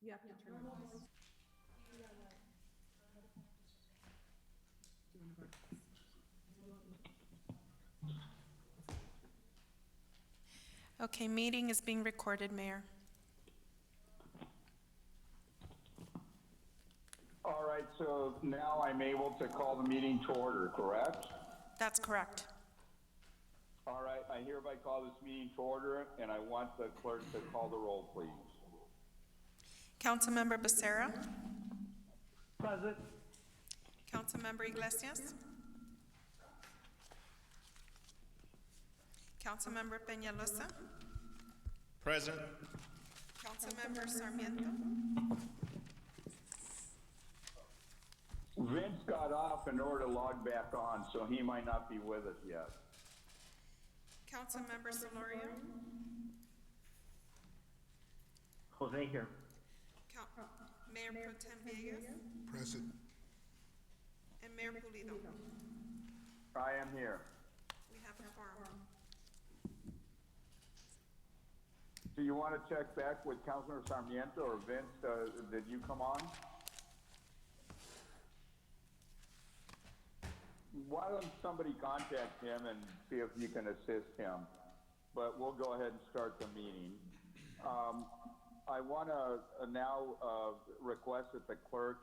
You have to turn it on. Okay, meeting is being recorded, Mayor. All right, so now I'm able to call the meeting to order, correct? That's correct. All right, I hereby call this meeting to order, and I want the clerk to call the roll, please. Councilmember Becerra. Present. Councilmember Iglesias. Councilmember Peñalosa. Present. Councilmember Sarmiento. Vince got off in order to log back on, so he might not be with us yet. Councilmember Solorio. Jose here. Mayor Pro Tem Villegas. Present. And Mayor Pulido. I am here. We have a quorum. Do you want to check back with Councilor Sarmiento or Vince? Did you come on? Why don't somebody contact him and see if you can assist him? But we'll go ahead and start the meeting. I want to now request that the clerk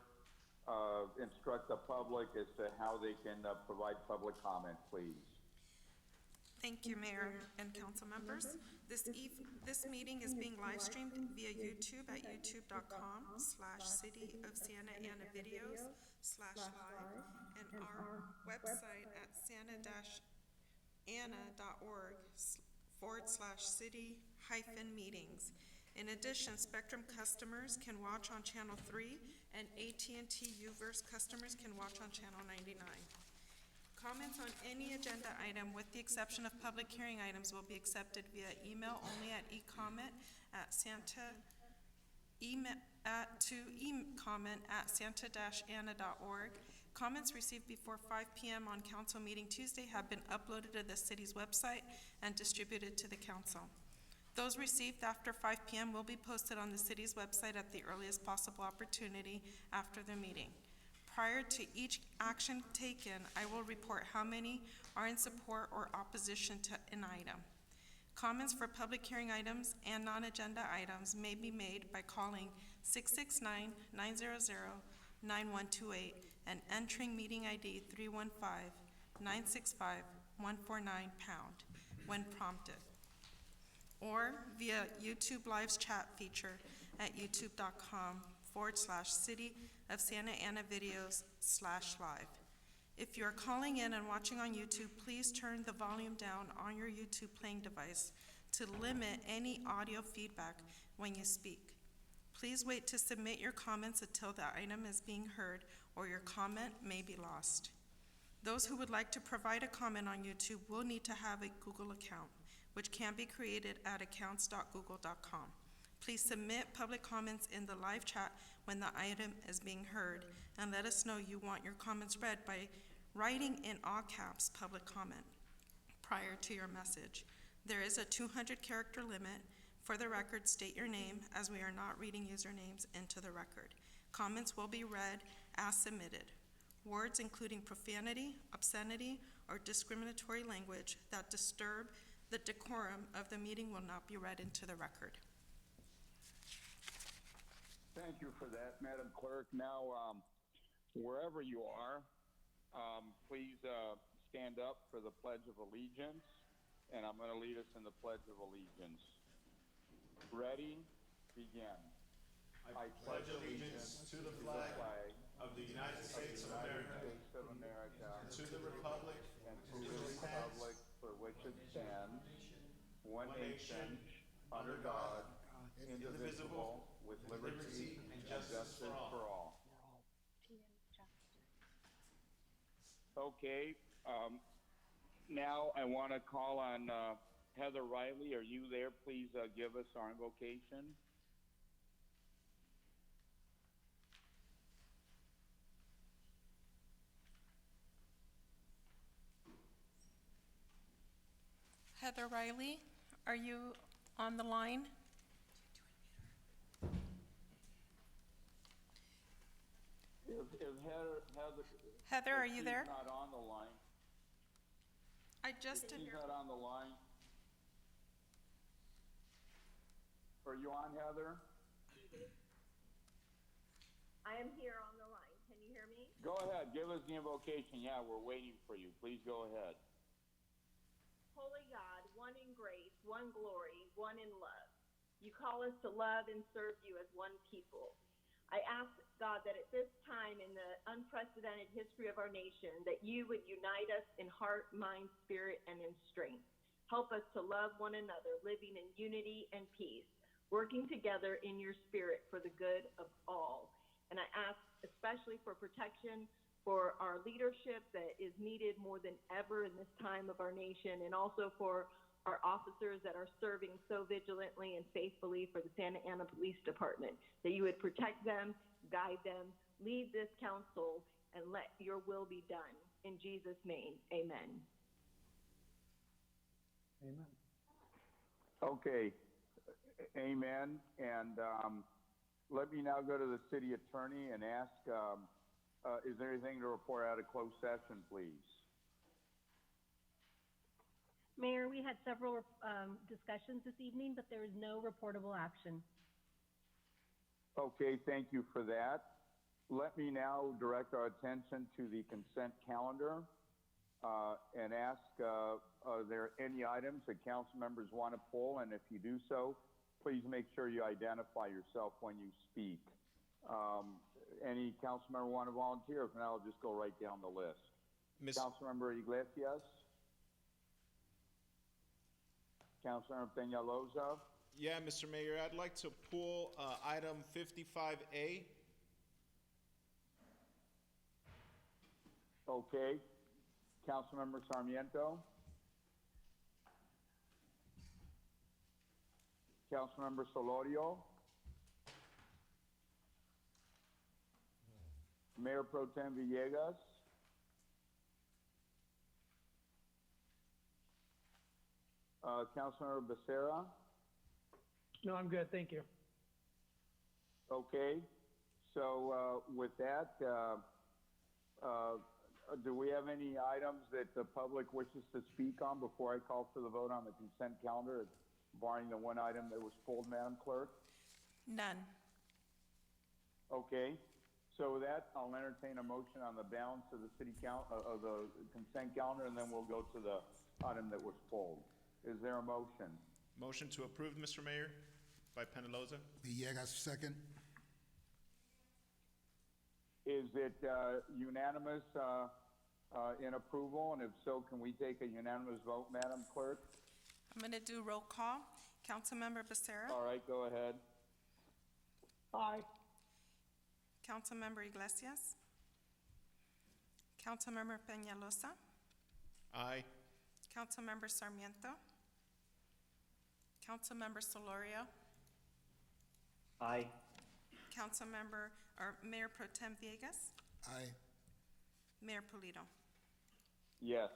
instruct the public as to how they can provide public comment, please. Thank you, Mayor and council members. This meeting is being live streamed via YouTube at youtube.com/cityofsiennaanavideos/live and our website at sienna.org/city-meetings. In addition, Spectrum customers can watch on Channel 3 and AT&T UVerse customers can watch on Channel 99. Comments on any agenda item, with the exception of public hearing items, will be accepted via email only at ecomment@santa-anna.org. Comments received before 5 p.m. on council meeting Tuesday have been uploaded to the city's website and distributed to the council. Those received after 5 p.m. will be posted on the city's website at the earliest possible opportunity after the meeting. Prior to each action taken, I will report how many are in support or opposition to an item. Comments for public hearing items and non-agenda items may be made by calling 669-900-9128 and entering meeting ID 315-965-149# when prompted, or via YouTube Live's chat feature at youtube.com/city-of-sienna-anna-videos/live. If you are calling in and watching on YouTube, please turn the volume down on your YouTube playing device to limit any audio feedback when you speak. Please wait to submit your comments until the item is being heard, or your comment may be lost. Those who would like to provide a comment on YouTube will need to have a Google account, which can be created at accounts.google.com. Please submit public comments in the live chat when the item is being heard, and let us know you want your comments read by writing in all caps public comment prior to your message. There is a 200-character limit. For the record, state your name, as we are not reading usernames into the record. Comments will be read as submitted. Words including profanity, obscenity, or discriminatory language that disturb the decorum of the meeting will not be read into the record. Thank you for that, Madam Clerk. Now, wherever you are, please stand up for the Pledge of Allegiance, and I'm going to lead us in the Pledge of Allegiance. Ready? Begin. I pledge allegiance to the flag of the United States of America and to the republic for which it stands, one nation, under God, indivisible, with liberty and justice for all. Okay, now I want to call on Heather Riley. Are you there? Please give us our invocation. Heather Riley, are you on the line? Is Heather, Heather, are you there? She's not on the line. I just didn't She's hear. not on the line. Are you on, Heather? I am here on the line. Can you hear me? Go ahead, give us the invocation. Yeah, we're waiting for you. Please go ahead. Holy God, one in grace, one glory, one in love. You call us to love and serve you as one people. I ask, God, that at this time in the unprecedented history of our nation, that you would unite us in heart, mind, spirit, and in strength. Help us to love one another, living in unity and peace, working together in your spirit for the good of all. And I ask especially for protection for our leadership that is needed more than ever in this time of our nation, and also for our officers that are serving so vigilantly and faithfully for the Santa Ana Police Department, that you would protect them, guide them, lead this council, and let your will be done. In Jesus' name, amen. Amen. Okay, amen. And let me now go to the city attorney and ask, is there anything to report out of closed session, please? Mayor, we had several discussions this evening, but there is no reportable action. Okay, thank you for that. Let me now direct our attention to the consent calendar and ask, are there any items that council members want to pull? And if you do so, please make sure you identify yourself when you speak. Any council member want to volunteer? If not, I'll just go right down the list. Councilmember Iglesias? Councilmember Peñalosa? Yeah, Mr. Mayor, I'd like to pull item 55A. Okay. Councilmember Sarmiento? Councilmember Solorio? Mayor Pro Tem Villegas? Councilmember Becerra? No, I'm good, thank you. Okay, so with that, do we have any items that the public wishes to speak on before I call for the vote on the consent calendar, barring the one item that was pulled, Madam Clerk? None. Okay, so with that, I'll entertain a motion on the balance of the of the consent calendar, and then we'll go to the item that was pulled. Is there a motion? Motion to approve, Mr. Mayor, by Peñalosa. Villegas, second. Is it unanimous in approval? And if so, can we take a unanimous vote, Madam Clerk? I'm going to do roll call. Councilmember Becerra. All right, go ahead. Aye. Councilmember Iglesias. Councilmember Peñalosa. Aye. Councilmember Sarmiento. Councilmember Solorio. Aye. Councilmember, or Mayor Pro Tem Villegas. Aye. Mayor Pulido. Yes.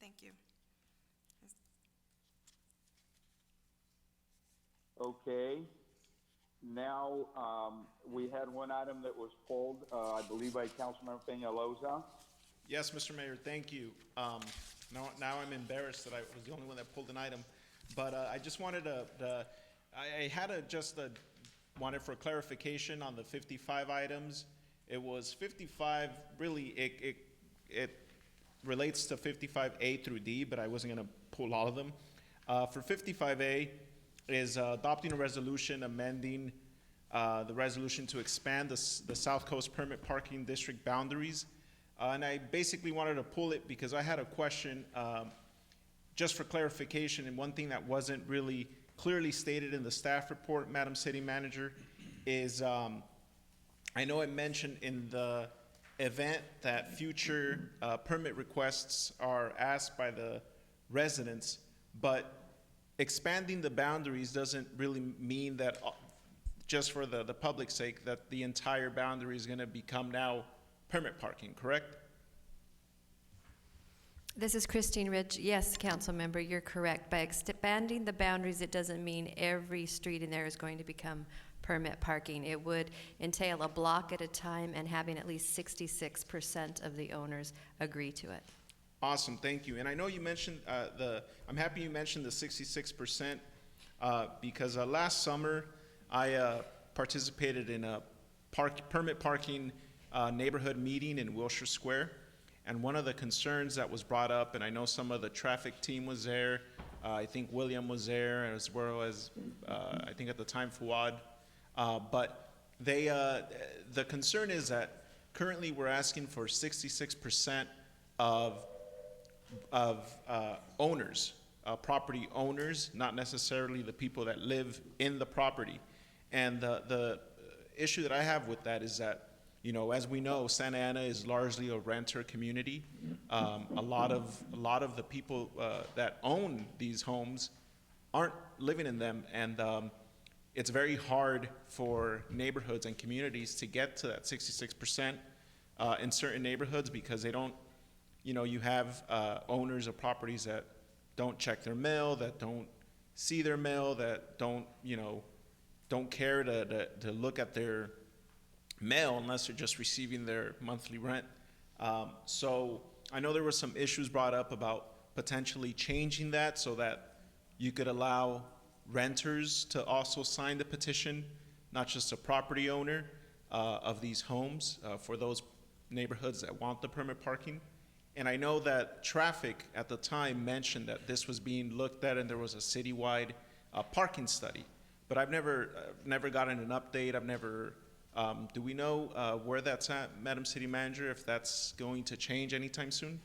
Thank you. Okay. Now, we had one item that was pulled, I believe by Councilmember Peñalosa. Yes, Mr. Mayor, thank you. Now I'm embarrassed that I was the only one that pulled an item, but I just wanted wanted for clarification on the 55 items. It was 55, really, it relates to 55A through D, but I wasn't gonna pull all of them. For 55A is adopting a resolution amending the resolution to expand the South Coast Permit Parking District boundaries. And I basically wanted to pull it because I had a question just for clarification, and one thing that wasn't really clearly stated in the staff report, Madam City Manager, is I know it mentioned in the event that future permit requests are asked by the residents, but expanding the boundaries doesn't really mean that, just for the public's sake, that the entire boundary is gonna become now permit parking, correct? This is Christine Ridge. Yes, council member, you're correct. By expanding the boundaries, it doesn't mean every street in there is going to become permit parking. It would entail a block at a time and having at least 66% of the owners agree to it. Awesome, thank you. And I know you mentioned I'm happy you mentioned the 66%, because last summer I participated in a permit parking neighborhood meeting in Wilshire Square. And one of the concerns that was brought up, and I know some of the traffic team was there, I think William was there, as well as I think at the time Fuad, but the concern is that currently we're asking for 66% of owners, property owners, not necessarily the people that live in the property. And the issue that I have with that is that, you know, as we know, Santa Ana is largely a renter community. A lot of the people that own these homes aren't living in them, and it's very hard for neighborhoods and communities to get to that 66% in certain neighborhoods, because they don't, you know, you have owners of properties that don't check their mail, that don't see their mail, that don't, you know, don't care to look at their mail unless they're just receiving their monthly rent. So I know there were some issues brought up about potentially changing that so that you could allow renters to also sign the petition, not just a property owner of these homes for those neighborhoods that want the permit parking. And I know that traffic at the time mentioned that this was being looked at and there was a citywide parking study. But I've never gotten an update. I've never, do we know where that's at, Madam City Manager, if that's going to change anytime soon?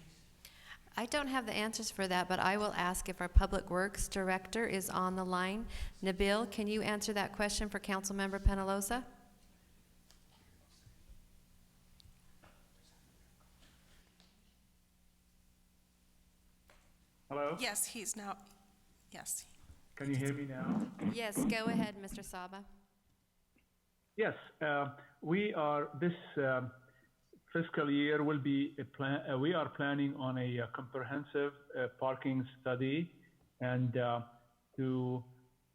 I don't have the answers for that, but I will ask if our Public Works Director is on the line. Nabil, can you answer that question for Councilmember Penaloza? Hello? Yes, he's now, yes. Can you hear me now? Yes, go ahead, Mr. Saba. Yes, this fiscal year will be we are planning on a comprehensive parking study, and to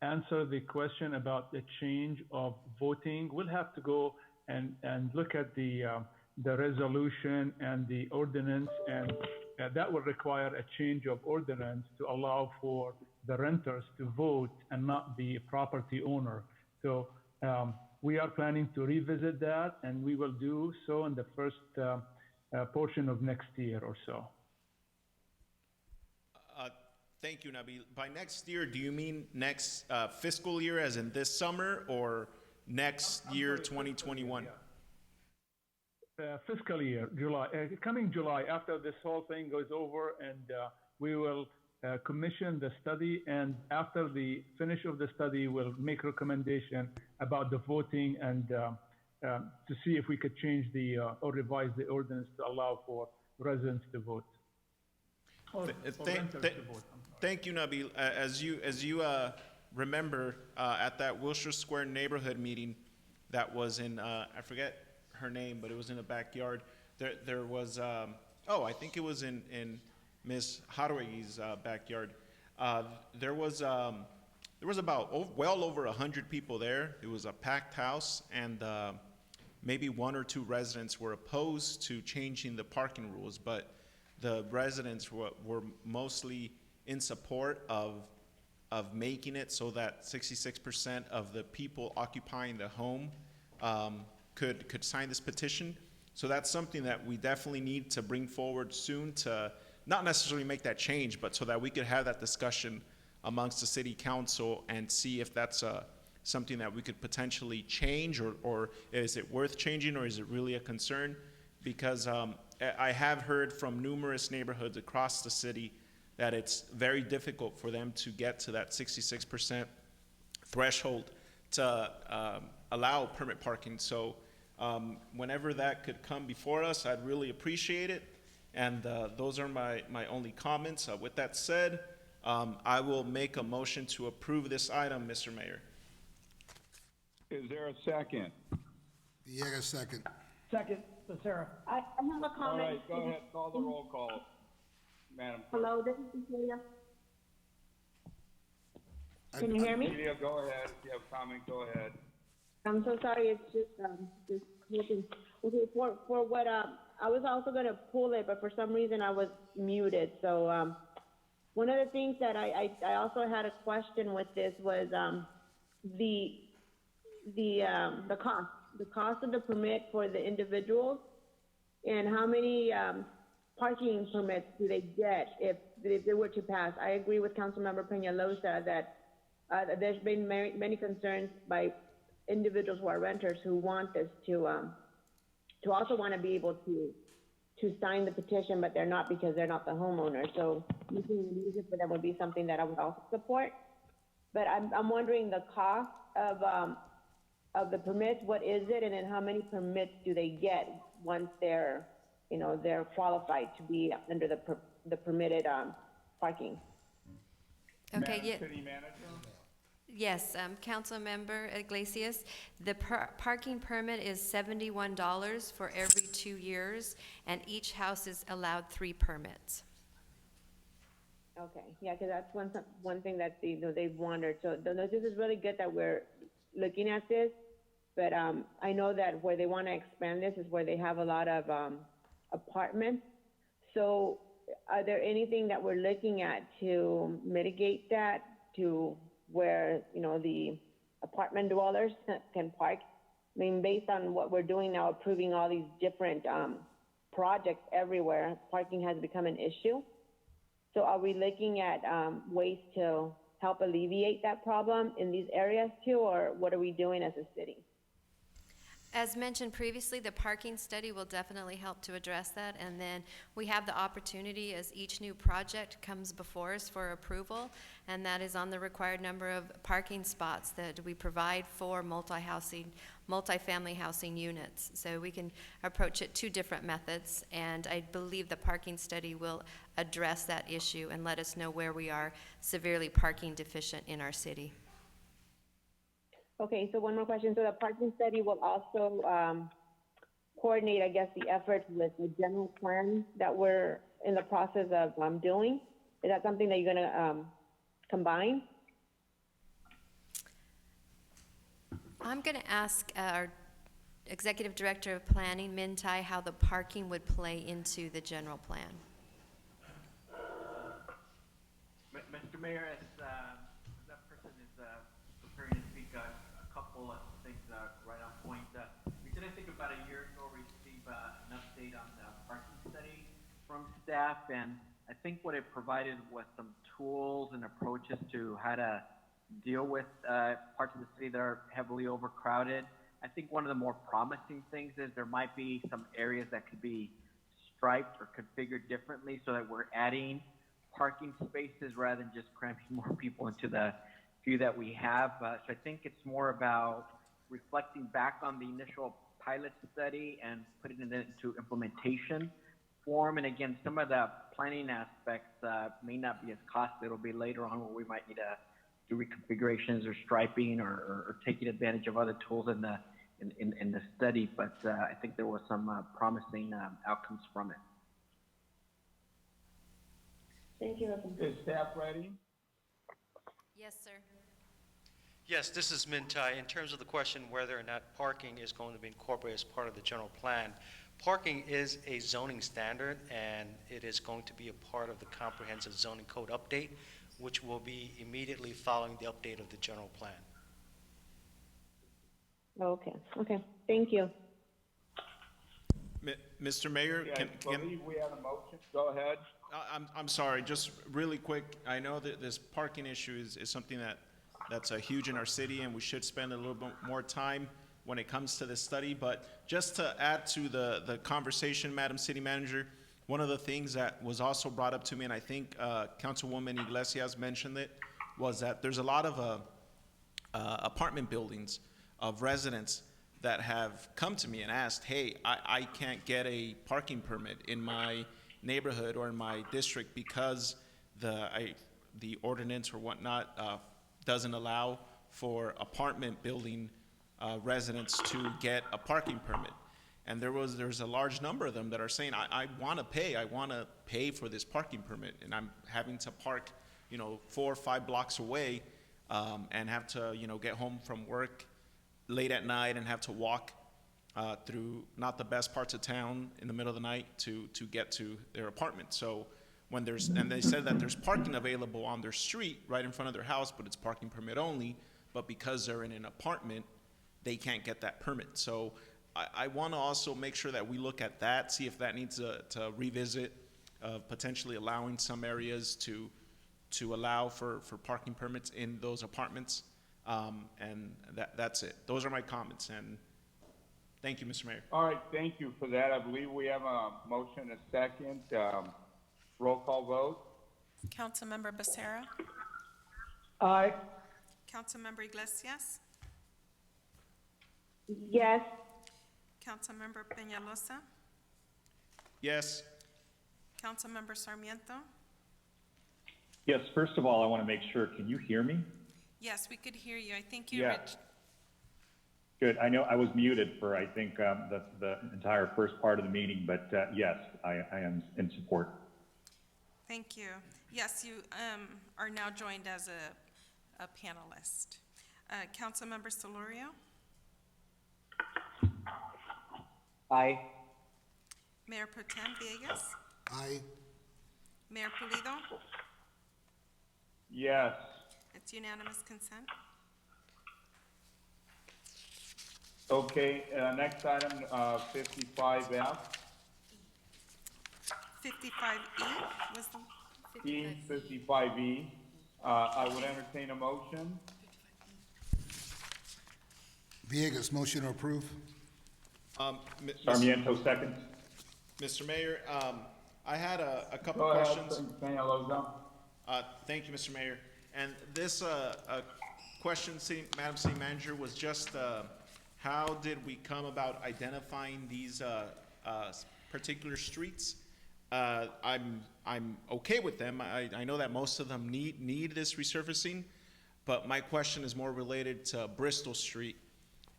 answer the question about the change of voting, we'll have to go and look at the resolution and the ordinance, and that will require a change of ordinance to allow for the renters to vote and not the property owner. So we are planning to revisit that, and we will do so in the first portion of next year or so. Thank you, Nabil. By next year, do you mean next fiscal year, as in this summer, or next year, 2021? Fiscal year, July, coming July, after this whole thing goes over, and we will commission the study, and after the finish of the study, we'll make recommendation about the voting, and to see if we could change or revise the ordinance to allow for residents to vote. Thank you, Nabil. As you remember, at that Wilshire Square neighborhood meeting that was in, I forget her name, but it was in the backyard. There was, I think it was in Ms. Haraway's backyard. There was about well over 100 people there. It was a packed house, and maybe one or two residents were opposed to changing the parking rules, but the residents were mostly in support of making it so that 66% of the people occupying the home could sign this petition. So that's something that we definitely need to bring forward soon, to not necessarily make that change, but so that we could have that discussion amongst the city council and see if that's something that we could potentially change, or is it worth changing, or is it really a concern? Because I have heard from numerous neighborhoods across the city that it's very difficult for them to get to that 66% threshold to allow permit parking. So whenever that could come before us, I'd really appreciate it. And those are my only comments. With that said, I will make a motion to approve this item, Mr. Mayor. Is there a second? Villegas, second. Second, Sarah. I have a All comment. right, go ahead, call the roll call, Madam Clerk. Hello, this is Cecilia. Can you hear me? Cecilia, go ahead. If you have a comment, go ahead. I'm so sorry, it's just looking. Okay, for what, I was also gonna pull it, but for some reason I was muted, so, one of the things that I also had a question with this was, the cost of the permit for the individuals, and how many, parking permits do they get if they were to pass? I agree with Councilmember Peñalosa that, there's been many concerns by individuals who are renters who want this to also want to be able to sign the petition, but they're not because they're not the homeowner. So making it easier for them would be something that I would also support. But I'm wondering the cost of the permits, what is it, and then how many permits do they get once they're qualified to be under the permitted parking? Okay, Madam City Manager? yes, Councilmember Iglesias, the parking permit is $71 for every 2 years, and each house is allowed 3 permits. Okay, yeah, because that's one thing that they've wondered. So this is really good that we're looking at this, but I know that where they want to expand this is where they have a lot of apartments. So are there anything that we're looking at to mitigate that to where, the apartment dwellers can park? I mean, based on what we're doing now, approving all these different projects everywhere, parking has become an issue. So are we looking at ways to help alleviate that problem in these areas too, or what are we doing as a city? As mentioned previously, the parking study will definitely help to address that, and then we have the opportunity as each new project comes before us for approval, and that is on the required number of parking spots that we provide for multifamily housing units. So we can approach it 2 different methods, and I believe the parking study will address that issue and let us know where we are severely parking deficient in our city. Okay, so one more question. So the parking study will also coordinate, I guess, the efforts with the general plan that we're in the process of doing. Is that something that you're gonna combine? I'm going to ask our Executive Director of Planning, Min Tai, how the parking would play into the general plan. Mr. Mayor, as that person is preparing to speak, a couple of things right on point. We did, I think, about a year ago receive an update on the parking study from staff, and I think what it provided was some tools and approaches to how to deal with parts of the city that are heavily overcrowded. I think one of the more promising things is there might be some areas that could be striped or configured differently so that we're adding parking spaces rather than just cramming more people into the few that we have. So I think it's more about reflecting back on the initial pilot study and putting it into implementation form. And again, some of the planning aspects may not be as costly. It'll be later on where we might need to do reconfigurations or striping or taking advantage of other tools in the study. But I think there was some promising outcomes from it. Thank you. Is staff ready? Yes, sir. Yes, this is Min Tai. In terms of the question whether or not parking is going to be incorporated as part of the general plan, parking is a zoning standard, and it is going to be a part of the comprehensive zoning code update, which will be immediately following the update of the general plan. Okay, thank you. Mr. Mayor, Yeah, I believe we have a motion. Go ahead. I'm sorry, just really quick. I know that this parking issue is something that's huge in our city, and we should spend a little bit more time when it comes to this study. But just to add to the conversation, Madam City Manager, one of the things that was also brought up to me, and I think Councilwoman Iglesias mentioned it, was that there's a lot of apartment buildings of residents that have come to me and asked, hey, I can't get a parking permit in my neighborhood or in my district because the ordinance or whatnot doesn't allow for apartment building residents to get a parking permit. And there's a large number of them that are saying, I want to pay for this parking permit, and I'm having to park, 4 or 5 blocks away, and have to, get home from work late at night and have to walk through not the best parts of town in the middle of the night to get to their apartment. So when and they said that there's parking available on their street right in front of their house, but it's parking permit only, but because they're in an apartment, they can't get that permit. So I want to also make sure that we look at that, see if that needs to revisit, potentially allowing some areas to allow for parking permits in those apartments. And that's it. Those are my comments, and thank you, Mr. Mayor. All right, thank you for that. I believe we have a motion, a second. Roll call vote. Councilmember Becerra. Aye. Councilmember Iglesias. Yes. Councilmember Peñalosa. Yes. Councilmember Sarmiento. Yes, first of all, I want to make sure, can you hear me? Yes, we could hear you. I think you Yeah. Good. I know I was muted for, I think, the entire first part of the meeting, but yes, I am in support. Thank you. Yes, you are now joined as a panelist. Councilmember Solorio. Aye. Mayor Pro Tem Villegas. Aye. Mayor Pulido. Yes. It's unanimous consent. Okay, next item, 55F. 55E was the, E, 55E. I would entertain a motion. Villegas, motion to approve. Sarmiento, second. Mr. Mayor, I had a couple Go ahead, questions. Peñalosa. Thank you, Mr. Mayor. And this question, Madam City Manager, was just how did we come about identifying these particular streets? I'm okay with them. I know that most of them need this resurfacing, but my question is more related to Bristol Street,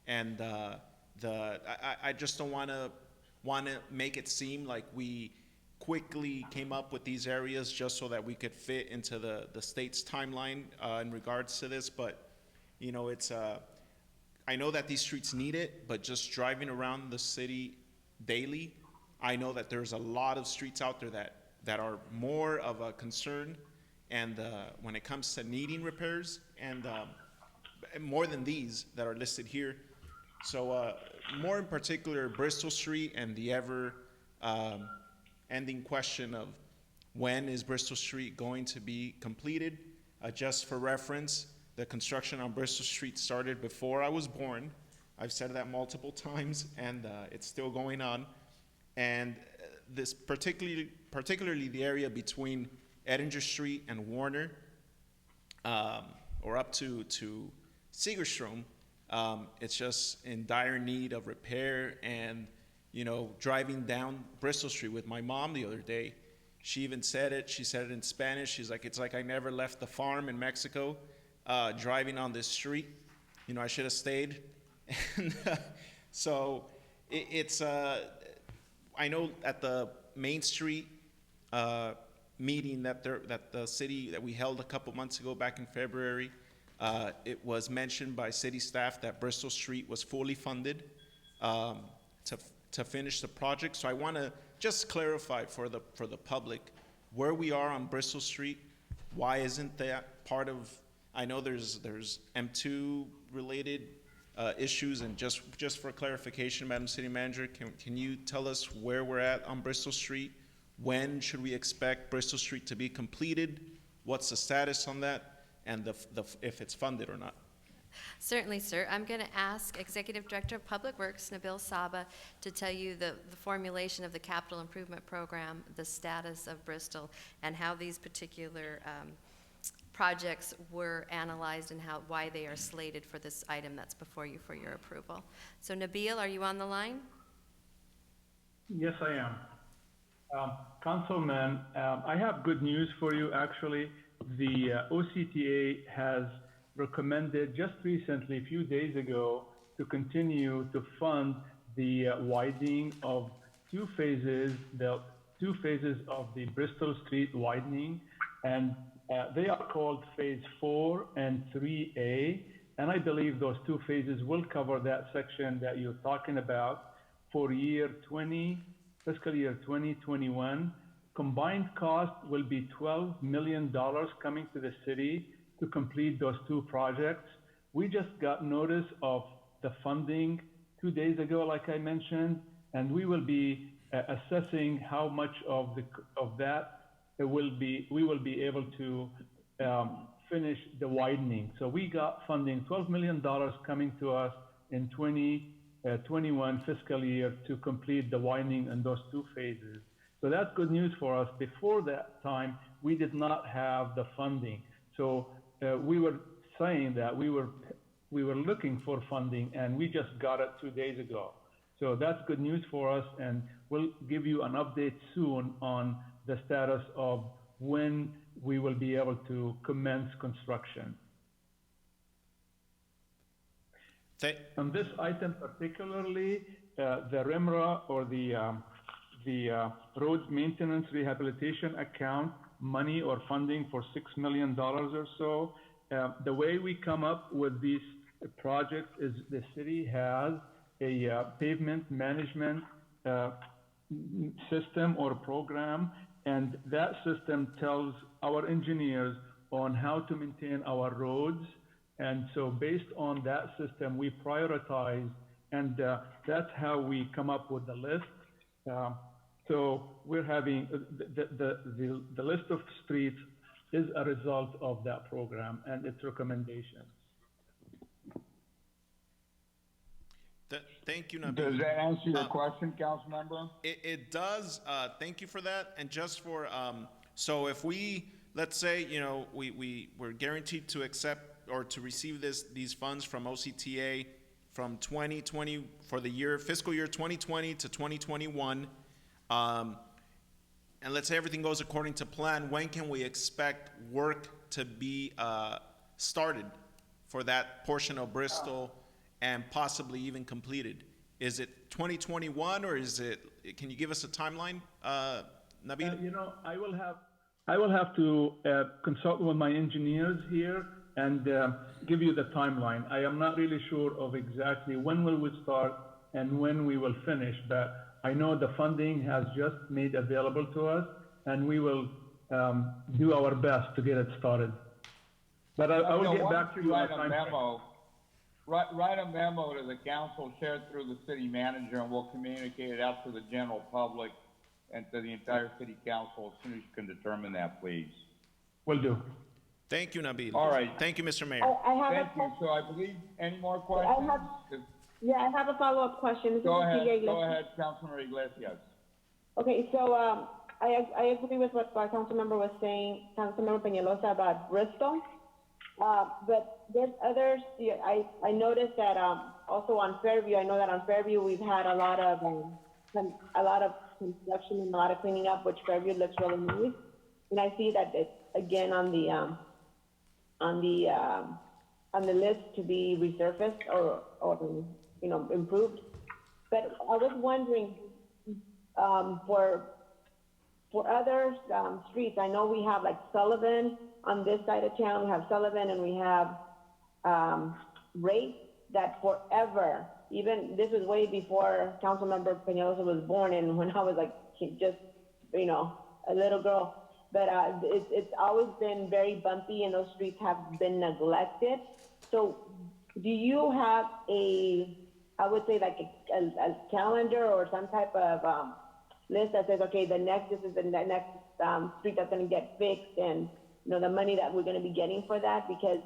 and I just don't want to make it seem like we quickly came up with these areas just so that we could fit into the state's timeline in regards to this. But you know, it's I know that these streets need it, but just driving around the city daily, I know that there's a lot of streets out there that are more of a concern, and when it comes to needing repairs, and more than these that are listed here. So more in particular, Bristol Street and the ever ending question of when is Bristol Street going to be completed. Just for reference, the construction on Bristol Street started before I was born. I've said that multiple times, and it's still going on. And this particularly the area between Edinger Street and Warner, or up to Segerstrom, it's just in dire need of repair. And you know, driving down Bristol Street with my mom the other day, she even said it. She said it in Spanish. She's like, it's like I never left the farm in Mexico, driving on this street. You know, I should have stayed. And so it's I know at the Main Street meeting that the city that we held a couple months ago back in February, it was mentioned by city staff that Bristol Street was fully funded to finish the project. So I want to just clarify for the public where we are on Bristol Street. Why isn't that part of? I know there's M2 related issues, and just for clarification, Madam City Manager, can you tell us where we're at on Bristol Street? When should we expect Bristol Street to be completed? What's the status on that, and if it's funded or not? Certainly, sir. I'm going to ask Executive Director of Public Works, Nabil Saba, to tell you the formulation of the capital improvement program, the status of Bristol, and how these particular projects were analyzed and why they are slated for this item that's before you for your approval. So Nabil, are you on the line? Yes, I am. Councilman, I have good news for you, actually. The OCTA has recommended just recently, a few days ago, to continue to fund the widening of two phases of the Bristol Street widening, and they are called Phase 4 and 3A. And I believe those two phases will cover that section that you're talking about for fiscal year 2021. Combined cost will be $12 million coming to the city to complete those two projects. We just got notice of the funding 2 days ago, like I mentioned, and we will be assessing how much of that we will be able to finish the widening. So we got funding, $12 million coming to us in 2021 fiscal year to complete the widening in those two phases. So that's good news for us. Before that time, we did not have the funding. So we were saying that we were looking for funding, and we just got it 2 days ago. So that's good news for us, and we'll give you an update soon on the status of when we will be able to commence construction. On this item particularly, the REMRA, or the road maintenance rehabilitation account, money or funding for $6 million or so. The way we come up with these projects is the city has a pavement management system or program, and that system tells our engineers on how to maintain our roads. And so based on that system, we prioritize, and that's how we come up with the list. So we're having the list of streets is a result of that program and its recommendations. Thank you, Nabil. Does that answer your question, council member? It does. Thank you for that. And just for, so if we, let's say, you know, we're guaranteed to accept or to receive these funds from OCTA from 2020 for the fiscal year 2020 to 2021, and let's say everything goes according to plan, when can we expect work to be started for that portion of Bristol and possibly even completed? Is it 2021 or can you give us a timeline, Nabil? You know, I will have to consult with my engineers here and give you the timeline. I am not really sure of exactly when will we start and when we will finish, but I know the funding has just made available to us, and we will do our best to get it started. But I will get back to you on time. Write a memo to the council, share it through the city manager, and we'll communicate it out to the general public and to the entire city council as soon as you can determine that, please. Will do. Thank you, Nabil. All right. Thank you, Mr. Mayor. Thank you. So I believe, any more questions? I have a follow-up question. Go ahead, Councilmember Iglesias. Okay, so I agree with what Councilmember was saying, Councilmember Peñalosa, about Bristol. But there's others. I noticed that also on Fairview. I know that on Fairview we've had a lot of construction and a lot of cleaning up, which Fairview looks really nice. And I see that it's again on the list to be resurfaced or improved. But I was wondering for other streets. I know we have like Sullivan on this side of town. We have Sullivan and we have Race, that forever, even this was way before Councilmember Peñalosa was born, and when I was like just a little girl. But it's always been very bumpy, and those streets have been neglected. So do you have I would say like a calendar or some type of list that says, okay, this is the next street that's going to get fixed, and the money that we're going to be getting for that? Because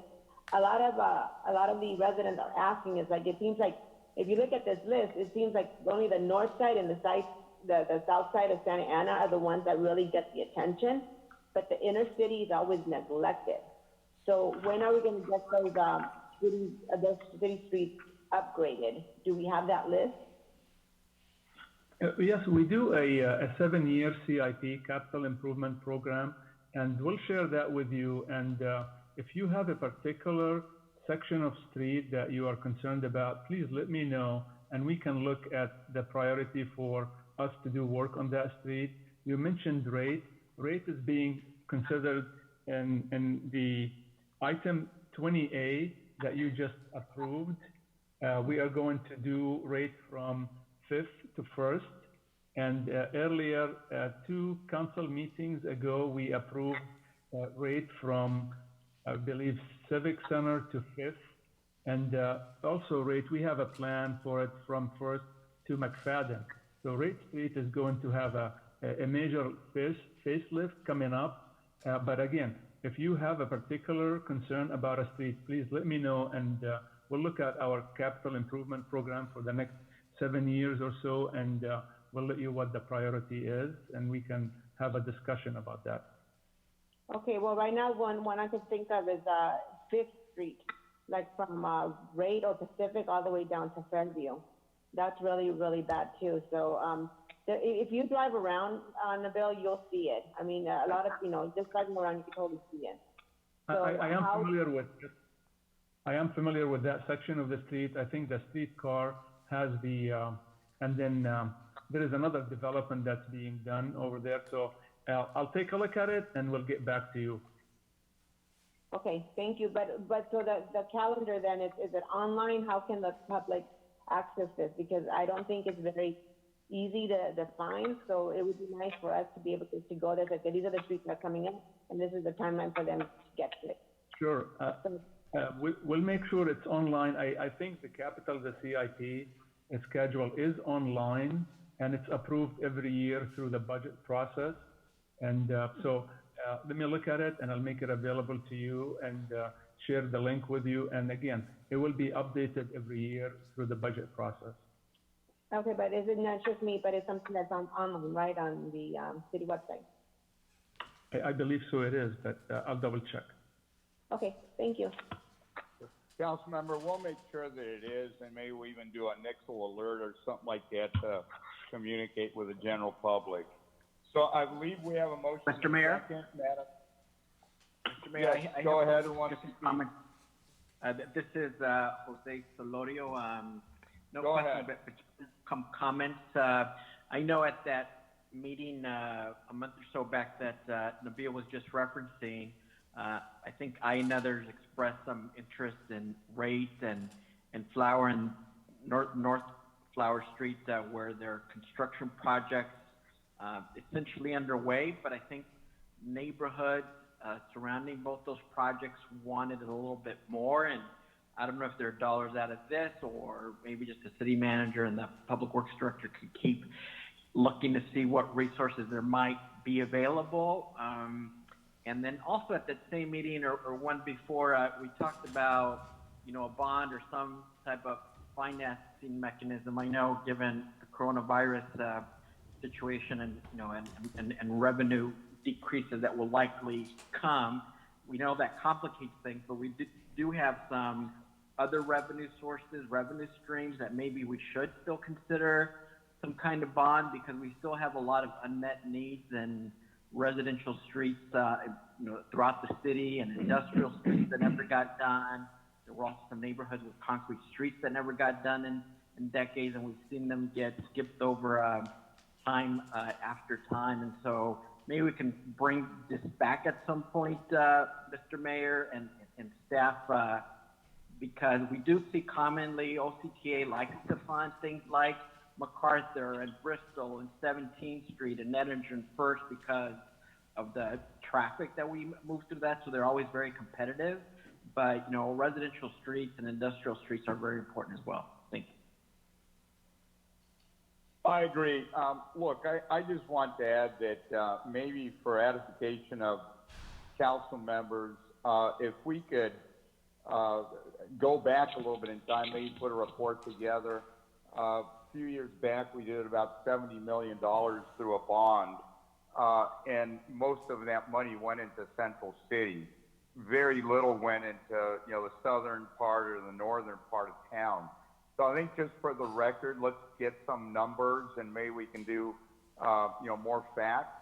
a lot of the residents are asking, is like, it seems like if you look at this list, it seems like only the north side and the south side of Santa Ana are the ones that really get the attention, but the inner city is always neglected. So when are we going to get those city streets upgraded? Do we have that list? Yes, we do a 7-year CIP, Capital Improvement Program, and we'll share that with you. And if you have a particular section of street that you are concerned about, please let me know, and we can look at the priority for us to do work on that street. You mentioned rate. Rate is being considered in the item 20A that you just approved. We are going to do rate from 5th to 1st. And earlier, 2 council meetings ago, we approved rate from, I believe, Civic Center to 5th. And also rate, we have a plan for it from 1st to McFadden. So Rate Street is going to have a major facelift coming up. But again, if you have a particular concern about a street, please let me know, and we'll look at our capital improvement program for the next 7 years or so, and we'll let you what the priority is, and we can have a discussion about that. Okay, well, right now, one I can think of is 5th Street, like from Rate or Pacific all the way down to Fairview. That's really, really bad too. So if you drive around on the bill, you'll see it. I mean, a lot of, just driving around, you can totally see it. So I am familiar with that section of the street. I think the streetcar has the, and then there is another development that's being done over there. So I'll take a look at it and we'll get back to you. Okay, thank you. But so the calendar then, is it online? How can the public access this? Because I don't think it's very easy to find. So it would be nice for us to be able to go there. Like, these are the streets that are coming in, and this is the timeline for them to get to it. Sure. We'll make sure it's online. I think the capital, the CIP schedule is online, and it's approved every year through the budget process. And so let me look at it, and I'll make it available to you and share the link with you. And again, it will be updated every year through the budget process. Okay, but is it not just me, but it's something that's online, right, on the city website? I believe so it is, but I'll double check. Okay, thank you. Councilmember, we'll make sure that it is, and maybe we even do a Nixle alert or something like that to communicate with the general public. So I believe we have a motion. Mr. Mayor? Second, Madam. Mr. Mayor, Yes, I go have ahead. Who wants just to a speak? comment. This is Jose Solorio. No Go question, ahead. but some comments. I know at that meeting a month or so back that Nabil was just referencing, I think I and others expressed some interest in Rate and Flower and North Flower Street, where there are construction projects essentially underway, but I think neighborhoods surrounding both those projects wanted a little bit more, and I don't know if there are dollars out of this, or maybe just the city manager and the public works director could keep looking to see what resources there might be available. And then also at that same meeting or one before, we talked about, a bond or some type of financing mechanism. I know given the coronavirus situation and revenue decreases that will likely come, we know that complicates things, but we do have some other revenue sources, revenue streams that maybe we should still consider some kind of bond, because we still have a lot of unmet needs and residential streets, throughout the city, and industrial streets that never got done. There were also some neighborhoods with concrete streets that never got done in decades, and we've seen them get skipped over time after time. And so maybe we can bring this back at some point, Mr. Mayor and staff, because we do see commonly OCTA likes to fund things like MacArthur and Bristol and 17th Street and Nettinger and First because of the traffic that we move through that. So they're always very competitive. But, residential streets and industrial streets are very important as well. Thank you. I agree. Look, I just want to add that maybe for edification of council members, if we could go back a little bit in time, maybe put a report together. A few years back, we did about $70 million through a bond, and most of that money went into Central City. Very little went into, the southern part or the northern part of town. So I think just for the record, let's get some numbers, and maybe we can do, more facts.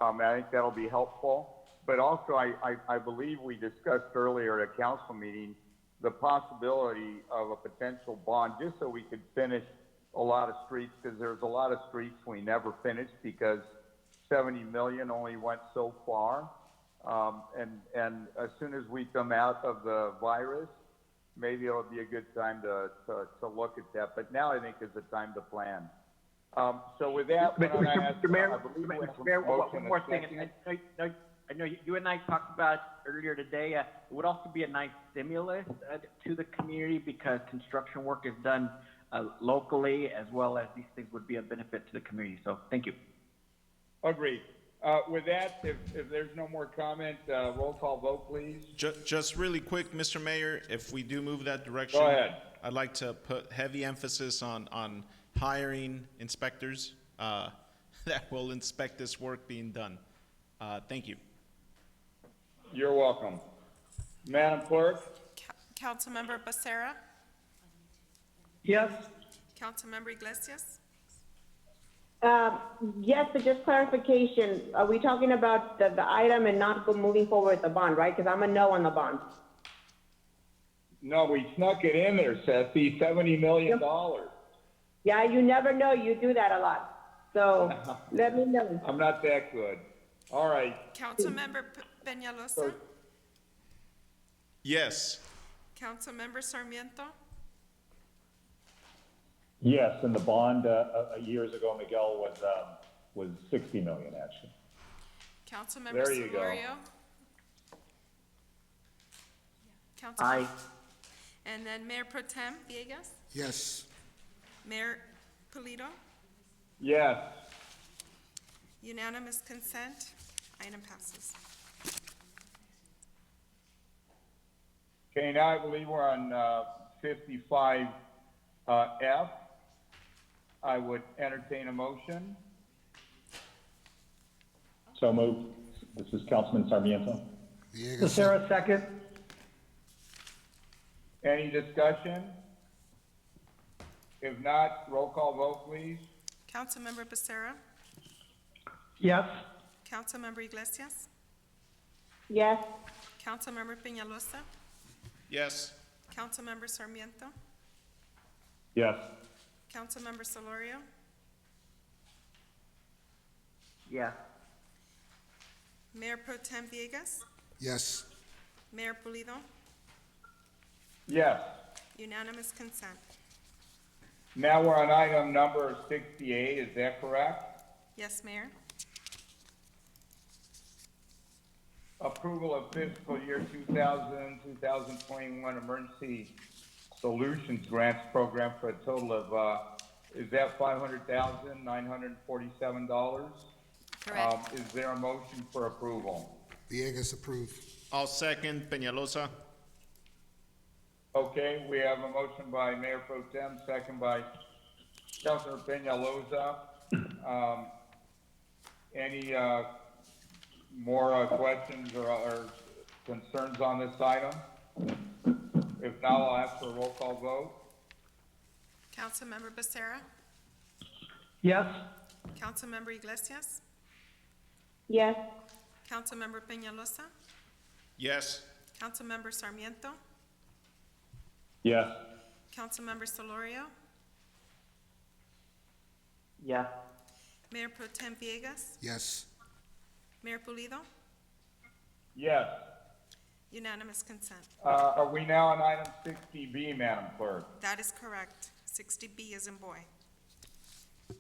I think that'll be helpful. But also, I believe we discussed earlier at a council meeting the possibility of a potential bond, just so we could finish a lot of streets, because there's a lot of streets we never finished because 70 million only went so far. And as soon as we come out of the virus, maybe it'll be a good time to look at that. But now I think is the time to plan. So with that, why don't I ask, Mr. Mayor, I believe we have Mr. Mayor, a motion one more and a thing. second. I know you and I talked about earlier today, it would also be a nice stimulus to the community because construction work is done locally, as well as these things would be a benefit to the community. So thank you. Agreed. With that, if there's no more comment, roll call vote, please. Just really quick, Mr. Mayor, if we do move that direction. Go ahead. I'd like to put heavy emphasis on hiring inspectors that will inspect this work being done. Thank you. You're welcome. Madam Clerk? Councilmember Becerra? Yes. Councilmember Iglesias? Yes, but just clarification, are we talking about the item and not moving forward with the bond, right? Because I'm a no on the bond. No, we snuck it in there, Ceci, $70 million. Yeah, you never know, you do that a lot. So, let me know. I'm not that good. All right. Councilmember Peñalosa? Yes. Councilmember Sarmiento? Yes, and the bond, years ago, Miguel, was 60 million, actually. Councilmember There you go. Solorio? Aye. And then Mayor Pro Tem Villegas? Yes. Mayor Pulido? Yes. Unanimous consent, item passes. Okay, now I believe we're on 55F. I would entertain a motion. So moved. This is Councilman Sarmiento. Villegas, Sarah, second. Any discussion? If not, roll call vote, please. Councilmember Becerra? Yes. Councilmember Iglesias? Yes, Councilmember Peñalosa? Yes. Councilmember Sarmiento? Yes. Councilmember Solorio? Yeah. Mayor Pro Tem Villegas? yes. Mayor Pulido? Yes. Unanimous consent. Now we're on item number 68, is that correct? Yes, Mayor. Approval of fiscal year 2021 Emergency Solutions Grants Program for a total of, is that $500,947? Correct. Is there a motion for approval? Villegas, approve. I'll second Peñalosa. Okay, we have a motion by Mayor Pro Tem, second by Councilor Peñalosa. Any more questions or concerns on this item? If not, I'll ask for a roll call vote. Councilmember Becerra? Yes. Councilmember Iglesias? yes, Councilmember Peñalosa? Yes. Councilmember Sarmiento? Yes. Councilmember Solorio? Yeah. Mayor Pro Tem Villegas? Yes. Mayor Pulido? Yes. Unanimous consent. Are we now on item 60B, Madam Clerk? That is correct. 60B is in boy.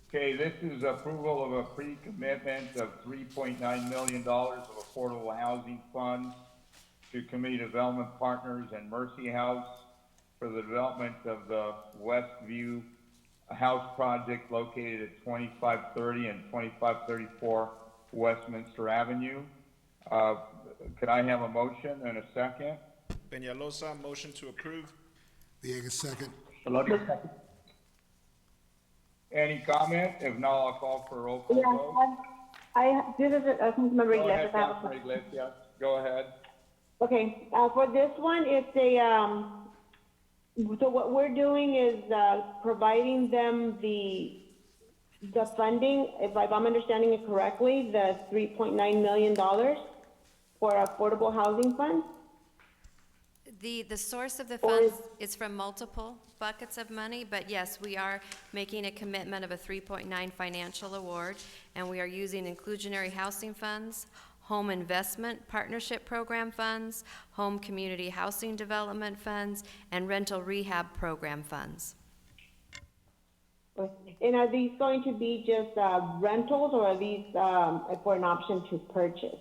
Okay, this is approval of a pre-commitment of $3.9 million of affordable housing funds to Community Development Partners and Mercy House for the development of the Westview House project located at 2530 and 2534 Westminster Avenue. Could I have a motion and a second? Peñalosa, motion to approve. Villegas, second. Solorio, second. Any comment? If not, I'll call for a roll call yes, vote. this is Councilmember Go ahead, Iglesias. I have a Councilor Iglesias. Go ahead. Okay, for this one, it's a, so what we're doing is, providing them the funding, if I'm understanding it correctly, the $3.9 million for affordable housing fund. The source of the Or funds is from multiple buckets of money, but yes, we are making a commitment of a 3.9 financial award, and we are using inclusionary housing funds, home investment partnership program funds, home community housing development funds, and rental rehab program funds. And are these going to be just rentals, or are these for an option to purchase?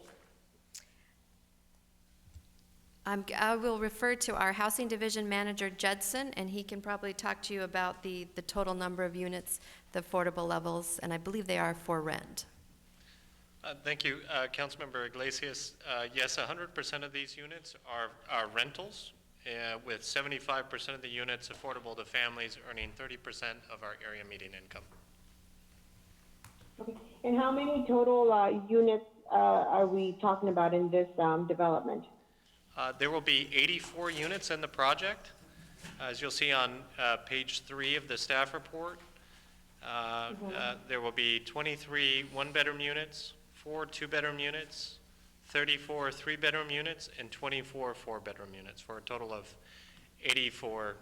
I will refer to our Housing Division Manager, Judson, and he can probably talk to you about the total number of units, the affordable levels, and I believe they are for rent. Thank you, Councilmember Iglesias. Yes, 100% of these units are rentals, with 75% of the units affordable to families earning 30% of our area median income. Okay. And how many total units are we talking about in this development? There will be 84 units in the project. As you'll see on page 3 of the staff report, there will be 23 one-bedroom units, 4 two-bedroom units, 34 three-bedroom units, and 24 four-bedroom units, for a total of 85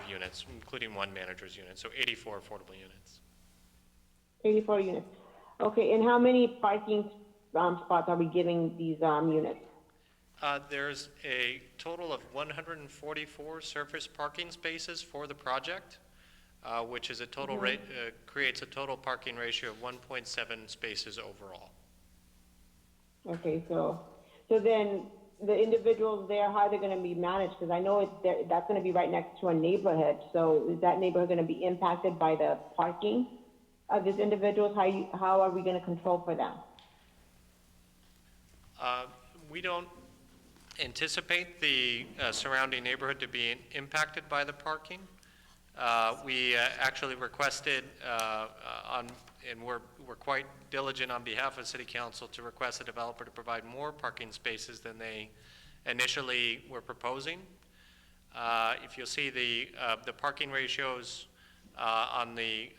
units, including one manager's unit, so 84 affordable units. 84 units. Okay, and how many parking spots are we giving these units? There's a total of 144 surface parking spaces for the project, which is a total rate, creates a total parking ratio of 1.7 spaces overall. Okay, so then the individuals there, how are they going to be managed? Because I know that's going to be right next to a neighborhood. So is that neighborhood going to be impacted by the parking of these individuals? How are we going to control for them? We don't anticipate the surrounding neighborhood to be impacted by the parking. We actually requested, and we're quite diligent on behalf of City Council to request the developer to provide more parking spaces than they initially were proposing. If you'll see the parking ratios on the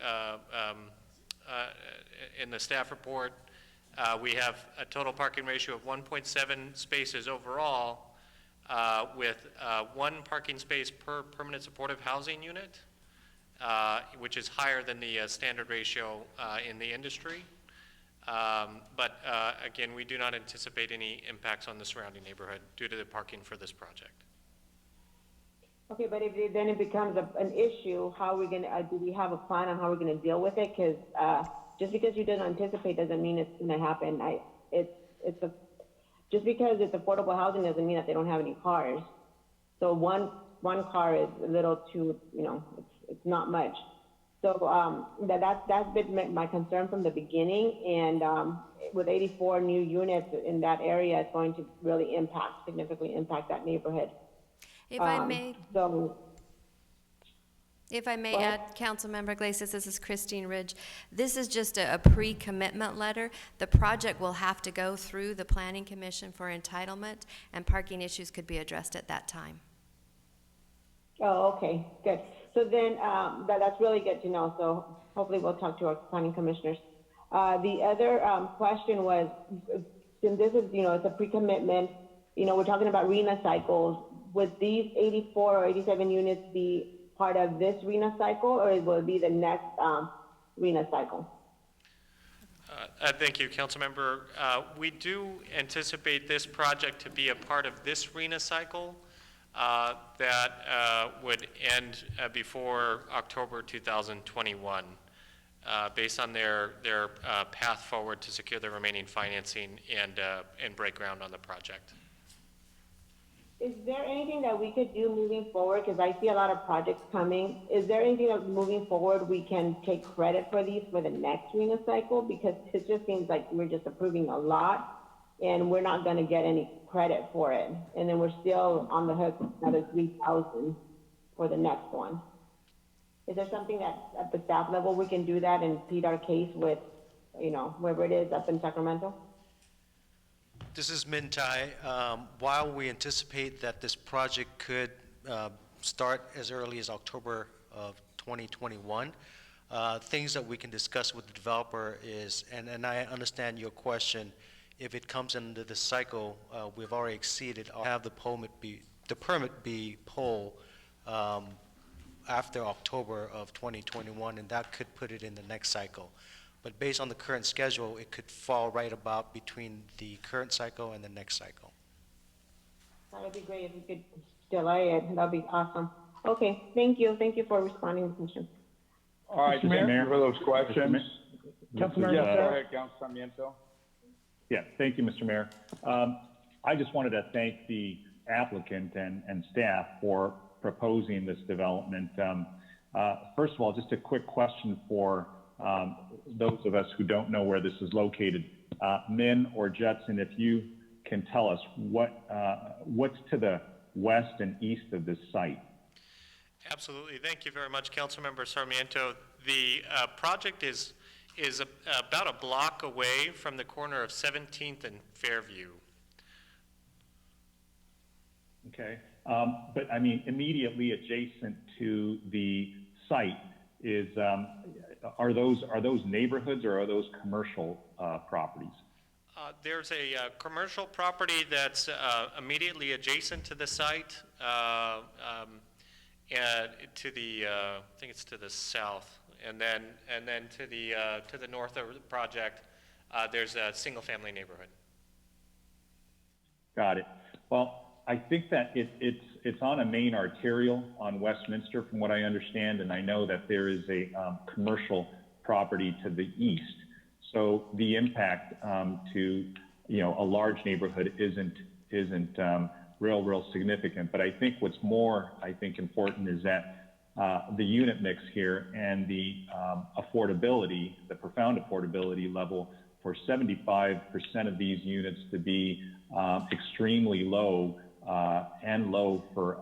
in the staff report, we have a total parking ratio of 1.7 spaces overall, with 1 parking space per permanent supportive housing unit, which is higher than the standard ratio in the industry. But again, we do not anticipate any impacts on the surrounding neighborhood due to the parking for this project. Okay, but if then it becomes an issue, how are we going to, do we have a plan on how we're going to deal with it? Because just because you didn't anticipate doesn't mean it's going to happen. Just because it's affordable housing doesn't mean that they don't have any cars. So one car is a little too, it's not much. So that's been my concern from the beginning. And with 84 new units in that area, it's going to really significantly impact that neighborhood. If I may add, Councilmember Iglesias, this is Christine Ridge. This is just a pre-commitment letter. The project will have to go through the Planning Commission for entitlement, and parking issues could be addressed at that time. Oh, okay, good. So then that's really good to know. So hopefully we'll talk to our planning commissioners. The other question was, since this is, it's a pre-commitment, we're talking about RENA cycles. Would these 84 or 87 units be part of this RENA cycle, or will it be the next RENA cycle? Thank you, Councilmember. We do anticipate this project to be a part of this RENA cycle that would end before October 2021, based on their path forward to secure the remaining financing and break ground on the project. Is there anything that we could do moving forward? Because I see a lot of projects coming. Is there anything that moving forward we can take credit for these for the next RENA cycle? Because it just seems like we're just approving a lot and we're not going to get any credit for it. And then we're still on the hook for another 3,000 for the next one. Is there something that at the staff level we can do that and plead our case with, wherever it is up in Sacramento? This is Min Tai. While we anticipate that this project could start as early as October of 2021, things that we can discuss with the developer is, and I understand your question, if it comes into the cycle, we've already exceeded, I'll have the permit be pulled after October of 2021, and that could put it in the next cycle. But based on the current schedule, it could fall right about between the current cycle and the next cycle. That would be great if you could delay it. That'd be awesome. Okay, thank you. Thank you for responding, Commissioner. All right, Mr. Mayor? thank you for those questions. Councilmember Yes, go Becerra? ahead, Councilor Sarmiento. Yeah, thank you, Mr. Mayor. I just wanted to thank the applicant and staff for proposing this development. First of all, just a quick question for those of us who don't know where this is located. Min or Judson, if you can tell us what's to the west and east of this site? Absolutely. Thank you very much, Councilmember Sarmiento. The project is about a block away from the corner of 17th and Fairview. Okay, but I mean, immediately adjacent to the site is, are those neighborhoods or are those commercial properties? There's a commercial property that's immediately adjacent to the site, and to the I think it's to the south, and then to the north of the project, there's a single-family neighborhood. Got it. Well, I think that it's on a main arterial on Westminster, from what I understand, and I know that there is a commercial property to the east. So the impact to a large neighborhood isn't real significant. But I think what's more important is that the unit mix here and the affordability, the profound affordability level for 75% of these units to be extremely low and low for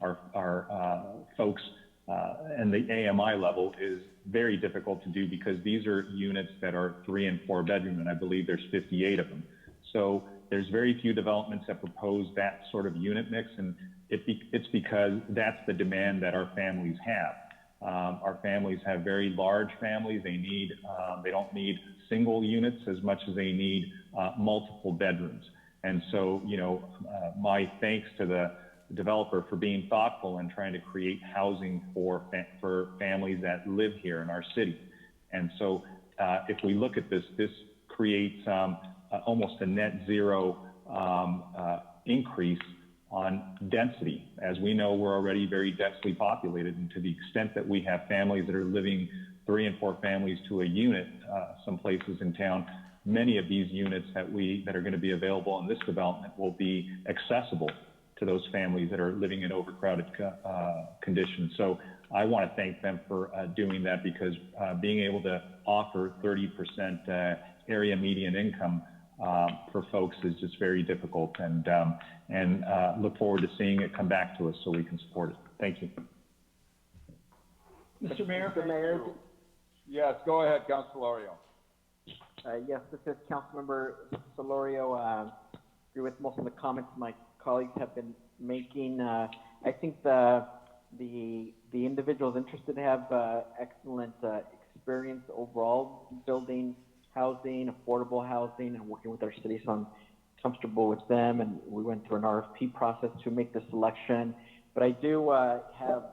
our folks and the AMI level is very difficult to do, because these are units that are 3 and 4 bedroom, and I believe there's 58 of them. So there's very few developments that propose that sort of unit mix, and it's because that's the demand that our families have. Our families have very large families. They don't need single units as much as they need multiple bedrooms. And so, my thanks to the developer for being thoughtful and trying to create housing for families that live here in our city. And so, if we look at this creates almost a net zero increase on density. As we know, we're already very densely populated, and to the extent that we have families that are living 3 and 4 families to a unit, some places in town, many of these units that are going to be available in this development will be accessible to those families that are living in overcrowded conditions. So I want to thank them for doing that, because being able to offer 30% area median income for folks is just very difficult, and look forward to seeing it come back to us so we can support it. Thank you. Mr. Mayor? Mr. Mayor? Yes, go ahead, Councilor Solorio. Yes, this is Councilmember Solorio. Agree with most of the comments my colleagues have been making. I think the individuals interested have excellent experience overall building housing, affordable housing, and working with our city, so I'm comfortable with them. And we went through an RFP process to make the selection. But I do have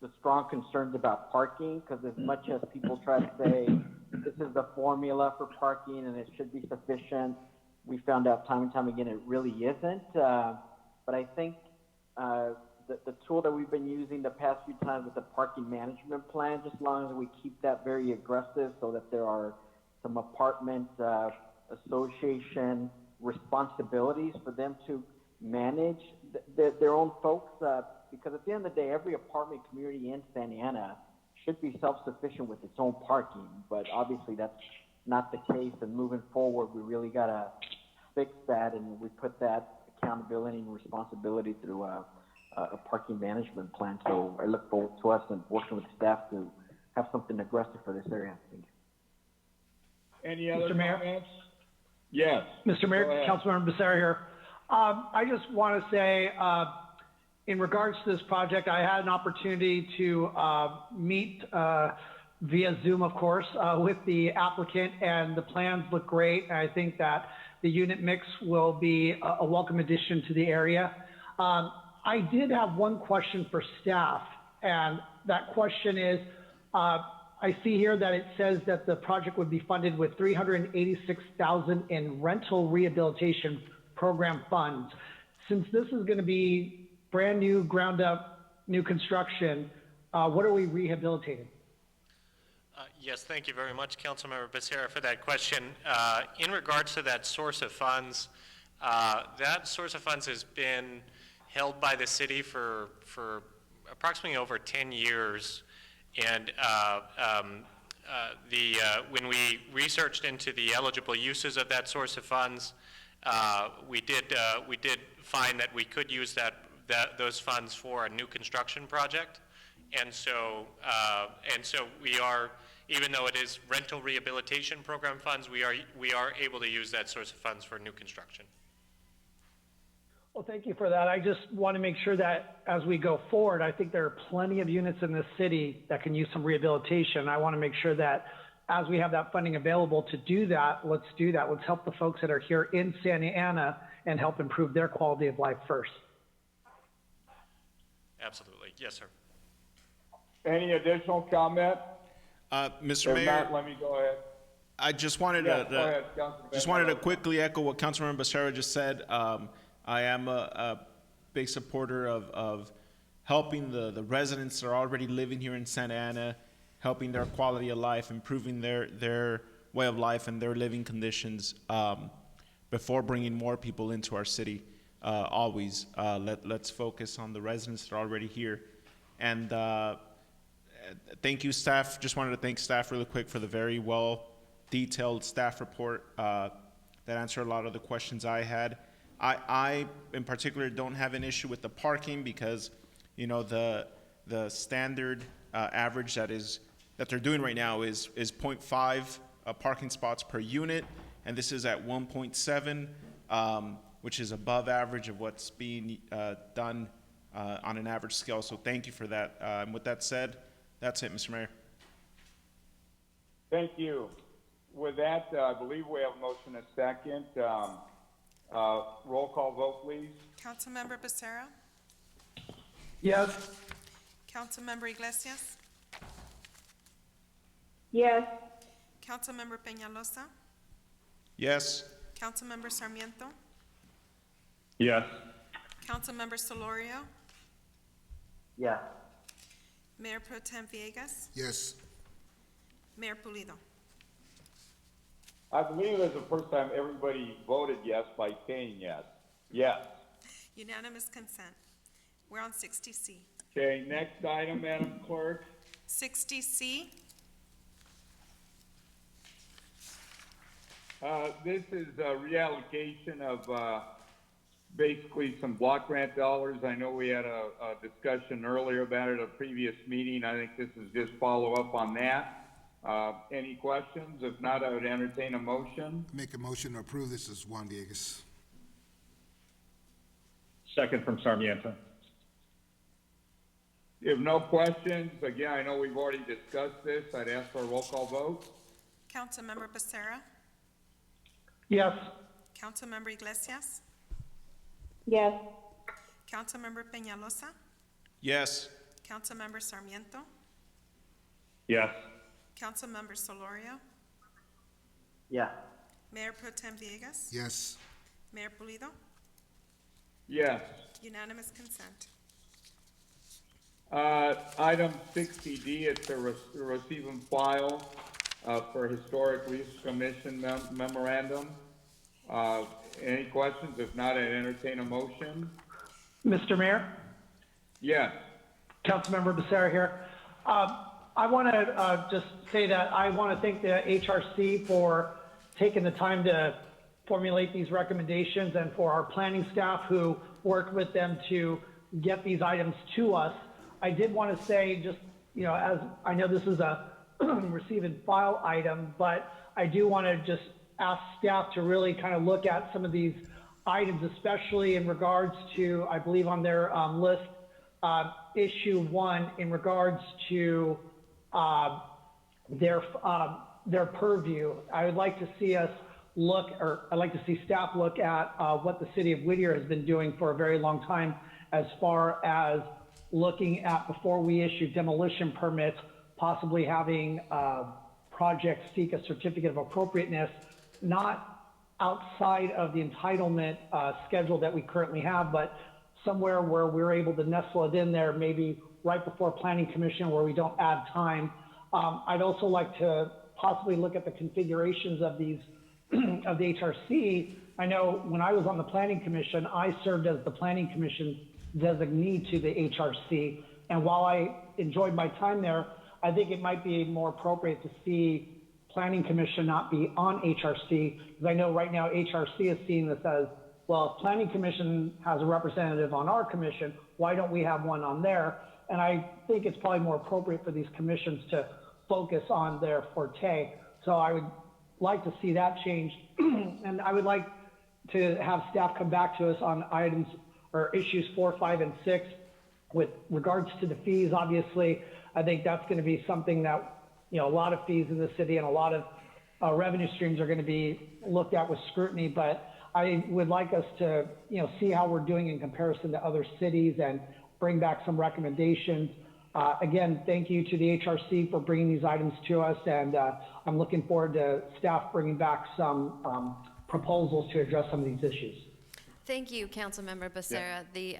the strong concerns about parking, because as much as people try to say this is the formula for parking and it should be sufficient, we found out time and time again it really isn't. But I think the tool that we've been using the past few times with the parking management plan, just as long as we keep that very aggressive, so that there are some apartment association responsibilities for them to manage their own folks, because at the end of the day, every apartment community in Santa Ana should be self-sufficient with its own parking, but obviously that's not the case, and moving forward, we really gotta fix that, and we put that accountability and responsibility through a parking management plan. So I look forward to us and working with staff to have something aggressive for this area. Thank you. Any other Mr. Mayor? comments? Yes. Mr. Mayor, Go ahead. Councilmember Becerra here. I just want to say, in regards to this project, I had an opportunity to meet via Zoom, of course, with the applicant, and the plans look great. And I think that the unit mix will be a welcome addition to the area. I did have one question for staff, and that question is, I see here that it says that the project would be funded with $386,000 in rental rehabilitation program funds. Since this is going to be brand new, ground up, new construction, what are we rehabilitating? Yes, thank you very much, Councilmember Becerra, for that question. In regards to that source of funds, that source of funds has been held by the city for approximately over 10 years. And when we researched into the eligible uses of that source of funds, we did find that we could use those funds for a new construction project. And so we are, even though it is rental rehabilitation program funds, we are able to use that source of funds for new construction. Well, thank you for that. I just want to make sure that as we go forward, I think there are plenty of units in this city that can use some rehabilitation. I want to make sure that as we have that funding available to do that, let's do that. Let's help the folks that are here in Santa Ana and help improve their quality of life first. Absolutely. Yes, sir. Any additional comment? Mr. If Mayor, not, let me go ahead. I just wanted Yes, to go ahead, Councilman just wanted to Peñalosa. quickly echo what Councilmember Becerra just said. I am a big supporter of helping the residents that are already living here in Santa Ana, helping their quality of life, improving their way of life and their living conditions before bringing more people into our city. Always, let's focus on the residents that are already here. And thank you, staff. Just wanted to thank staff really quick for the very well detailed staff report that answered a lot of the questions I had. I in particular don't have an issue with the parking because, you know, the standard average that they're doing right now is 0.5 parking spots per unit, and this is at 1.7, which is above average of what's being done on an average scale. So thank you for that. And with that said, that's it, Mr. Mayor. Thank you. With that, I believe we have a motion and a second. Roll call vote, please. Councilmember Becerra? Yes. Councilmember Iglesias? Yes. Councilmember Peñalosa? Yes. Councilmember Sarmiento? Yes. Councilmember Solorio? Yes. Mayor Pro Tem Villegas? Yes. Mayor Pulido? I believe it's the first time everybody voted yes by saying yes. Yes. Unanimous consent. We're on 60C. Okay, next item, Madam Clerk. 60C, This is a reallocation of basically some block grant dollars. I know we had a discussion earlier about it at a previous meeting. I think this is just follow up on that. Any questions? If not, I would entertain a motion. Make a motion to approve. This is Juan Villegas. Second from Sarmiento. If no questions, again, I know we've already discussed this. I'd ask for a roll call vote. Councilmember Becerra? Yes. Councilmember Iglesias? Yes. Councilmember Peñalosa? Yes. Councilmember Sarmiento? Yes. Councilmember Solorio? Yes. Mayor Pro Tem Villegas? Yes. Mayor Pulido? Yes. Unanimous consent. Item 60D, it's a receive and file for Historic Research Commission memorandum. Any questions? If not, I'd entertain a motion. Mr. Mayor? Yes. Councilmember Becerra here. I want to just say that I want to thank the HRC for taking the time to formulate these recommendations and for our planning staff who worked with them to get these items to us. I did want to say just, you know, as I know this is a receive and file item, but I do want to just ask staff to really kind of look at some of these items, especially in regards to, I believe on their list, issue 1 in regards to their purview. I would like to see us look, or I'd like to see staff look at what the city of Whittier has been doing for a very long time as far as looking at, before we issue demolition permits, possibly having projects seek a certificate of appropriateness, not outside of the entitlement schedule that we currently have, but somewhere where we're able to nestle it in there, maybe right before Planning Commission where we don't add time. I'd also like to possibly look at the configurations of these, of the HRC. I know when I was on the Planning Commission, I served as the Planning Commission designee to the HRC. And while I enjoyed my time there, I think it might be more appropriate to see Planning Commission not be on HRC, because I know right now HRC is seeing this as, well, if Planning Commission has a representative on our commission, why don't we have one on there? And I think it's probably more appropriate for these commissions to focus on their forte. So I would like to see that change. And I would like to have staff come back to us on items or issues 4, 5, and 6 with regards to the fees. Obviously, I think that's going to be something that, you know, a lot of fees in the city and a lot of revenue streams are going to be looked at with scrutiny. But I would like us to, you know, see how we're doing in comparison to other cities and bring back some recommendations. Again, thank you to the HRC for bringing these items to us, and I'm looking forward to staff bringing back some proposals to address some of these issues. Thank you, Councilmember Becerra. The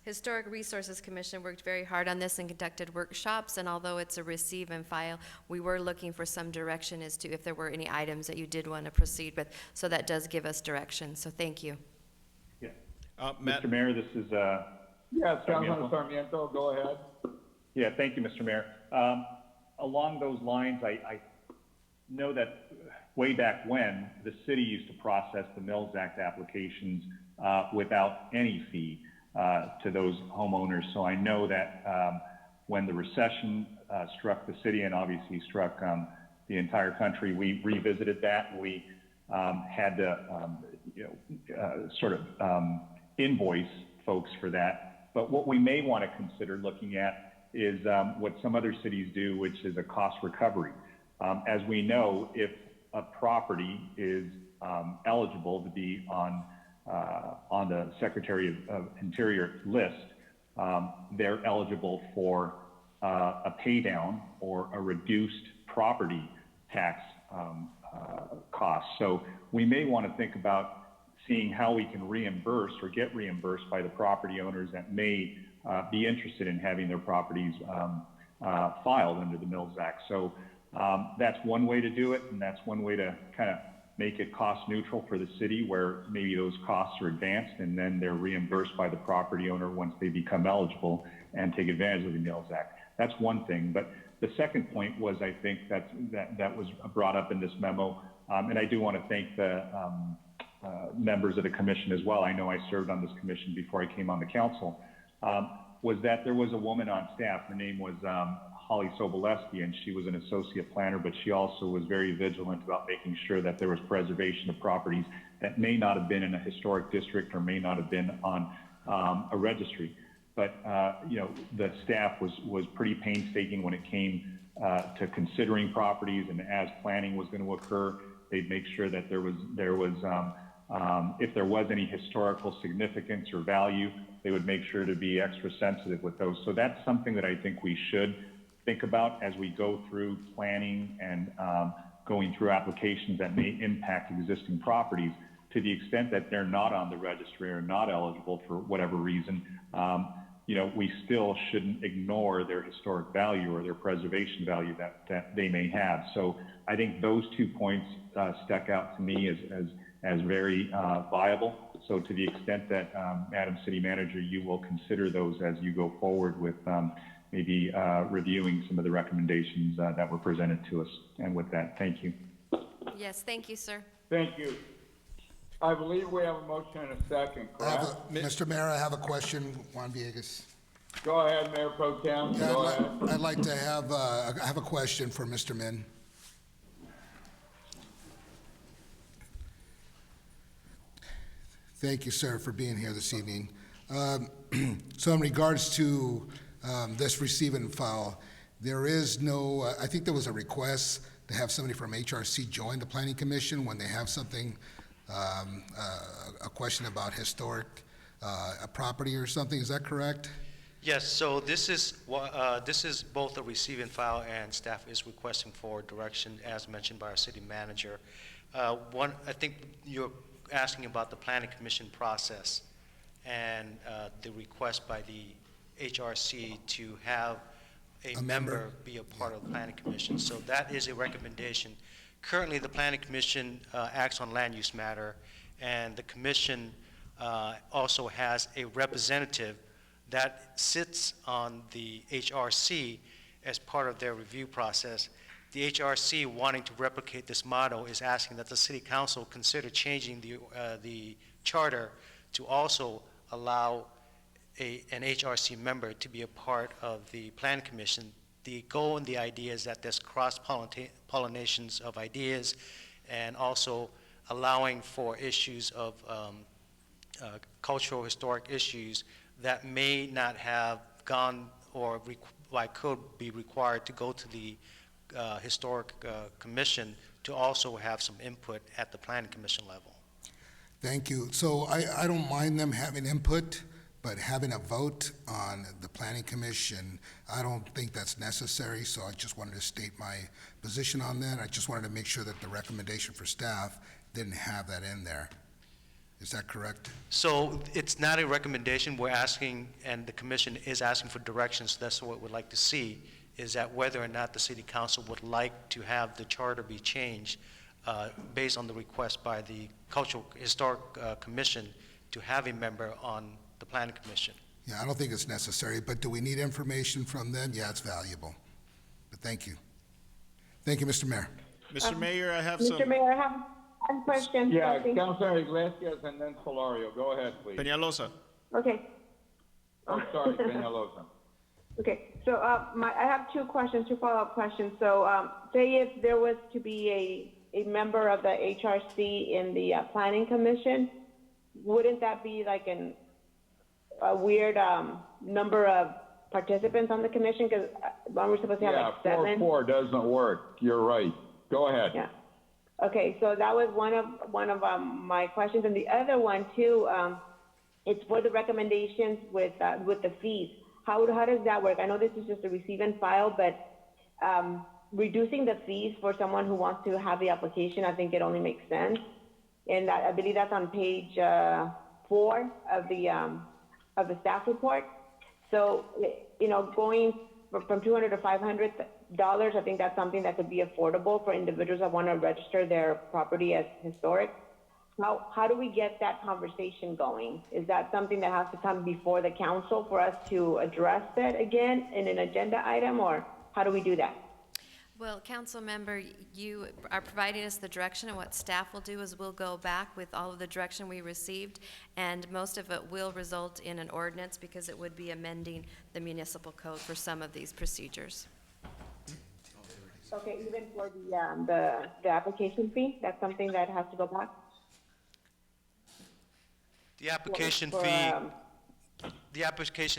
Historic Resources Commission worked very hard on this and conducted workshops, and although it's a receive and file, we were looking for some direction as to if there were any items that you did want to proceed with, so that does give us direction, so thank you. Yeah. Matt? Mr. Mayor, this is Yes, Councilman Sarmiento, go ahead. Yeah, thank you, Mr. Mayor. Along those lines, I know that way back when, the city used to process the Mills Act applications without any fee to those homeowners. So I know that when the recession struck the city and obviously struck the entire country, we revisited that. We had to sort of invoice folks for that. But what we may want to consider looking at is what some other cities do, which is a cost recovery. As we know, if a property is eligible to be on the Secretary of Interior list, they're eligible for a pay down or a reduced property tax cost. So we may want to think about seeing how we can reimburse or get reimbursed by the property owners that may be interested in having their properties filed under the Mills Act. So that's one way to do it, and that's one way to kind of make it cost neutral for the city, where maybe those costs are advanced and then they're reimbursed by the property owner once they become eligible and take advantage of the Mills Act. That's one thing. But the second point was, I think that was brought up in this memo, and I do want to thank the members of the commission as well. I know I served on this commission before I came on the council. Was that there was a woman on staff. Her name was Holly Soboleski, and she was an associate planner, but she also was very vigilant about making sure that there was preservation of properties that may not have been in a historic district or may not have been on a registry. But you know, the staff was pretty painstaking when it came to considering properties, and as planning was going to occur, they'd make sure that there was if there was any historical significance or value, they would make sure to be extra sensitive with those. So that's something that I think we should think about as we go through planning and going through applications that may impact existing properties. To the extent that they're not on the registry or not eligible for whatever reason, you know, we still shouldn't ignore their historic value or their preservation value that they may have. So I think those 2 points stuck out to me as very viable. So to the extent that, Madam City Manager, you will consider those as you go forward with maybe reviewing some of the recommendations that were presented to us. And with that, thank you. Yes, thank you, sir. Thank you. I believe we have a motion and a second, correct? Mr. Mayor, I have a question, Juan Villegas. Go ahead, Mayor Pro Tem. Go ahead. I'd like to have, I have a question for Mr. Min. Thank you, sir, for being here this evening. So in regards to this receive and file, there is no, I think there was a request to have somebody from HRC join the Planning Commission when they have something, a question about historic a property or something. Is that correct? Yes, so this is both a receiving file, and staff is requesting for direction as mentioned by our city manager. I think you're asking about the planning commission process and the request by the HRC to have a member be a part of the planning commission. So that is a recommendation. Currently, the planning commission acts on land use matter, and the commission also has a representative that sits on the HRC as part of their review process. The HRC, wanting to replicate this model, is asking that the city council consider changing the charter to also allow an HRC member to be a part of the plan commission. The goal and the idea is that there's cross-pollinations of ideas, and also allowing for issues of cultural, historic issues that may not have gone or could be required to go to the historic commission to also have some input at the planning commission level. Thank you. So I don't mind them having input, but having a vote on the planning commission, I don't think that's necessary, so I just wanted to state my position on that. I just wanted to make sure that the recommendation for staff didn't have that in there. Is that correct? So it's not a recommendation. We're asking, and the commission is asking for directions. That's what we'd like to see, is that whether or not the city council would like to have the charter be changed based on the request by the Cultural Historic Commission to have a member on the planning commission. Yeah, I don't think it's necessary, but do we need information from them? Yeah, it's valuable. But thank you. Thank you, Mr. Mayor. Mr. Mayor, I have Mr. some. Mayor, I have one question. Yeah, something. Councilor Iglesias and then Solorio. Go ahead, please. Peñalosa. Okay. Oh, sorry, Peñalosa. Okay, so I have two follow-up questions. So say if there was to be a member of the HRC in the planning commission, wouldn't that be like a weird number of participants on the commission? Because we're supposed to have like 7. 4 doesn't work. You're right. Go ahead. Yeah. Okay, so that was one of my questions, and the other one too, it's for the recommendations with the fees. How does that work? I know this is just a receive and file, but reducing the fees for someone who wants to have the application, I think it only makes sense. And I believe that's on page 4 of the staff report. So, going from $200 to $500, I think that's something that could be affordable for individuals that want to register their property as historic. How do we get that conversation going? Is that something that has to come before the council for us to address that again in an agenda item, or how do we do that? Well, council member, you are providing us the direction, and what staff will do is we'll go back with all of the direction we received, and most of it will result in an ordinance because it would be amending the municipal code for some of these procedures. Okay, even for the application fee, that's something that has to go back? The application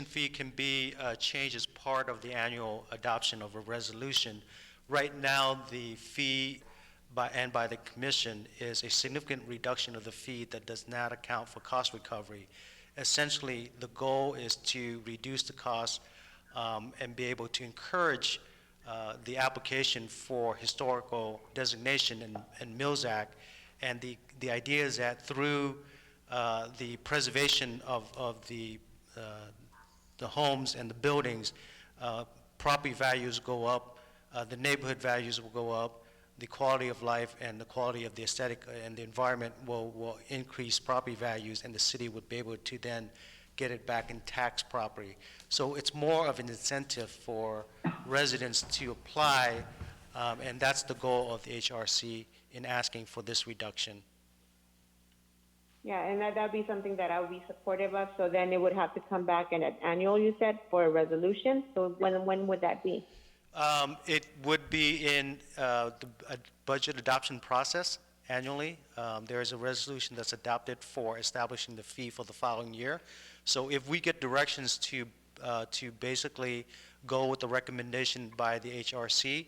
fee can be changed as part of the annual adoption of a resolution. Right now, the fee by the commission is a significant reduction of the fee that does not account for cost recovery. Essentially, the goal is to reduce the cost and be able to encourage the application for historical designation in Mills Act. And the idea is that through the preservation of the homes and the buildings, property values go up, the neighborhood values will go up, the quality of life and the quality of the aesthetic and the environment will increase property values, and the city would be able to then get it back in tax property. So it's more of an incentive for residents to apply, and that's the goal of the HRC in asking for this reduction. Yeah, and that'd be something that I would be supportive of. So then it would have to come back in an annual, you said, for a resolution. So when would that be? It would be in the budget adoption process annually. There is a resolution that's adopted for establishing the fee for the following year. So if we get directions to basically go with the recommendation by the HRC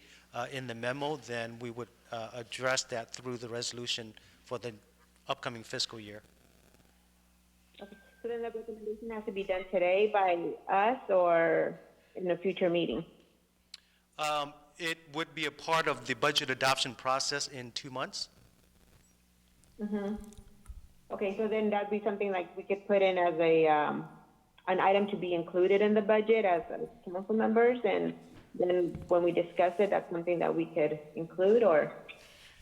in the memo, then we would address that through the resolution for the upcoming fiscal year. Okay. So then the recommendation has to be done today by us or in a future meeting? It would be a part of the budget adoption process in 2 months. Mm-hmm. Okay, so then that'd be something like we could put in as a, an item to be included in the budget as council members, and then when we discuss it, that's something that we could include, or?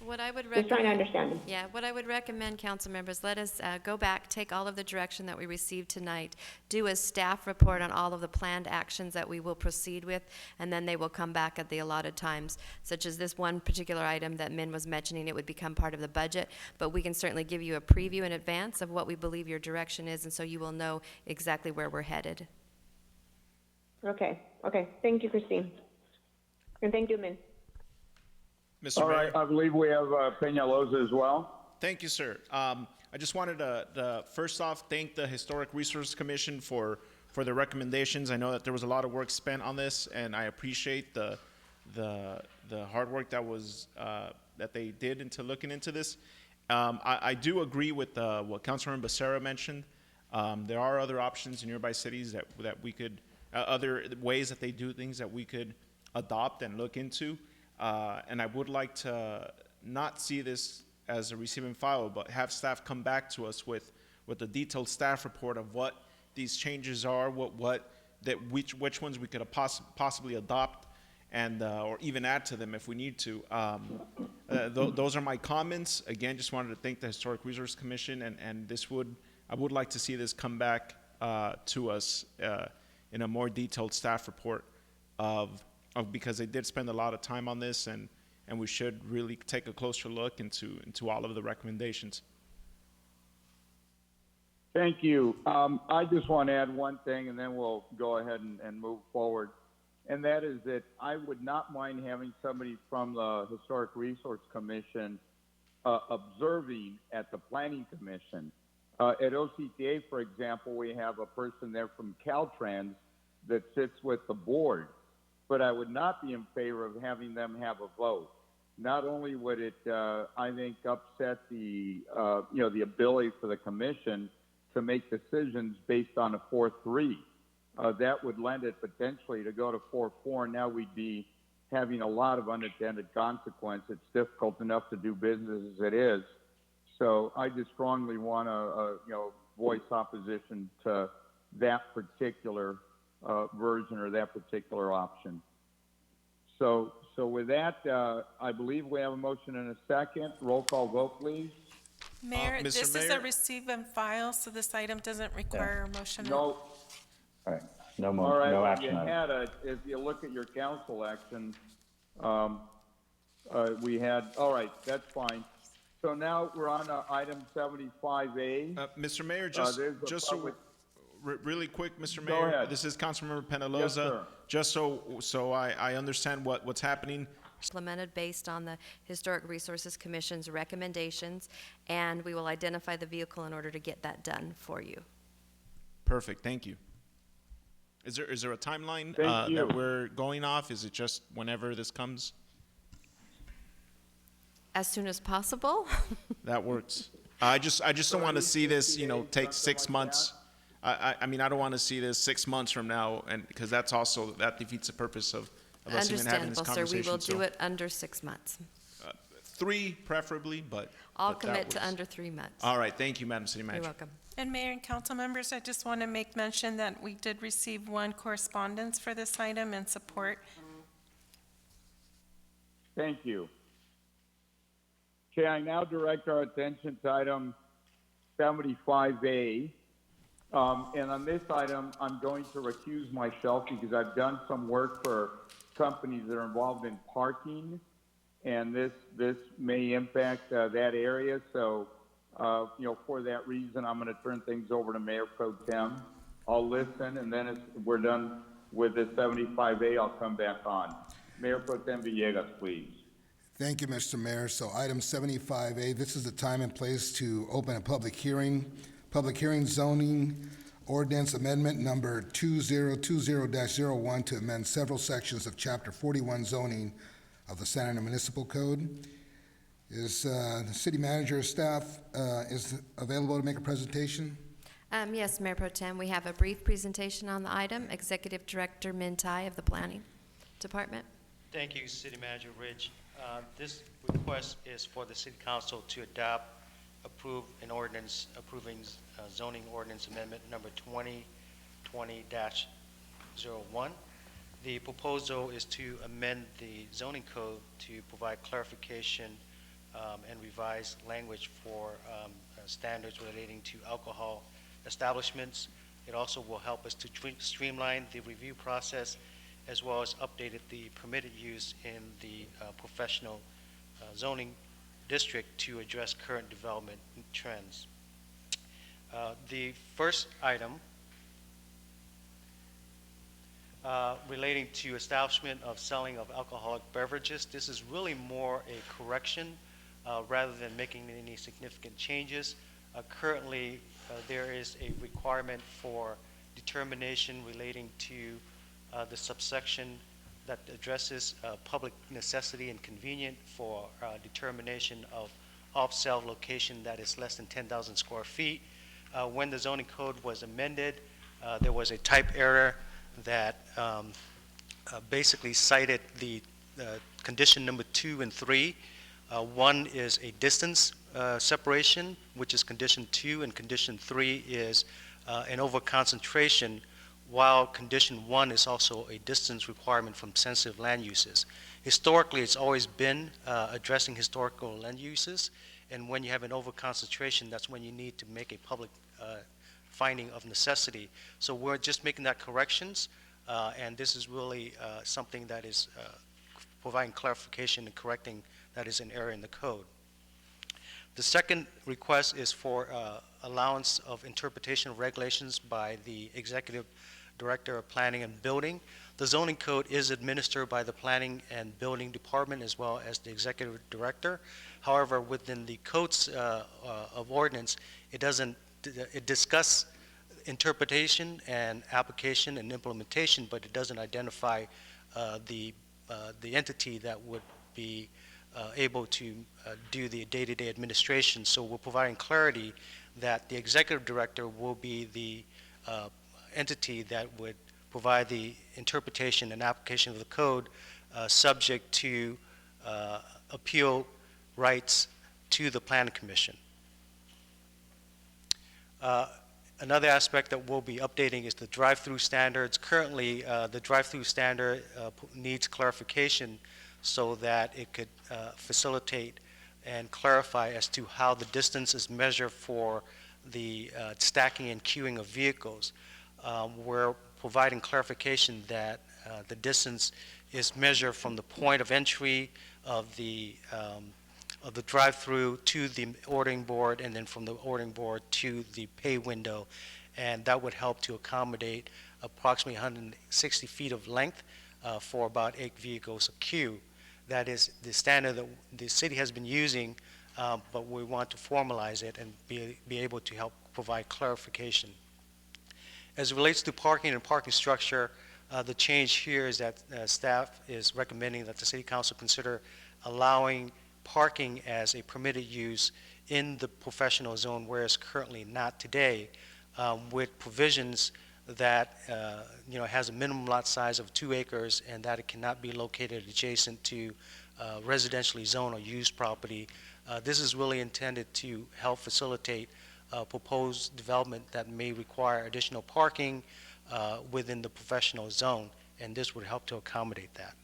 What I would Just trying to recommend, understand. yeah, what I would recommend, council members, let us go back, take all of the direction that we received tonight, do a staff report on all of the planned actions that we will proceed with, and then they will come back at the allotted times, such as this one particular item that Min was mentioning, it would become part of the budget, but we can certainly give you a preview in advance of what we believe your direction is, and so you will know exactly where we're headed. Okay, thank you, Christine. And thank you, Min. Mr. All Mayor. right, I believe we have Peñalosa as well. Thank you, sir. I just wanted to first off thank the Historic Resource Commission for their recommendations. I know that there was a lot of work spent on this, and I appreciate the hard work that was that they did into looking into this. I do agree with what Councilmember Becerra mentioned. There are other options in nearby cities that we could, other ways that they do things that we could adopt and look into. And I would like to not see this as a receive and file, but have staff come back to us with a detailed staff report of what these changes are, which ones we could possibly adopt, and or even add to them if we need to. Those are my comments. Again, just wanted to thank the Historic Resource Commission, and I would like to see this come back to us in a more detailed staff report because they did spend a lot of time on this, and we should really take a closer look into all of the recommendations. Thank you. I just want to add one thing, and then we'll go ahead and move forward. And that is that I would not mind having somebody from the Historic Resource Commission observing at the Planning Commission. At OCTA, for example, we have a person there from Caltrans that sits with the board. But I would not be in favor of having them have a vote. Not only would it, I think, upset the ability for the commission to make decisions based on a 4-3. That would lend it potentially to go to 4-4. Now we'd be having a lot of unintended consequence. It's difficult enough to do business as it is. So I just strongly want to, voice opposition to that particular version or that particular option. So with that, I believe we have a motion and a second. Roll call vote, please. Mayor, this is Mayor? a receive and file, so this item doesn't require a motion. No. All right, no All right, no well, action on it. if you look at your council action, we had, all right, that's fine. So now we're on item 75A. Mr. Mayor, really quick, Mr. Go Mayor, ahead. this is Councilmember Peñalosa. Yes, sir. Just so I understand what's happening. Implemented based on the Historic Resources Commission's recommendations, and we will identify the vehicle in order to get that done for you. Perfect, thank you. Is there a timeline that we're going off? Is it just whenever this comes? As soon as possible. That works. I just don't want to see this, take 6 months. I mean, I don't want to see this 6 months from now, and because that defeats the purpose of us even having this Understandable, sir. conversation. We will do it under 6 months. 3 preferably, but I'll that commit to works. under 3 months. All right, thank you, Madam City Manager. You're welcome. And Mayor and council members, I just want to make mention that we did receive one correspondence for this item in support. Thank you. Okay, I now direct our attention to item 75A. And on this item, I'm going to recuse myself because I've done some work for companies that are involved in parking, and this may impact that area. So, for that reason, I'm going to turn things over to Mayor Pro Tem. I'll listen, and then as we're done with the 75A, I'll come back on. Mayor Pro Tem Villegas, please. Thank you, Mr. Mayor. So item 75A, this is the time and place to open a public hearing. Public hearing zoning ordinance amendment number 2020-01 to amend several sections of Chapter 41 zoning of the Santa Ana Municipal Code. Is the city manager or staff is available to make a presentation? Yes, Mayor Pro Tem, we have a brief presentation on the item. Executive Director Mintai of the Planning Department. Thank you, City Manager Ridge. This request is for the City Council to approve an ordinance approving zoning ordinance amendment number 2020-01. The proposal is to amend the zoning code to provide clarification and revise language for standards relating to alcohol establishments. It also will help us to streamline the review process, as well as updated the permitted use in the professional zoning district to address current development trends. The first item relating to establishment of selling of alcoholic beverages, this is really more a correction rather than making any significant changes. Currently, there is a requirement for determination relating to the subsection that addresses public necessity and convenient for determination of off-sale location that is less than 10,000 square feet. When the zoning code was amended, there was a type error that basically cited the condition number 2 and 3. One is a distance separation, which is condition 2, and condition 3 is an overconcentration, while condition 1 is also a distance requirement from sensitive land uses. Historically, it's always been addressing historical land uses, and when you have an overconcentration, that's when you need to make a public finding of necessity. So we're just making that corrections, and this is really something that is providing clarification and correcting that is an error in the code. The second request is for allowance of interpretation of regulations by the Executive Director of Planning and Building. The zoning code is administered by the Planning and Building Department as well as the Executive Director. However, within the codes of ordinance, it discusses interpretation and application and implementation, but it doesn't identify the entity that would be able to do the day-to-day administration. So we're providing clarity that the Executive Director will be the entity that would provide the interpretation and application of the code subject to appeal rights to the Planning Commission. Another aspect that we'll be updating is the drive-through standards. Currently, the drive-through standard needs clarification so that it could facilitate and clarify as to how the distance is measured for the stacking and queuing of vehicles. We're providing clarification that the distance is measured from the point of entry of the drive-through to the ordering board, and then from the ordering board to the pay window, and that would help to accommodate approximately 160 feet of length for about 8 vehicles a queue. That is the standard that the city has been using, but we want to formalize it and be able to help provide clarification. As it relates to parking and parking structure, the change here is that staff is recommending that the City Council consider allowing parking as a permitted use in the professional zone, whereas currently not today, with provisions that has a minimum lot size of 2 acres and that it cannot be located adjacent to residentially zoned or used property. This is really intended to help facilitate proposed development that may require additional parking within the professional zone, and this would help to accommodate that.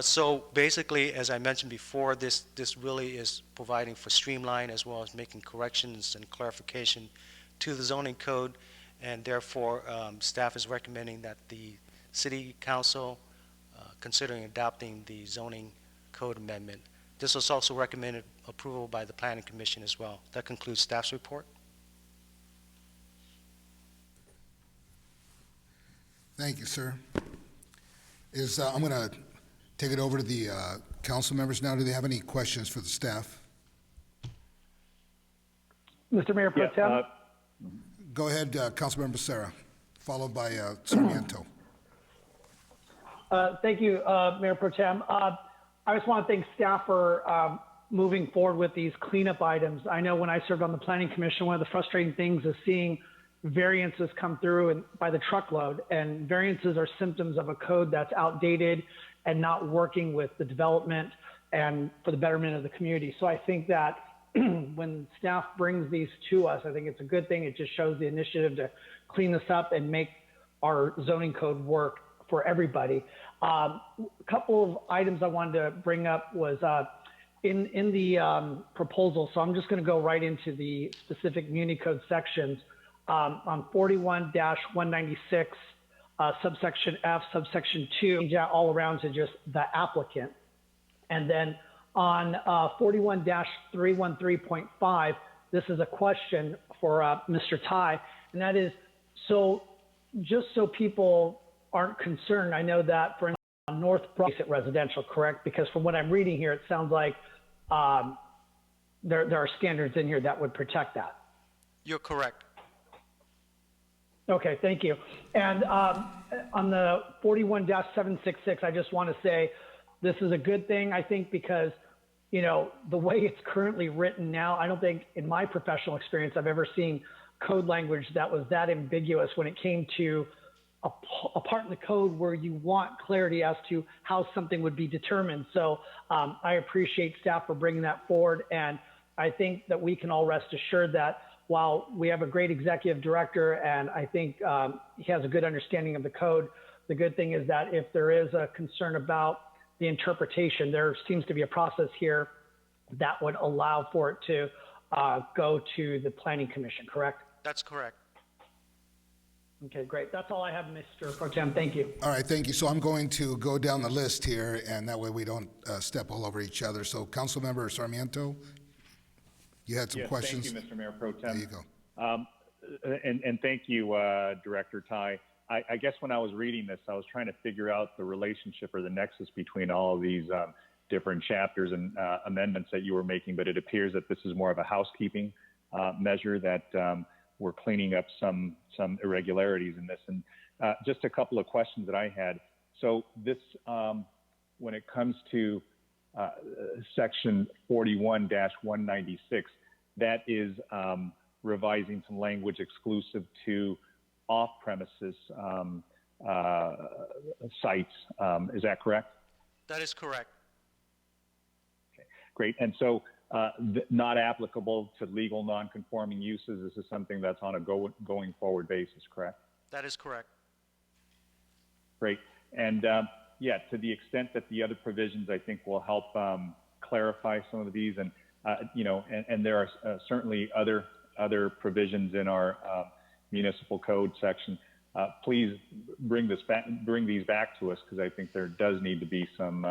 So basically, as I mentioned before, this really is providing for streamline as well as making corrections and clarification to the zoning code, and therefore staff is recommending that the City Council considering adopting the zoning code amendment. This was also recommended approval by the Planning Commission as well. That concludes staff's report. Thank you, sir. I'm going to take it over to the council members now. Do they have any questions for the staff? Mr. Mayor Pro Tem? Go ahead, Councilmember Sarah, followed by Sarmiento. Thank you, Mayor Pro Tem. I just want to thank staff for moving forward with these cleanup items. I know when I served on the Planning Commission, one of the frustrating things is seeing variances come through and by the truckload, and variances are symptoms of a code that's outdated and not working with the development and for the betterment of the community. So I think that when staff brings these to us, I think it's a good thing. It just shows the initiative to clean this up and make our zoning code work for everybody. A couple of items I wanted to bring up was in the proposal, so I'm just going to go right into the specific Muni Code sections. On 41-196, subsection F, subsection 2, change that all around to just the applicant. And then on 41-313.5, this is a question for Mr. Ty, and that is, so just so people aren't concerned, I know that for North Broad residential, correct? Because from what I'm reading here, it sounds like there are standards in here that would protect that. You're correct. Okay, thank you. And on the 41-766, I just want to say this is a good thing, I think, because, you know, the way it's currently written now, I don't think in my professional experience I've ever seen code language that was that ambiguous when it came to a part in the code where you want clarity as to how something would be determined. So I appreciate staff for bringing that forward, and I think that we can all rest assured that while we have a great executive director and I think he has a good understanding of the code, the good thing is that if there is a concern about the interpretation, there seems to be a process here that would allow for it to go to the Planning Commission, correct? That's correct. Okay, great. That's all I have, Mr. Pro Tem. Thank you. All right, thank you. So I'm going to go down the list here, and that way we don't step all over each other. So Councilmember Sarmiento, you had some questions? Thank you, Mr. Mayor Pro Tem. There you go. And thank you, Director Ty. I guess when I was reading this, I was trying to figure out the relationship or the nexus between all of these different chapters and amendments that you were making, but it appears that this is more of a housekeeping measure, that we're cleaning up some irregularities in this. And just a couple of questions that I had. So this, when it comes to section 41-196, that is revising some language exclusive to off-premises sites. Is that correct? That is correct. Okay, great. And so not applicable to legal non-conforming uses. This is something that's on a going forward basis, correct? That is correct. Great. And yeah, to the extent that the other provisions, I think, will help clarify some of these, and you know, and there are certainly other provisions in our municipal code section. Please bring these back to us, because I think there does need to be some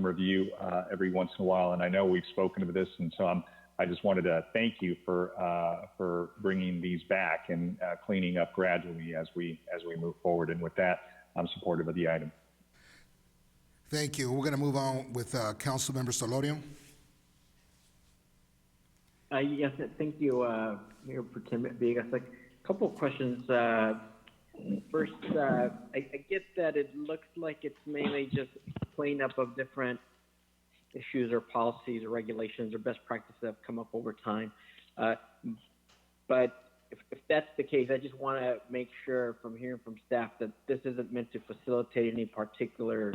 review every once in a while. And I know we've spoken of this, and so I just wanted to thank you for bringing these back and cleaning up gradually as we move forward. And with that, I'm supportive of the item. Thank you. We're going to move on with Councilmember Solorio. Yes, thank you, Mayor Pro Tem Villegas. Like, a couple of questions. First, I get that it looks like it's mainly just cleanup of different issues or policies or regulations or best practices that have come up over time. But if that's the case, I just want to make sure from hearing from staff that this isn't meant to facilitate any particular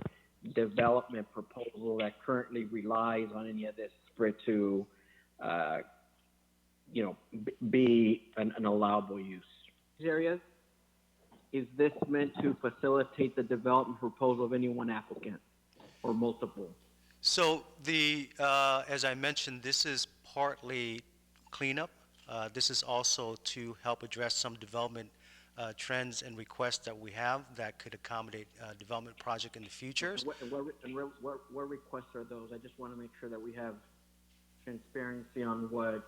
development proposal that currently relies on any of this for it to, you know, be an allowable use. These areas, is this meant to facilitate the development proposal of any one applicant or multiple? So as I mentioned, this is partly cleanup. This is also to help address some development trends and requests that we have that could accommodate development project in the future. What requests are those? I just want to make sure that we have transparency on what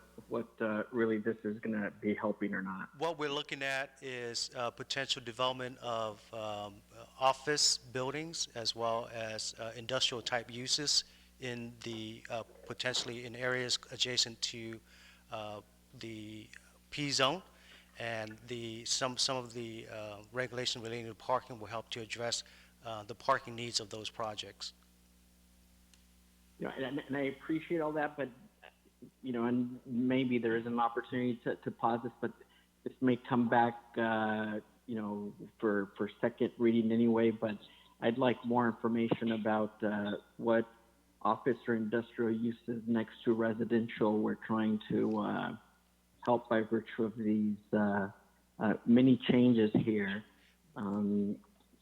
really this is going to be helping or not. What we're looking at is potential development of office buildings as well as industrial type uses in the potentially in areas adjacent to the P zone, and some of the regulation relating to parking will help to address the parking needs of those projects. and I appreciate all that, but, and maybe there is an opportunity to pause this, but this may come back, for second reading anyway, but I'd like more information about what office or industrial uses next to residential we're trying to help by virtue of these many changes here.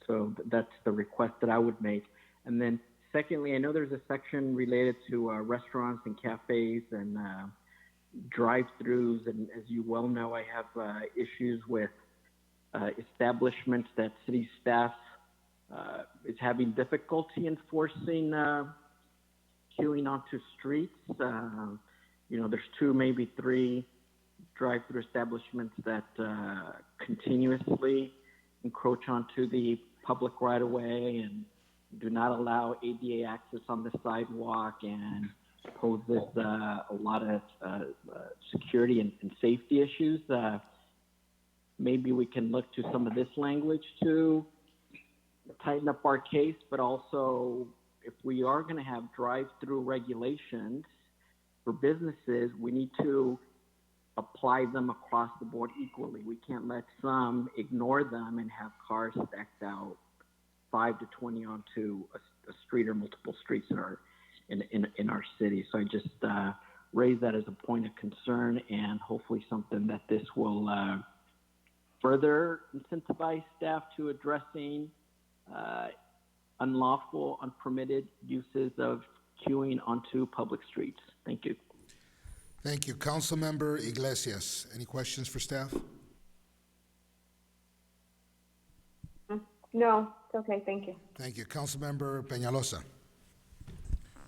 So that's the request that I would make. And then secondly, I know there's a section related to restaurants and cafes and drive-throughs, and as you well know, I have issues with establishments that city staff is having difficulty enforcing queuing onto streets. There's 2, maybe 3 drive-through establishments that continuously encroach onto the public right-of-way and do not allow ADA access on the sidewalk and poses a lot of security and safety issues. Maybe we can look to some of this language to tighten up our case, but also if we are going to have drive-through regulations for businesses, we need to apply them across the board equally. We can't let some ignore them and have cars stacked out 5 to 20 onto a street or multiple streets in our city. So I just raise that as a point of concern, and hopefully something that this will further incentivize staff to addressing unlawful, unpermitted uses of queuing onto public streets. Thank you. Thank you. Councilmember Iglesias, any questions for staff? No, it's okay, thank you. Thank you. Councilmember Peñalosa.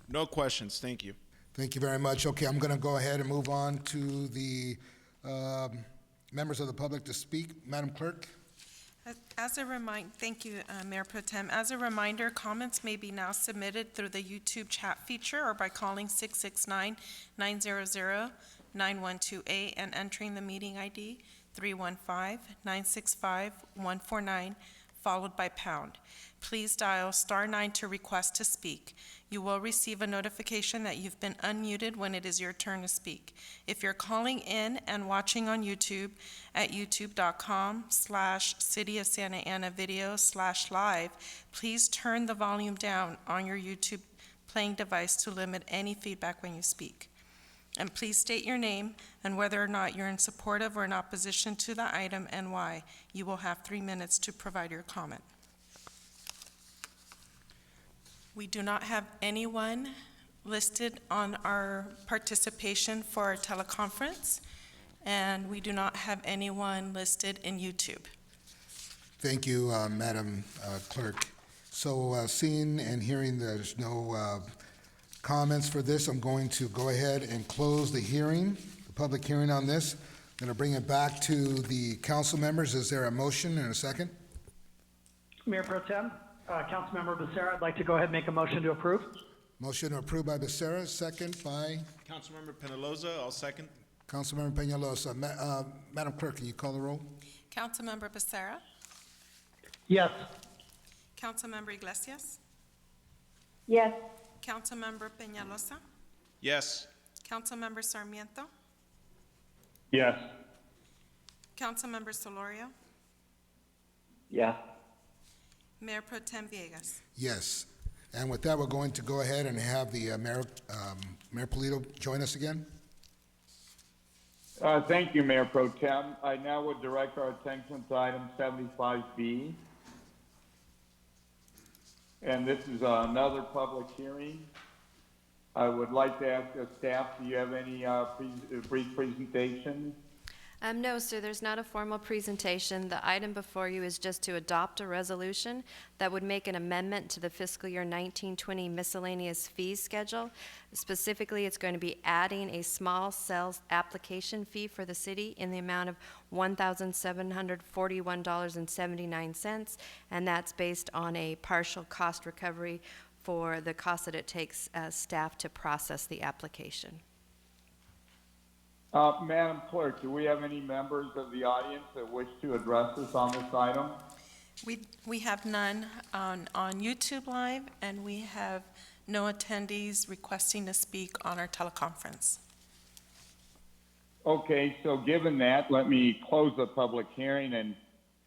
No questions, thank you. Thank you very much. Okay, I'm going to go ahead and move on to the members of the public to speak. Madam Clerk. As a reminder, thank you, Mayor Pro Tem. As a reminder, comments may be now submitted through the YouTube chat feature or by calling 669-900-9128 and entering the meeting ID 315-965-149, followed by pound. Please dial *9 to request to speak. You will receive a notification that you've been unmuted when it is your turn to speak. If you're calling in and watching on YouTube at youtube.com/City of Santa Ana video/live, please turn the volume down on your YouTube playing device to limit any feedback when you speak. And please state your name and whether or not you're in support of or in opposition to the item and why. You will have 3 minutes to provide your comment. We do not have anyone listed on our participation for our teleconference, and we do not have anyone listed in YouTube. Thank you, Madam Clerk. So seeing and hearing there's no comments for this, I'm going to go ahead and close the hearing, the public hearing on this. I'm going to bring it back to the council members. Is there a motion and a second? Mayor Pro Tem, Councilmember Becerra, I'd like to go ahead and make a motion to approve. Motion approved by Becerra, second by Councilmember Peñalosa, I'll second. Councilmember Peñalosa. Madam Clerk, can you call the roll? Councilmember Becerra? Yes. Councilmember Iglesias? Yes. Councilmember Peñalosa? Yes. Councilmember Sarmiento? Yes. Councilmember Solorio? Yes. Mayor Pro Tem Villegas? Yes. And with that, we're going to go ahead and have the Mayor Polito join us again. Thank you, Mayor Pro Tem. I now would direct our attention to item 75B. And this is another public hearing. I would like to ask the staff, do you have any brief presentation? No, sir, there's not a formal presentation. The item before you is just to adopt a resolution that would make an amendment to the fiscal year 1920 miscellaneous fees schedule. Specifically, it's going to be adding a small cells application fee for the city in the amount of $1,741.79, and that's based on a partial cost recovery for the cost that it takes staff to process the application. Madam Clerk, do we have any members of the audience that wish to address us on this item? We have none on YouTube Live, and we have No attendees requesting to speak on our teleconference. Okay, so given that, let me close the public hearing and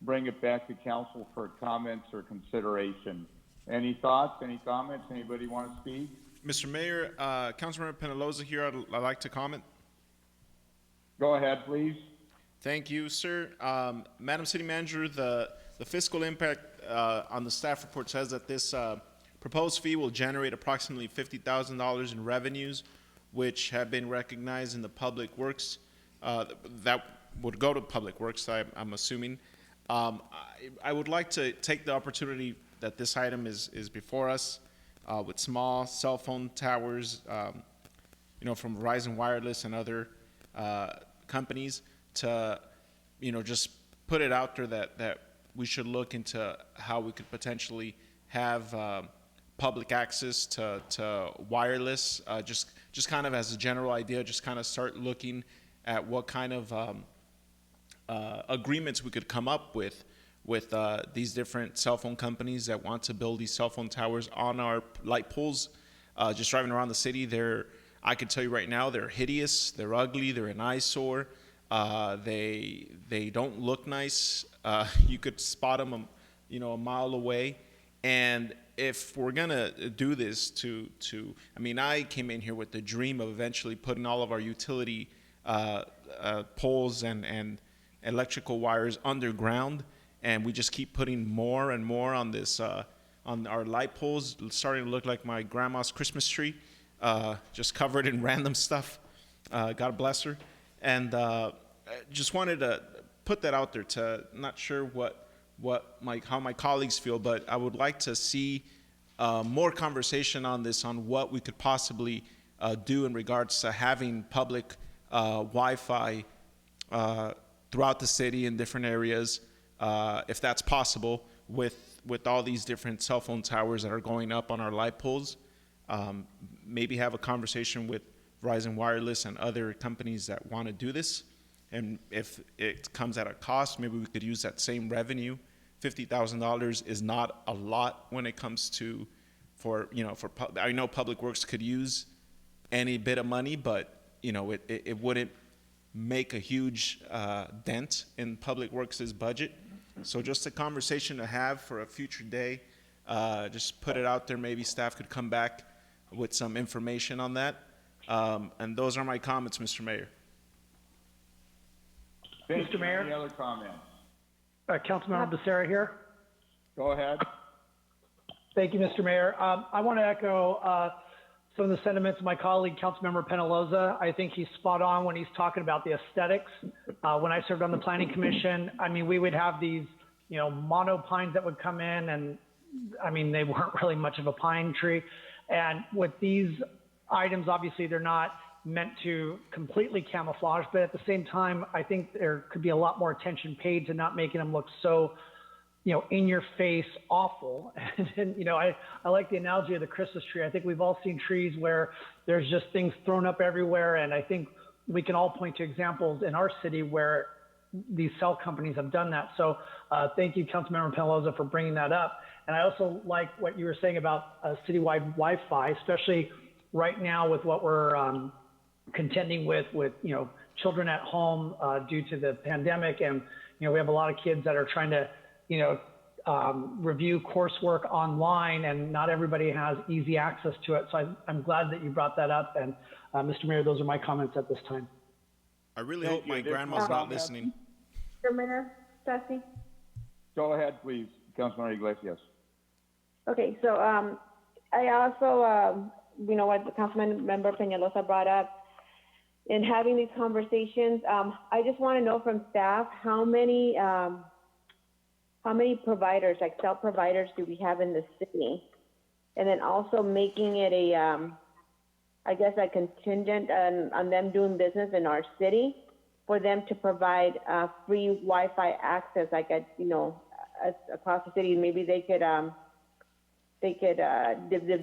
bring it back to council for comments or consideration. Any thoughts, any comments? Anybody want to speak? Mr. Mayor, Councilmember Penaloza here. I'd like to comment. Go ahead, please. Thank you, sir. Madam City Manager, the fiscal impact on the staff report says that this proposed fee will generate approximately $50,000 in revenues, which have been recognized in the Public Works. That would go to Public Works, I'm assuming. I would like to take the opportunity that this item is before us with small cell phone towers, from Verizon Wireless and other companies to, just put it out there that we should look into how we could potentially have public access to wireless, just kind of as a general idea, just kind of start looking at what kind of agreements we could come up with these different cell phone companies that want to build these cell phone towers on our light poles. Just driving around the city, I can tell you right now, they're hideous, they're ugly, they're an eyesore. They don't look nice. You could spot them, a mile away. And if we're gonna do this I came in here with the dream of eventually putting all of our utility poles and electrical wires underground, and we just keep putting more and more on this on our light poles, starting to look like my grandma's Christmas tree, just covered in random stuff. God bless her. And just wanted to put that out there. Not sure how my colleagues feel, but I would like to see more conversation on this, on what we could possibly do in regards to having public Wi-Fi throughout the city in different areas, if that's possible, with all these different cell phone towers that are going up on our light poles. Maybe have a conversation with Verizon Wireless and other companies that want to do this. And if it comes at a cost, maybe we could use that same revenue. $50,000 is not a lot when it comes to, I know Public Works could use any bit of money, but it wouldn't make a huge dent in Public Works' budget. So just a conversation to have for a future day. Just put it out there. Maybe staff could come back with some information on that. And those are my comments, Mr. Mayor. Thank you. Mr. Mayor? Any other comments? Councilmember Becerra here. Go ahead. Thank you, Mr. Mayor. I want to echo some of the sentiments of my colleague, Councilmember Penaloza. I think he's spot on when he's talking about the aesthetics. When I served on the Planning Commission, we would have these, mono pines that would come in, and they weren't really much of a pine tree. And with these items, obviously, they're not meant to completely camouflage, but at the same time, I think there could be a lot more attention paid to not making them look so, in your face, awful. And, I like the analogy of the Christmas tree. I think we've all seen trees where there's just things thrown up everywhere. And I think we can all point to examples in our city where these cell companies have done that. So thank you, Councilmember Penaloza, for bringing that up. And I also like what you were saying about citywide Wi-Fi, especially right now with what we're contending with children at home due to the pandemic. And, we have a lot of kids that are trying to, review coursework online, and not everybody has easy access to it. So I'm glad that you brought that up. And Mr. Mayor, those are my comments at this time. I really hope my grandma's not listening. Mr. Mayor, Sassy? Go ahead, please, Councilmember Iglesias. Okay, so I also, what Councilmember Peñalosa brought up, in having these conversations, I just want to know from staff how many providers, like cell providers, do we have in the city? And then also making it a contingent on them doing business in our city, for them to provide free Wi-Fi access, like across the city. Maybe they could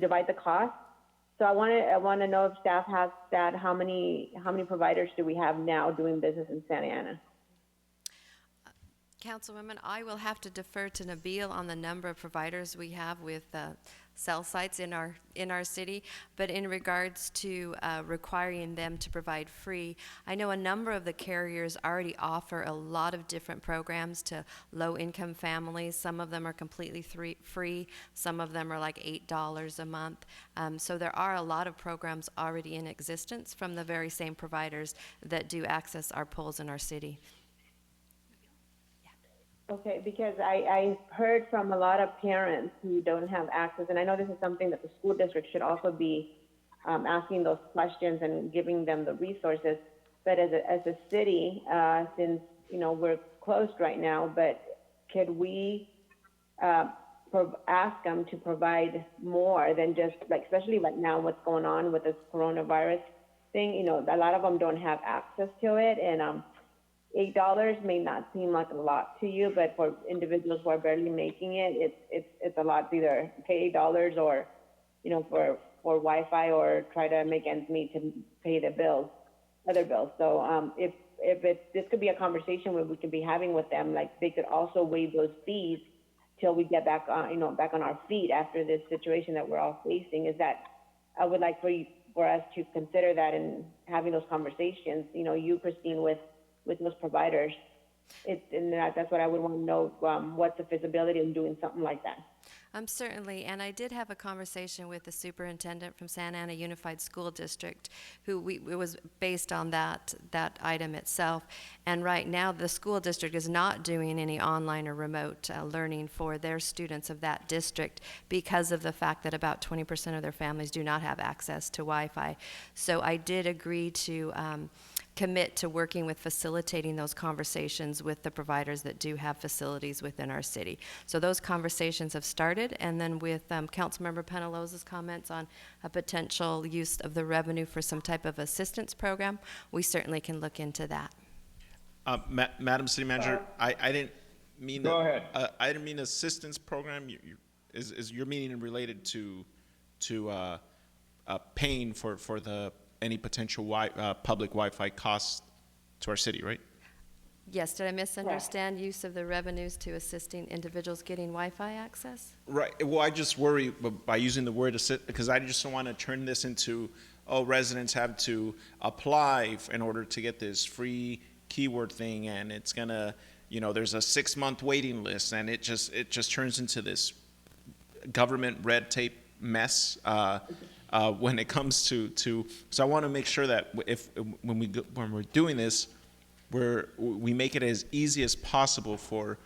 divide the cost. So I want to know if staff has that. How many providers do we have now doing business in Santa Ana? Councilwoman, I will have to defer to Nabil on the number of providers we have with cell sites in our city. But in regards to requiring them to provide free, I know a number of the carriers already offer a lot of different programs to low-income families. Some of them are completely free. Some of them are like $8 a month. So there are a lot of programs already in existence from the very same providers that do access our polls in our city. Okay, because I heard from a lot of parents who don't have access, and I know this is something that the school district should also be asking those questions and giving them the resources. But as a city, since we're closed right now, but could we ask them to provide more than just especially right now, what's going on with this coronavirus thing? A lot of them don't have access to it, and $8 may not seem like a lot to you, but for individuals who are barely making it, it's a lot to either pay $8 or, for Wi-Fi, or try to make ends meet to pay the other bills. So this could be a conversation where we could be having with them, they could also waive those fees till we get back on, back on our feet after this situation that we're all facing. Is that I would like for us to consider that and having those conversations. You, Christine, with those providers. That's what I would want to know, what's the feasibility in doing something like that. Certainly, and I did have a conversation with the superintendent from Santa Ana Unified School District, it was based on that item itself. And right now, the school district is not doing any online or remote learning for their students of that district because of the fact that about 20% of their families do not have access to Wi-Fi. So I did agree to commit to working with facilitating those conversations with the providers that do have facilities within our city. So those conversations have started, and then with Councilmember Penaloza's comments on a potential use of the revenue for some type of assistance program, we certainly can look into that. Madam City Manager, I didn't mean Go ahead. I didn't mean assistance program. Is your meaning related to paying for any potential public Wi-Fi costs to our city, right? Yes, did I misunderstand use of the revenues to assisting individuals getting Wi-Fi access? Right. Well, I just worry by using the word assist, because I just don't want to turn this into, residents have to apply in order to get this free keyword thing, and it's gonna, there's a 6-month waiting list, and it just turns into this government red tape mess. When it comes to so I want to make sure that when we're doing this, we make it as easy as possible for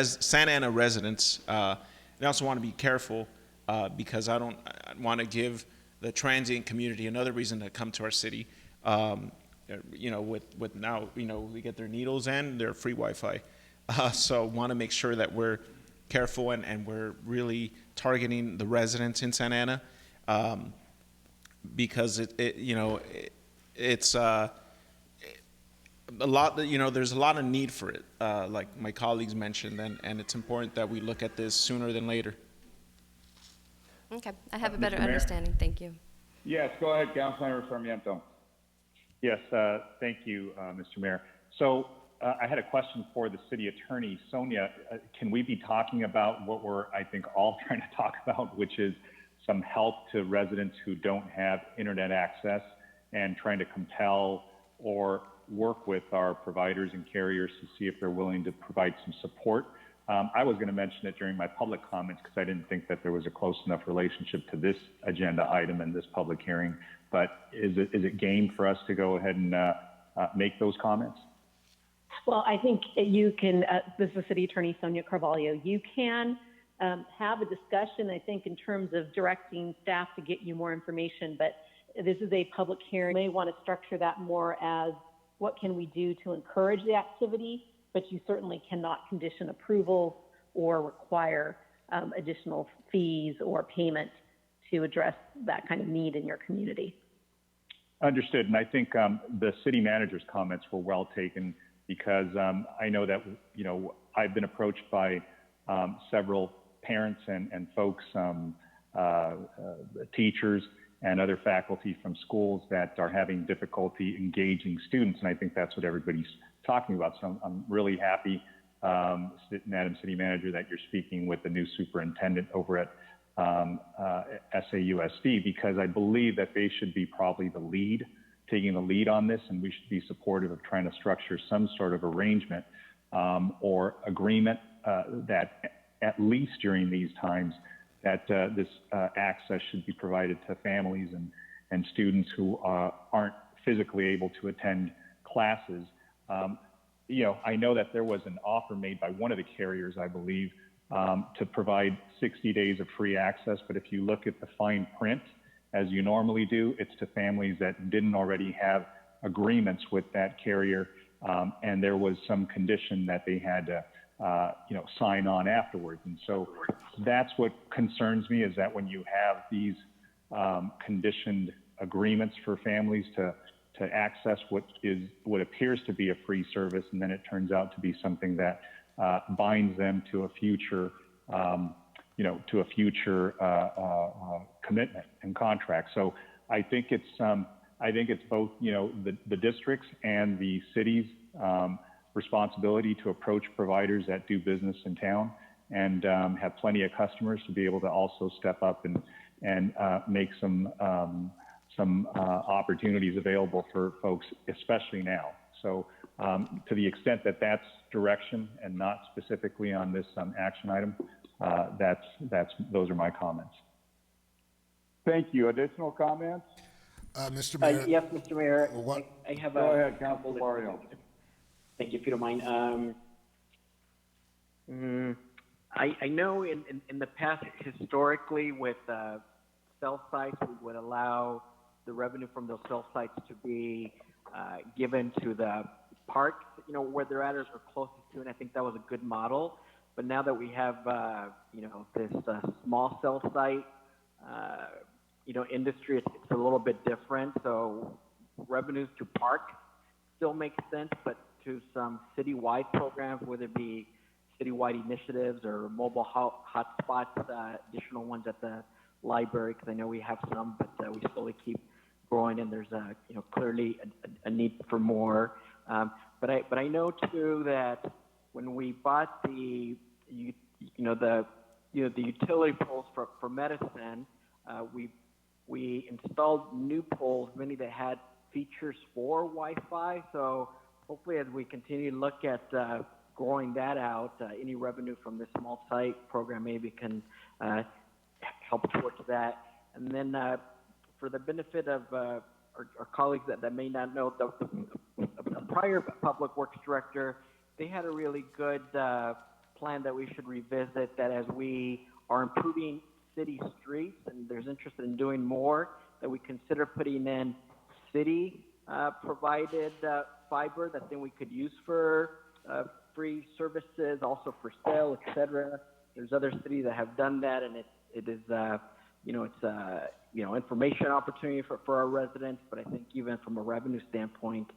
Santa Ana residents. And I also want to be careful because I want to give the transient community another reason to come to our city. With now we get their needles and their free Wi-Fi. So want to make sure that we're careful and we're really targeting the residents in Santa Ana. Because it's a lot, there's a lot of need for it, like my colleagues mentioned, and it's important that we look at this sooner than later. Okay, I have a better Mr. Mayor? understanding. Thank you. Yes, go ahead, Councilmember Sarmiento. Yes, thank you, Mr. Mayor. So I had a question for the city attorney, Sonia. Can we be talking about what we're, I think, all trying to talk about, which is some help to residents who don't have internet access, and trying to compel or work with our providers and carriers to see if they're willing to provide some support? I was going to mention it during my public comments because I didn't think that there was a close enough relationship to this agenda item and this public hearing. But is it game for us to go ahead and make those comments? Well, I think you can, this is City Attorney Sonia Carvalho, you can have a discussion, I think, in terms of directing staff to get you more information, but this is a public hearing. You may want to structure that more as what can we do to encourage the activity, but you certainly cannot condition approval or require additional fees or payment to address that kind of need in your community. Understood. And I think the city manager's comments were well taken, because I know that, I've been approached by several parents and folks, teachers and other faculty from schools that are having difficulty engaging students. And I think that's what everybody's talking about. So I'm really happy, Madam City Manager, that you're speaking with the new superintendent over at SAUSD, because I believe that they should be probably taking the lead on this, and we should be supportive of trying to structure some sort of arrangement or agreement that at least during these times that this access should be provided to families and students who aren't physically able to attend classes. I know that there was an offer made by one of the carriers, I believe, to provide 60 days of free access, but if you look at the fine print, as you normally do, it's to families that didn't already have agreements with that carrier, and there was some condition that they had to sign on afterwards. And so that's what concerns me, is that when you have these conditioned agreements for families to access what appears to be a free service, and then it turns out to be something that binds them to a future commitment and contract. So I think it's both the districts and the cities' responsibility to approach providers that do business in town and have plenty of customers to be able to also step up and make some opportunities available for folks, especially now. So to the extent that that's direction and not specifically on this action item, those are my comments. Thank you. Additional comments? Mr. Mayor. Yes, Mr. Mayor. I have Go ahead, Councilor Mario. Thank you, if you don't mind. I know in the past, historically, with cell sites, we would allow the revenue from those cell sites to be given to the parks, where they're at or closest to, and I think that was a good model. But now that we have, this small cell site, industry, it's a little bit different. So revenues to park still make sense, but to some citywide programs, whether it be citywide initiatives or mobile hotspots, additional ones at the library, because I know we have some, but we slowly keep growing, and there's clearly a need for more. But I know too that when we bought the utility poles for medicine, we installed new poles, many that had features for Wi-Fi. So hopefully, as we continue to look at growing that out, any revenue from this small site program maybe can help towards that. And then for the benefit of our colleagues that may not know, the prior public works director, they had a really good plan that we should revisit, that as we are improving city streets and there's interest in doing more, that we consider putting in city provided fiber that then we could use for free services, also for sale, etc. There's other cities that have done that, and it is information opportunity for our residents. But I think even from a revenue standpoint,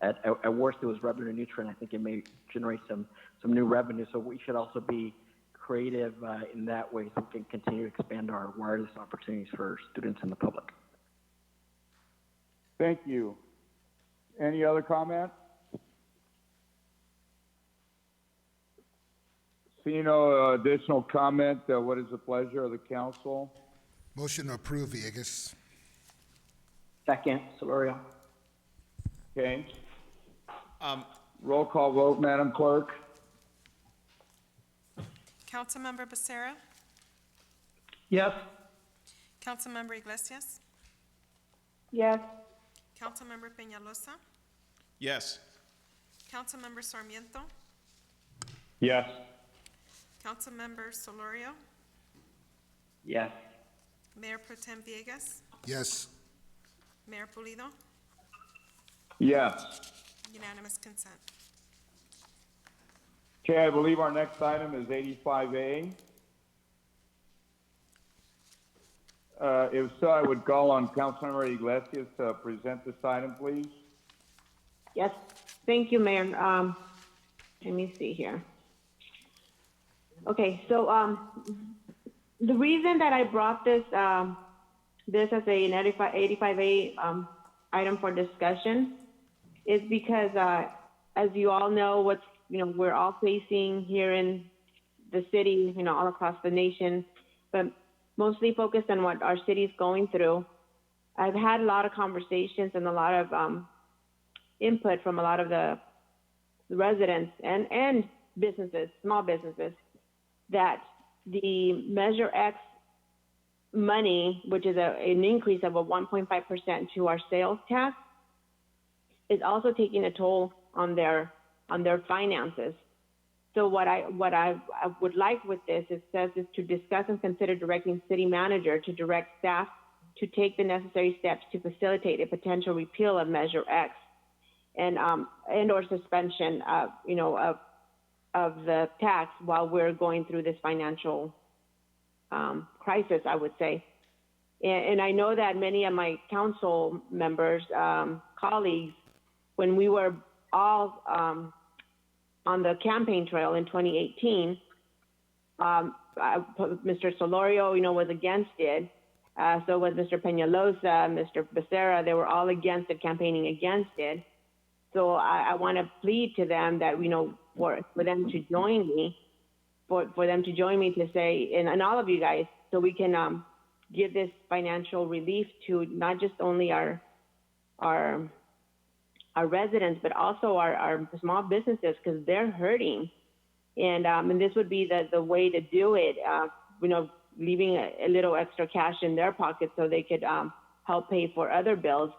at worst it was revenue neutral, and I think it may generate some new revenue. So we should also be creative in that way, so we can continue to expand our wireless opportunities for students and the public. Thank you. Any other comments? Seeing no additional comment, what is the pleasure of the council? Motion to approve, Villegas. Second, Solorio. Okay. Roll call vote, Madam Clerk. Councilmember Becerra? Yes. Councilmember Iglesias? Yes. Councilmember Peñalosa? Yes. Councilmember Sarmiento? Yes. Councilmember Solorio? Yes. Mayor Pro Tem Villegas? Yes. Mayor Pulido? Yes. Unanimous consent. Okay, I believe our next item is 85A. If so, I would call on Councilmember Iglesias to present this item, please. Yes. Thank you, Mayor. Let me see here. Okay, so the reason that I brought this this as an 85A item for discussion is because, as you all know, we're all facing here in the city, all across the nation, but mostly focused on what our city's going through. I've had a lot of conversations and a lot of input from a lot of the residents and businesses, small businesses, that the Measure X money, which is an increase of a 1.5% to our sales tax, is also taking a toll on their finances. So what I would like with this, it says, is to discuss and consider directing city manager to direct staff to take the necessary steps to facilitate a potential repeal of Measure X and or suspension of the tax while we're going through this financial crisis, I would say. And I know that many of my council members, colleagues, when we were all on the campaign trail in 2018, Mr. Solorio, was against it. So was Mr. Peñalosa, Mr. Becerra. They were all against it, campaigning against it. So I want to plead to them that, for them to join me, for them to join me to say, and all of you guys, so we can give this financial relief to not just only our residents, but also our small businesses, because they're hurting. And this would be the way to do it, leaving a little extra cash in their pocket so they could help pay for other bills.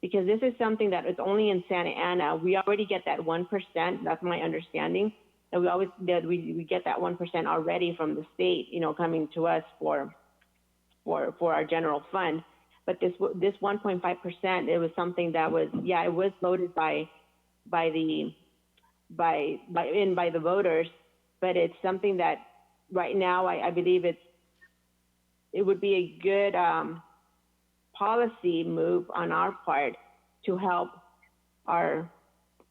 Because this is something that is only in Santa Ana. We already get that 1%. That's my understanding. And we get that 1% already from the state, coming to us for our general fund. But this 1.5%, it was something that was, it was voted by the voters, but it's something that right now I believe it would be a good policy move on our part to help our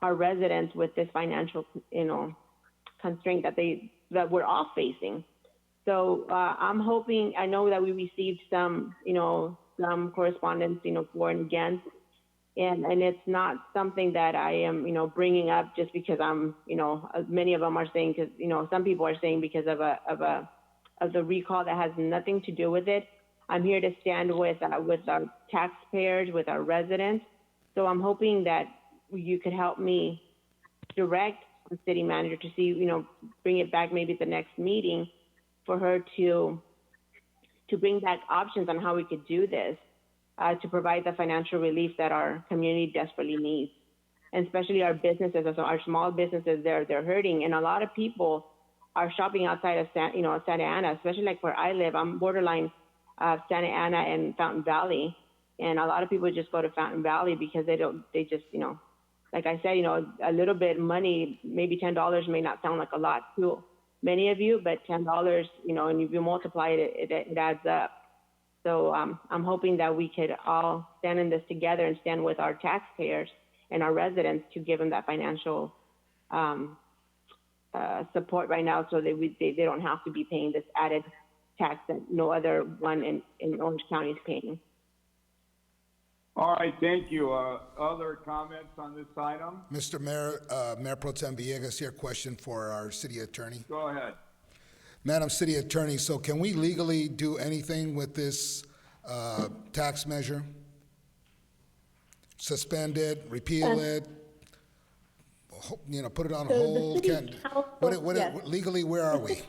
residents with this financial constraint that we're all facing. So I'm hoping, I know that we received some correspondence, for and against, and it's not something that I am, bringing up just because I'm, many of them are saying, because, some people are saying because of the recall that has nothing to do with it. I'm here to stand with our taxpayers, with our residents. So I'm hoping that you could help me direct the city manager to see, bring it back maybe at the next meeting for her to bring back options on how we could do this, to provide the financial relief that our community desperately needs. And especially our businesses, our small businesses, they're hurting. And a lot of people are shopping outside of Santa Ana, especially like where I live. I'm borderline Santa Ana and Fountain Valley. And a lot of people just go to Fountain Valley because they just, like I said, a little bit of money, maybe $10 may not sound like a lot to many of you, but $10, and if you multiply it, it adds up. So I'm hoping that we could all stand in this together and stand with our taxpayers and our residents to give them that financial support right now, so that they don't have to be paying this added tax that no other one in Orange County is paying. All right, thank you. Other comments on this item? Mr. Mayor, Mayor Pro Tem Villegas here, question for our city attorney. Go ahead. Madam City Attorney, so can we legally do anything with this tax measure? Suspend it, repeal it, put it on hold? Legally, where are we?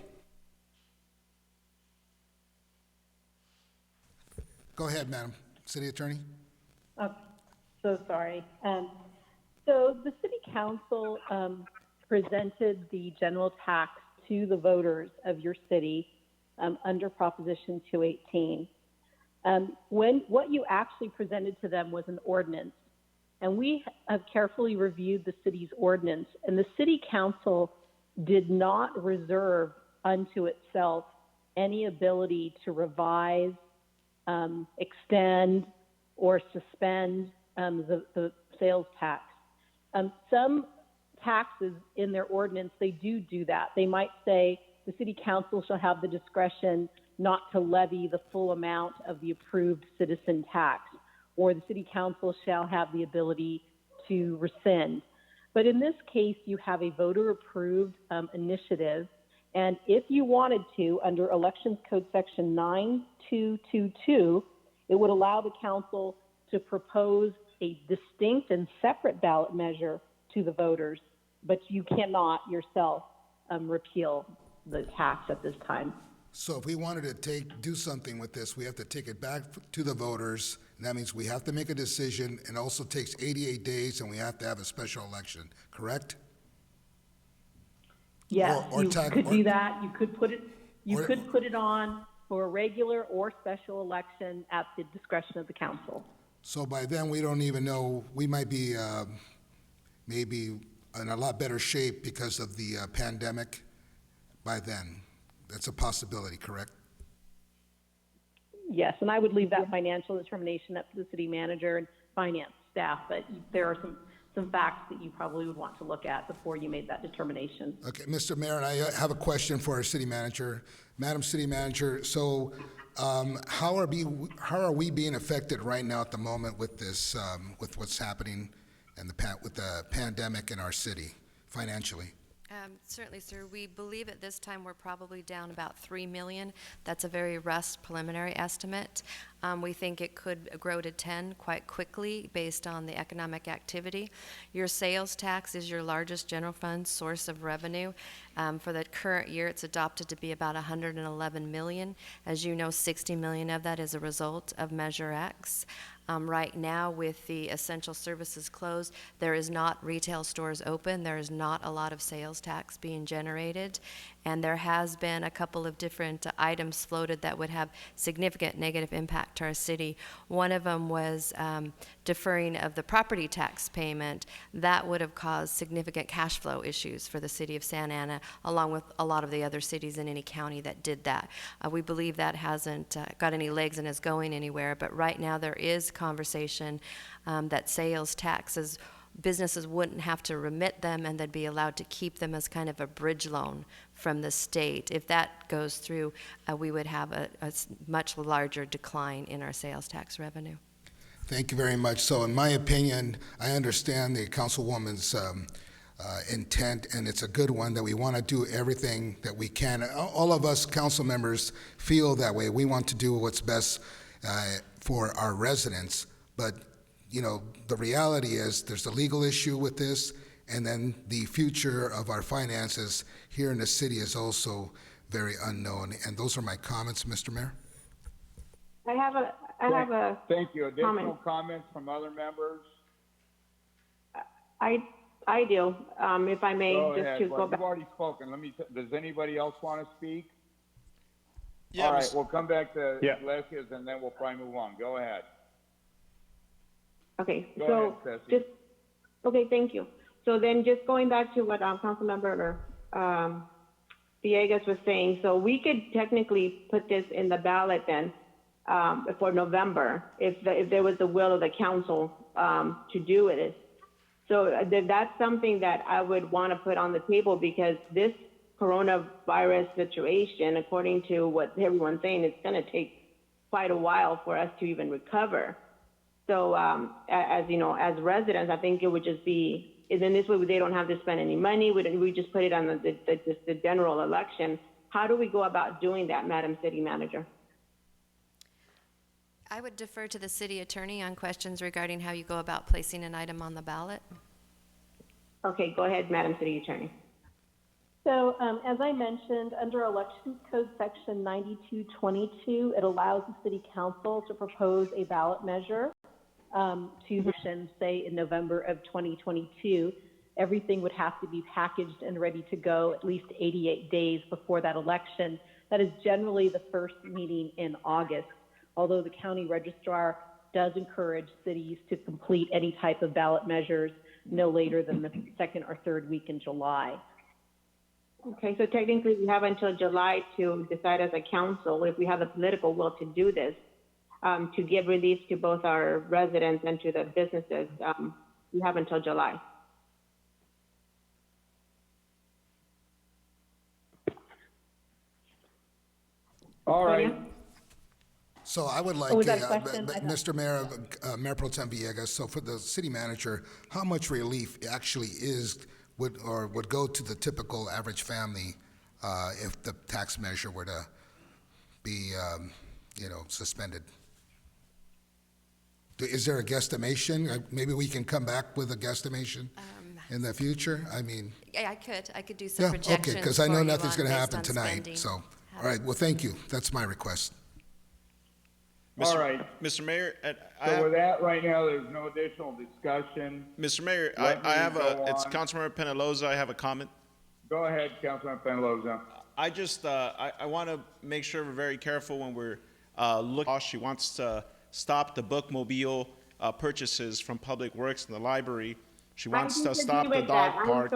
Go ahead, Madam City Attorney. Oh, so sorry. So the City Council presented the general tax to the voters of your city under Proposition 218. What you actually presented to them was an ordinance, and we have carefully reviewed the city's ordinance, and the City Council did not reserve unto itself any ability to revise, extend, or suspend the sales tax. Some taxes in their ordinance, they do that. They might say the city council shall have the discretion not to levy the full amount of the approved citizen tax, or the city council shall have the ability to rescind. But in this case, you have a voter-approved initiative, And if you wanted to, under Elections Code Section 9222, it would allow the council to propose a distinct and separate ballot measure to the voters, but you cannot yourself repeal the tax at this time. So if we wanted to do something with this, we have to take it back to the voters, and that means we have to make a decision, and also takes 88 days, and we have to have a special election, correct? Yes, you could do that. You could put it on for a regular or special election at the discretion of the council. So by then, we don't even know, we might be maybe in a lot better shape because of the pandemic by then. That's a possibility, correct? Yes, and I would leave that financial determination up to the city manager and finance staff, but there are some facts that you probably would want to look at before you made that determination. Okay, Mr. Mayor, and I have a question for our city manager. Madam City Manager, so how are we being affected right now at the moment with this, with what's happening and with the pandemic in our city financially? Certainly, sir. We believe at this time we're probably down about 3 million. That's a very rough preliminary estimate. We think it could grow to 10 quite quickly based on the economic activity. Your sales tax is your largest general fund source of revenue. For the current year, it's adopted to be about 111 million. As you know, 60 million of that is a result of Measure X. Right now, with the essential services closed, there is not retail stores open. There is not a lot of sales tax being generated. And there has been a couple of different items floated that would have significant negative impact to our city. One of them was deferring of the property tax payment. That would have caused significant cash flow issues for the city of Santa Ana, along with a lot of the other cities in any county that did that. We believe that hasn't got any legs and is going anywhere, but right now there is conversation that sales taxes, businesses wouldn't have to remit them and they'd be allowed to keep them as kind of a bridge loan from the state. If that goes through, we would have a much larger decline in our sales tax revenue. Thank you very much. So in my opinion, I understand the councilwoman's intent, and it's a good one, that we want to do everything that we can. All of us council members feel that way. We want to do what's best for our residents, but you know, the reality is there's a legal issue with this, and then the future of our finances here in the city is also very unknown. And those are my comments, Mr. Mayor. I have a Thank you. Additional comment. comments from other members? I do, if I may, Go just ahead. to Well, go you've back. already spoken. Does anybody else want to speak? Yeah, All right, Mr. we'll come back to Yeah. Iglesias, and then we'll probably move on. Go ahead. Okay, Go so ahead, Ceci. okay, thank you. So then just going back to what Councilmember Villegas was saying, so we could technically put this in the ballot then for November if there was the will of the council to do it. So that's something that I would want to put on the table, because this coronavirus situation, according to what everyone's saying, it's going to take quite a while for us to even recover. So as you know, as residents, I think it would just be, and then this way they don't have to spend any money. We just put it on the general election. How do we go about doing that, Madam City Manager? I would defer to the city attorney on questions regarding how you go about placing an item on the ballot. Okay, go ahead, Madam City Attorney. So as I mentioned, under Elections Code Section 9222, it allows the City Council to propose a ballot measure to motion, say, in November of 2022. Everything would have to be packaged and ready to go at least 88 days before that election. That is generally the first meeting in August, although the county registrar does encourage cities to complete any type of ballot measures no later than the second or third week in July. Okay, so technically we have until July to decide as a council, if we have the political will to do this, to give relief to both our residents and to the businesses. We have until July. All right. So I would like, was that a question? Mr. Mayor, Mayor Pro Tem Villegas, so for the city manager, how much relief actually would go to the typical average family if the tax measure were to be, suspended. Is there a guesstimation? Maybe we can come back with a guesstimation in the future? I mean. Yeah, I could do some projections. Okay, because I know for you nothing's on going to based happen on tonight, spending. so. All right, well, thank you. That's my request. All right. Mr. Mayor, So with that, right now, there's no additional discussion. Mr. Mayor, Let me it's go on. Councilmember Penaloza. I have a comment. Go ahead, Councilman Penaloza. I just, I want to make sure we're very careful when we're looking. She wants to stop the bookmobile purchases from Public Works and the library. She wants to stop the dog park.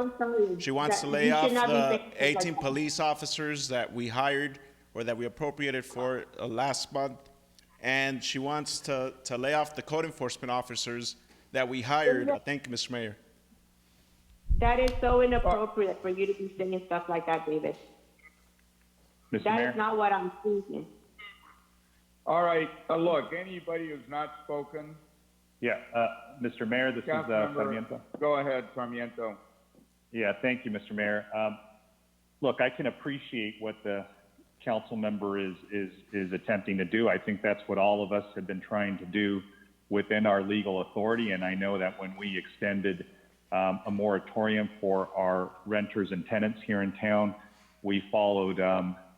She wants to lay off the 18 police officers that we hired or that we appropriated for last month. And she wants to lay off the code enforcement officers that we hired. Thank you, Mr. Mayor. That is so inappropriate for you to be saying stuff like that, David. Mr. That Mayor? is not what I'm thinking. All right, look, anybody who's not spoken. Yeah, Mr. Mayor, this is Sarmiento. Go ahead, Sarmiento. Yeah, thank you, Mr. Mayor. Look, I can appreciate what the council member is attempting to do. I think that's what all of us have been trying to do within our legal authority. And I know that when we extended a moratorium for our renters and tenants here in town, we followed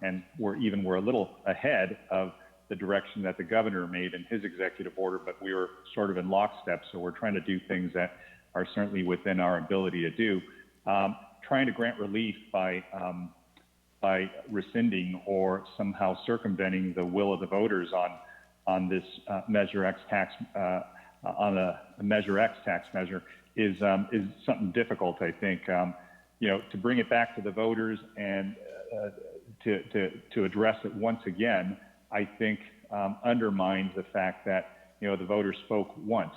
and we're a little ahead of the direction that the governor made in his executive order, but we were sort of in lockstep. So we're trying to do things that are certainly within our ability to do. Trying to grant relief by rescinding or somehow circumventing the will of the voters on this Measure X tax on a Measure X tax measure is something difficult. I think to bring it back to the voters and to address it once again, I think undermines the fact that the voters spoke once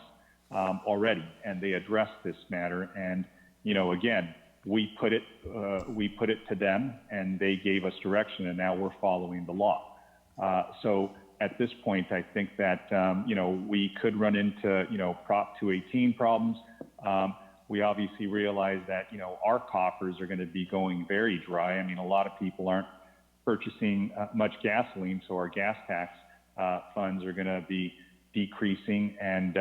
already and they addressed this matter. And again, we put it to them and they gave us direction, and now we're following the law. So at this point, I think that we could run into Prop 218 problems. We obviously realize that our coffers are going to be going very dry. I mean, a lot of people aren't purchasing much gasoline, so our gas tax funds are going to be decreasing, and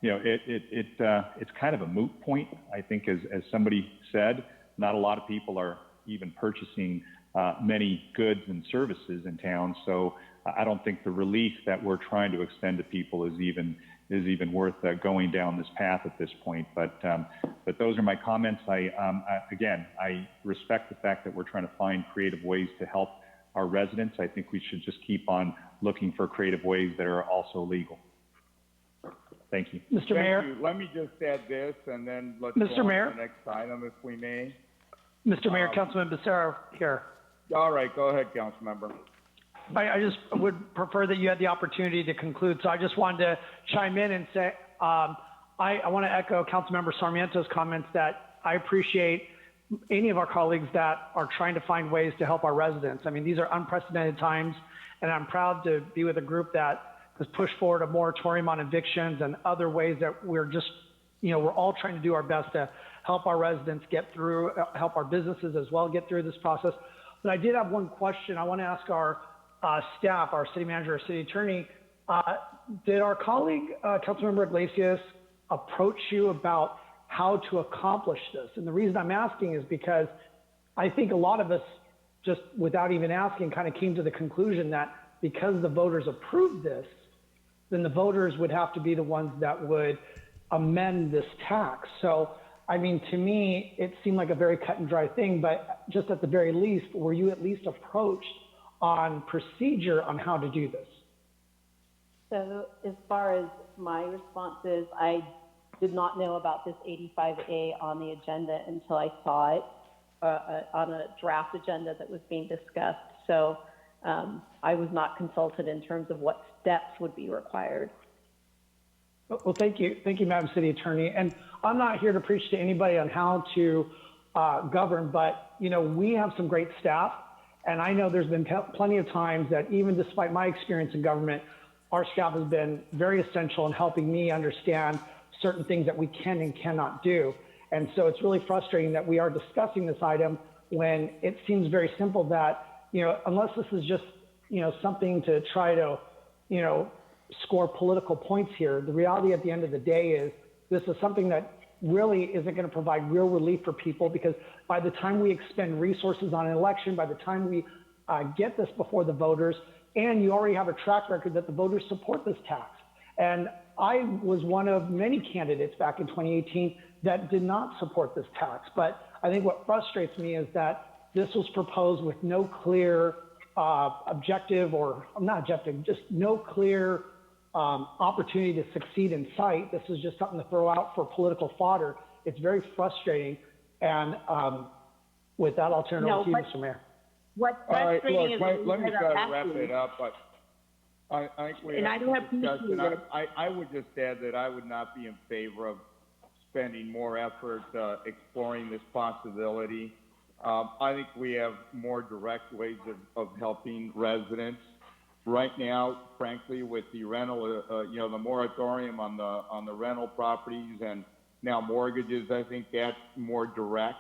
it's kind of a moot point. I think, as somebody said, not a lot of people are even purchasing many goods and services in town. So I don't think the relief that we're trying to extend to people is even worth going down this path at this point. But those are my comments. I respect the fact that we're trying to find creative ways to help our residents. I think we should just keep on looking for creative ways that are also legal. Thank you. Mr. Mayor. Thank you. Let me just add this, and then let's Mr. go on Mayor. to the next item, if we may. Mr. Mayor, Councilman Becerra here. All right, go ahead, council member. I just would prefer that you had the opportunity to conclude. So I just wanted to chime in and say, I want to echo Councilmember Sarmiento's comments that I appreciate any of our colleagues that are trying to find ways to help our residents. I mean, these are unprecedented times, and I'm proud to be with a group that has pushed forward a moratorium on evictions and other ways that we're just, we're all trying to do our best to help our residents get through, help our businesses as well get through this process. But I did have one question. I want to ask our staff, our city manager, our city attorney, did our colleague, Councilmember Iglesias, approach you about how to accomplish this? And the reason I'm asking is because I think a lot of us, just without even asking, kind of came to the conclusion that because the voters approved this, then the voters would have to be the ones that would amend this tax. So, I mean, to me, it seemed like a very cut and dry thing, but just at the very least, were you at least approached on procedure on how to do this? So as far as my response is, I did not know about this 85A on the agenda until I saw it on a draft agenda that was being discussed. So I was not consulted in terms of what steps would be required. Well, thank you, Madam City Attorney. And I'm not here to preach to anybody on how to govern, but we have some great staff, and I know there's been plenty of times that even despite my experience in government, our staff has been very essential in helping me understand certain things that we can and cannot do. And so it's really frustrating that we are discussing this item, when it seems very simple that, unless this is just, something to try to, score political points here, the reality at the end of the day is this is something that really isn't going to provide real relief for people, because by the time we expend resources on an election, by the time we get this before the voters, and you already have a track record that the voters support this tax. And I was one of many candidates back in 2018 that did not support this tax. But I think what frustrates me is that this was proposed with no clear objective, or not objective, just no clear opportunity to succeed in sight. This is just something to throw out for political fodder. It's very frustrating. And with that, I'll turn it over to you, Mr. Mayor. What's frustrating is let me try to wrap it up, but I think we and I don't have discussion. I would just add that I would not be in favor of spending more effort exploring this possibility. I think we have more direct ways of helping residents. Right now, frankly, with the rental, the moratorium on the rental properties and now mortgages, I think that's more direct.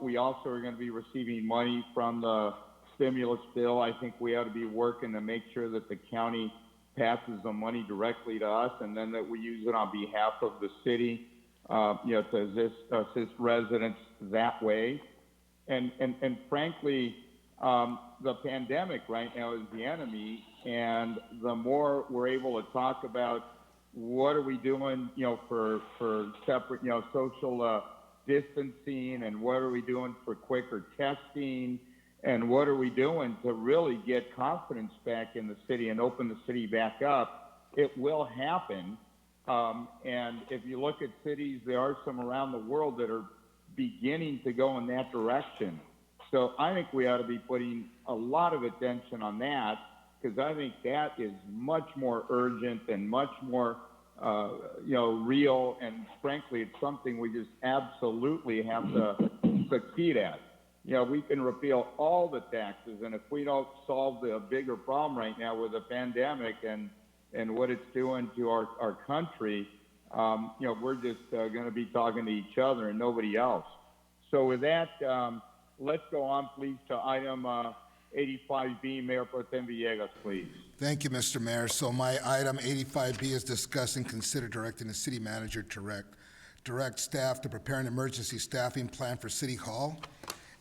We also are going to be receiving money from the stimulus bill. I think we ought to be working to make sure that the county passes the money directly to us, and then that we use it on behalf of the city, to assist residents that way. And frankly, the pandemic right now is the enemy, and the more we're able to talk about what are we doing, for separate, social distancing, and what are we doing for quicker testing, and what are we doing to really get confidence back in the city and open the city back up, it will happen. And if you look at cities, there are some around the world that are beginning to go in that direction. So I think we ought to be putting a lot of attention on that, because I think that is much more urgent and much more, real. And frankly, it's something we just absolutely have to succeed at. We can repeal all the taxes, and if we don't solve the bigger problem right now with the pandemic and what it's doing to our country, we're just going to be talking to each other and nobody else. So with that, let's go on, please, to item 85B. Mayor Pro Tem Villegas, please. Thank you, Mr. Mayor. So my item 85B is discuss and consider directing the city manager to direct staff to prepare an emergency staffing plan for City Hall.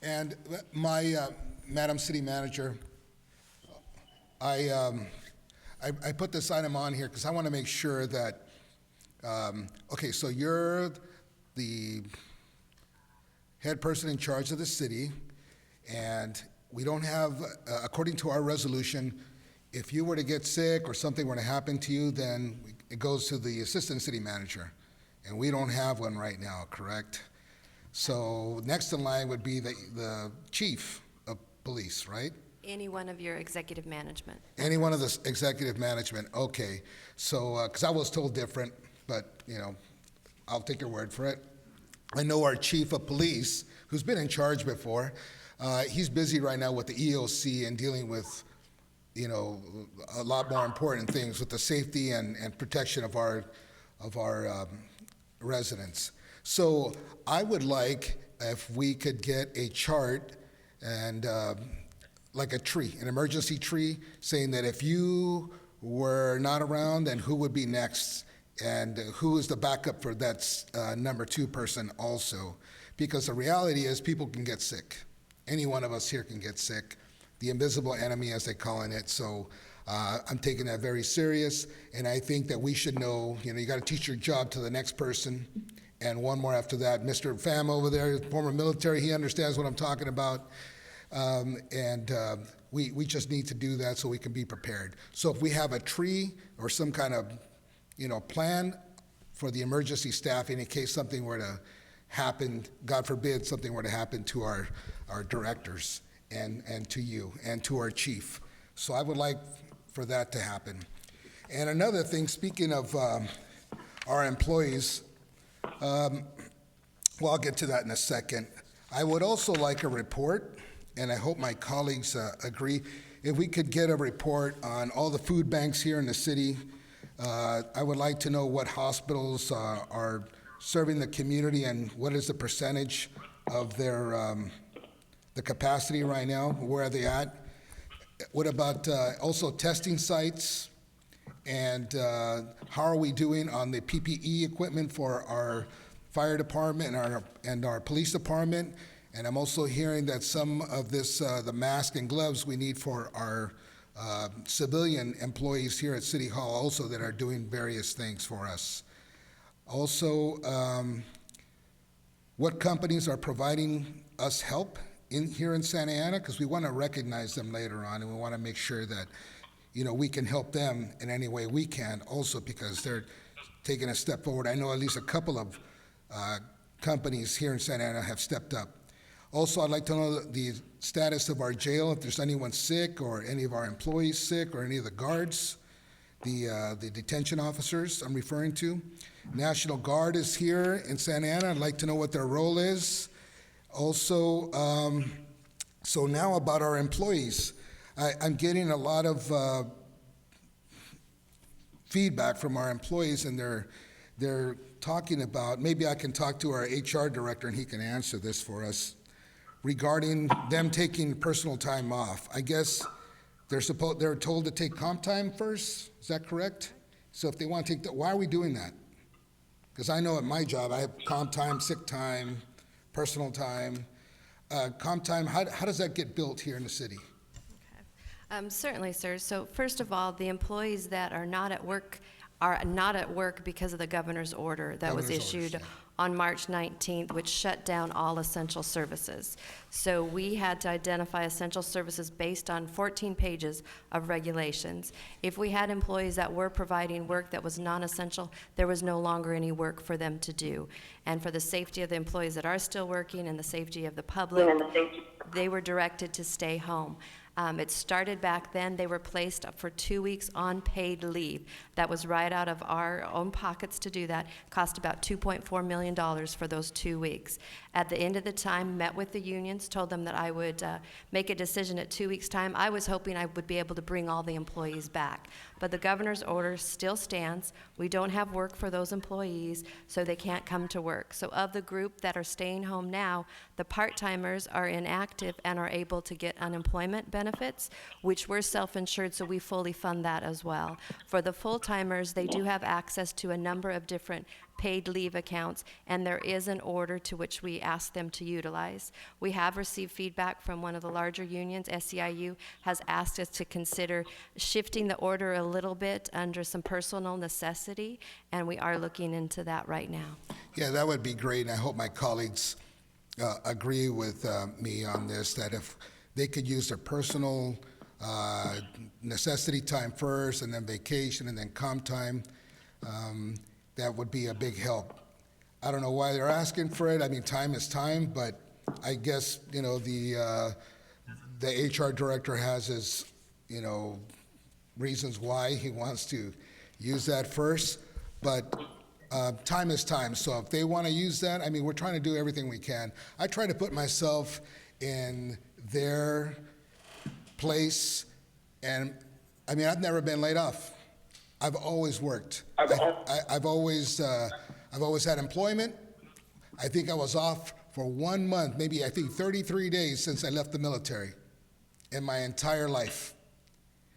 And my Madam City Manager, I put this item on here because I want to make sure that, okay, so you're the head person in charge of the city, and we don't have, according to our resolution, if you were to get sick or something were to happen to you, then it goes to the assistant city manager, and we don't have one right now, correct? So next in line would be the chief of police, right? Any one of your executive management. Any one of the executive management, okay. So, because I was told different, but, I'll take your word for it. I know our chief of police, who's been in charge before, he's busy right now with the EOC and dealing with, a lot more important things with the safety and protection of our residents. So I would like if we could get a chart and like a tree, an emergency tree, saying that if you were not around, then who would be next, and who is the backup for that number 2 person also. Because the reality is people can get sick. Any one of us here can get sick. The invisible enemy, as they're calling it. So I'm taking that very serious, and I think that we should know, you got to teach your job to the next person. And one more after that, Mr. Pham over there, former military, he understands what I'm talking about. We just need to do that so we can be prepared. So if we have a tree or some kind of, plan for the emergency staffing in case something were to happen, God forbid something were to happen to our directors and to you and to our chief. So I would like for that to happen. And another thing, speaking of our employees, well, I'll get to that in a second. I would also like a report, and I hope my colleagues agree, if we could get a report on all the food banks here in the city. I would like to know what hospitals are serving the community and what is the percentage of their the capacity right now? Where are they at? What about also testing sites? And how are we doing on the PPE equipment for our fire department and our police department? And I'm also hearing that some of this, the mask and gloves we need for our civilian employees here at City Hall also that are doing various things for us. Also, what companies are providing us help here in Santa Ana? Because we want to recognize them later on, and we want to make sure that, you know, we can help them in any way we can also because they're taking a step forward. I know at least a couple of companies here in Santa Ana have stepped up. Also, I'd like to know the status of our jail, if there's anyone sick or any of our employees sick or any of the guards, the detention officers I'm referring to. National Guard is here in Santa Ana. I'd like to know what their role is. Also, so now about our employees. I'm getting a lot of feedback from our employees, and they're talking about, maybe I can talk to our HR director and he can answer this for us, regarding them taking personal time off. I guess they're told to take comp time first, is that correct? So if they want to take that, why are we doing that? Because I know at my job, I have comp time, sick time, personal time. Comp time, how does that get built here in the city? Certainly, sir. So first of all, the employees that are not at work because of the governor's order that was issued on March 19th, which shut down all essential services. So we had to identify essential services based on 14 pages of regulations. If we had employees that were providing work that was non-essential, there was no longer any work for them to do. And for the safety of the employees that are still working and the safety of the public, they were directed to stay home. It started back then. They were placed for 2 weeks on paid leave. That was right out of our own pockets to do that. Cost about $2.4 million for those 2 weeks. At the end of the time, met with the unions, told them that I would make a decision at 2 weeks' time. I was hoping I would be able to bring all the employees back. But the governor's order still stands. We don't have work for those employees, so they can't come to work. So of the group that are staying home now, the part-timers are inactive and are able to get unemployment benefits, which we're self-insured, so we fully fund that as well. For the full-timers, they do have access to a number of different paid leave accounts, and there is an order to which we ask them to utilize. We have received feedback from one of the larger unions. SEIU has asked us to consider shifting the order a little bit under some personal necessity, and we are looking into that right now. Yeah, that would be great, and I hope my colleagues agree with me on this, that if they could use their personal necessity time first, and then vacation, and then comp time, that would be a big help. I don't know why they're asking for it. I mean, time is time, but I guess, you know, the HR director has his, you know, reasons why he wants to use that first, but time is time. So if they want to use that, I mean, we're trying to do everything we can. I try to put myself in their place, and I mean, I've never been laid off. I've always worked. I've always had employment. I think I was off for 1 month, maybe I think 33 days since I left the military in my entire life.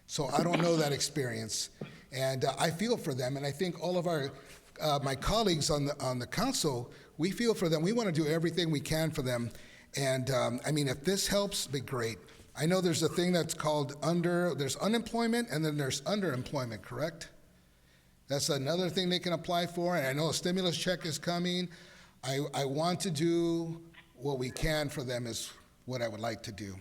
So I don't know that experience, and I feel for them. And I think all of our my colleagues on the council, we feel for them. We want to do everything we can for them. And I mean, if this helps, be great. I know there's a thing that's called there's unemployment and then there's underemployment, correct? That's another thing they can apply for, and I know a stimulus check is coming. I want to do what we can for them is what I would like to do.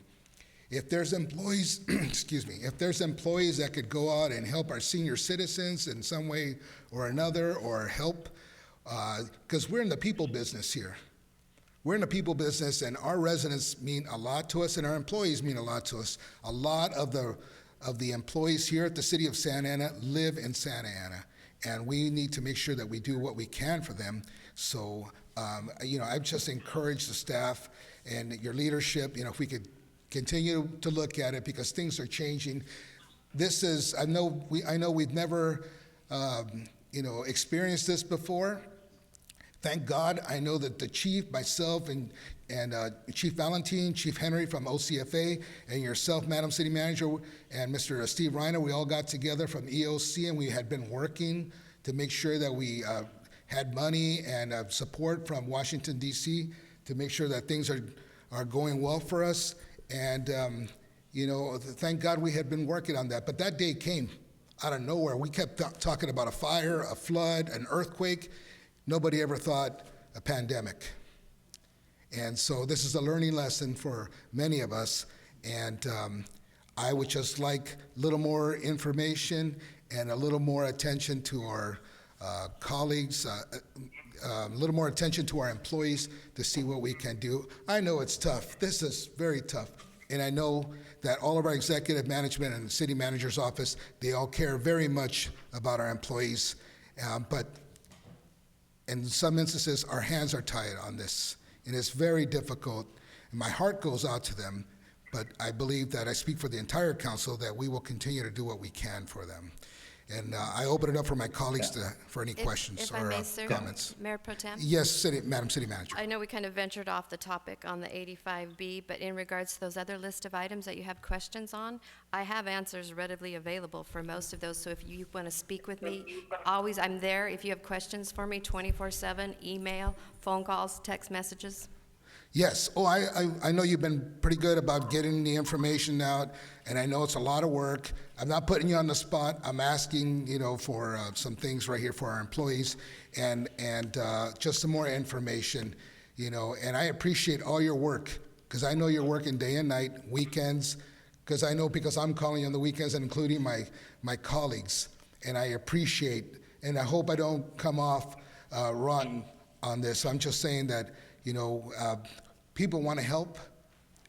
If there's employees, excuse me, if there's employees that could go out and help our senior citizens in some way or another, or help, because we're in the people business here. We're in the people business, and our residents mean a lot to us, and our employees mean a lot to us. A lot of the employees here at the city of Santa Ana live in Santa Ana, and we need to make sure that we do what we can for them. So, you know, I've just encouraged the staff and your leadership, you know, if we could continue to look at it, because things are changing. This is, I know we've never, you know, experienced this before. Thank God, I know that the chief, myself, and and Chief Valentine, Chief Henry from OCFA, and yourself, Madam City Manager, and Mr. Steve Reiner, we all got together from EOC, and we had been working to make sure that we had money and support from Washington, D.C. to make sure that things are going well for us. And, thank God we had been working on that. But that day came out of nowhere. We kept talking about a fire, a flood, an earthquake. Nobody ever thought a pandemic. And so this is a learning lesson for many of us. And I would just like a little more information and a little more attention to our colleagues, a little more attention to our employees to see what we can do. I know it's tough. This is very tough. And I know that all of our executive management and the city manager's office, they all care very much about our employees. But in some instances, our hands are tied on this. And it's very difficult. And my heart goes out to them. But I believe that I speak for the entire council that we will continue to do what we can for them. And I open it up for my colleagues for any questions if or I may, sir, comments. Mayor Pro Tem? Yes, Madam City Manager. I know we kind of ventured off the topic on the 85B, but in regards to those other list of items that you have questions on, I have answers readily available for most of those. So if you want to speak with me, always, I'm there. If you have questions for me, 24/7, email, phone calls, text messages. Yes. Oh, I know you've been pretty good about getting the information out, and I know it's a lot of work. I'm not putting you on the spot. I'm asking, for some things right here for our employees, and just some more information, And I appreciate all your work because I know you're working day and night, weekends, because I'm calling you on the weekends and including my colleagues, and I appreciate, and I hope I don't come off rotten on this. I'm just saying that, people want to help,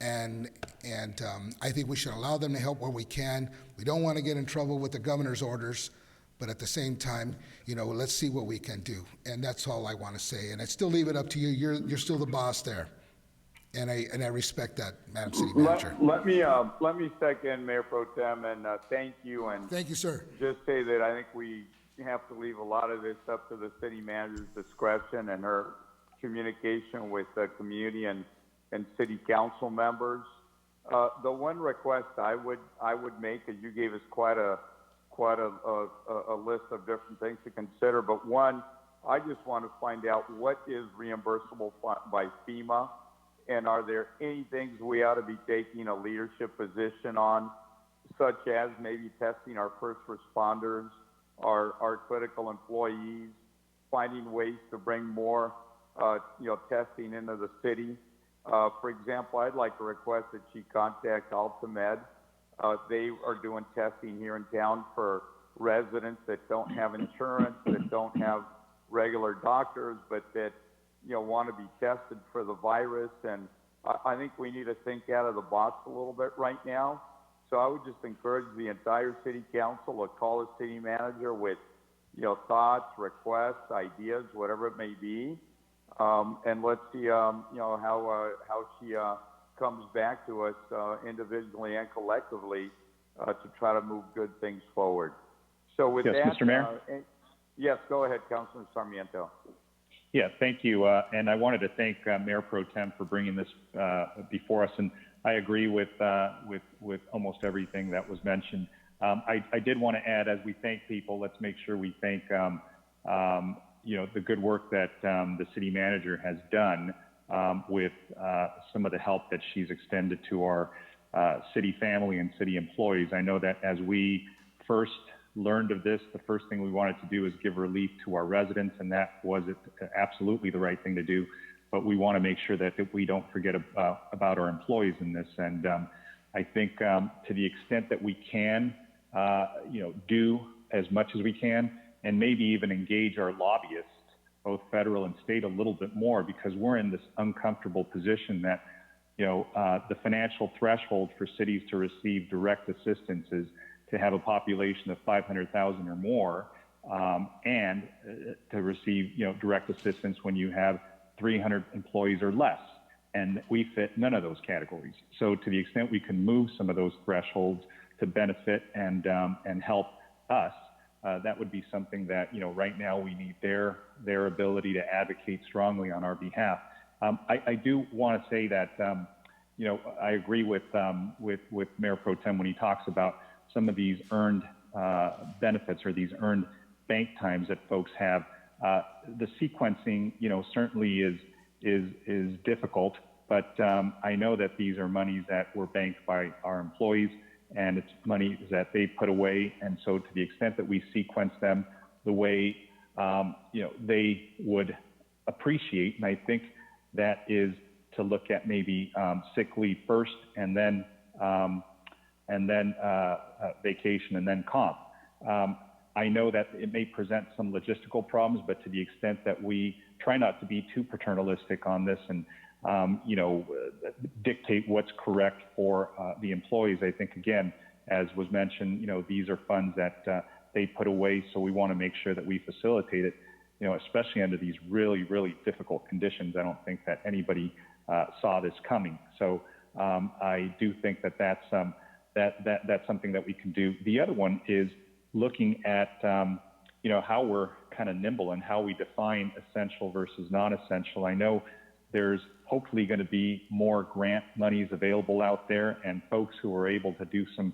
and I think we should allow them to help where we can. We don't want to get in trouble with the governor's orders, but at the same time, let's see what we can do. And that's all I want to say. And I still leave it up to you. You're still the boss there, and I respect that, Madam City Manager. Let me second Mayor Pro Tem and thank you, and thank you, sir. Just say that I think we have to leave a lot of this up to the city manager's discretion and her communication with the community and city council members. The one request I would make is you gave us quite a list of different things to consider, but one, I just want to find out what is reimbursable by FEMA, and are there any things we ought to be taking a leadership position on, such as maybe testing our first responders, our critical employees, finding ways to bring more testing into the city. For example, I'd like to request that she contact AltaMed. They are doing testing here in town for residents that don't have insurance, that don't have regular doctors, but that want to be tested for the virus. And I think we need to think out of the box a little bit right now. So I would just encourage the entire city council to call the city manager with thoughts, requests, ideas, whatever it may be. And let's see, how she comes back to us individually and collectively to try to move good things forward. So with that, Mr. Mayor? Yes, go ahead, Councilor Sarmiento. Yeah, thank you. And I wanted to thank Mayor Pro Tem for bringing this before us. And I agree with almost everything that was mentioned. I did want to add, as we thank people, let's make sure we thank the good work that the city manager has done with some of the help that she's extended to our city family and city employees. I know that as we first learned of this, the first thing we wanted to do is give relief to our residents, and that was absolutely the right thing to do. But we want to make sure that we don't forget about our employees in this. And I think to the extent that we can, do as much as we can, and maybe even engage our lobbyists, both federal and state, a little bit more, because we're in this uncomfortable position that, the financial threshold for cities to receive direct assistance is to have a population of 500,000 or more, and to receive, direct assistance when you have 300 employees or less. And we fit none of those categories. So to the extent we can move some of those thresholds to benefit and help us, that would be something that, right now we need their ability to advocate strongly on our behalf. I do want to say that, I agree with Mayor Pro Tem when he talks about some of these earned benefits or these earned bank times that folks have. The sequencing, certainly is difficult, but I know that these are monies that were banked by our employees, and it's money that they put away. And so to the extent that we sequence them the way, they would appreciate, and I think that is to look at maybe sick leave first, and then vacation, and then comp. I know that it may present some logistical problems, but to the extent that we try not to be too paternalistic on this and dictate what's correct for the employees, I think, again, as was mentioned, these are funds that they put away, so we want to make sure that we facilitate it, especially under these really, really difficult conditions. I don't think that anybody saw this coming. So I do think that that's something that we can do. The other one is looking at, how we're kind of nimble and how we define essential versus non-essential. I know there's hopefully going to be more grant monies available out there, and folks who are able to do some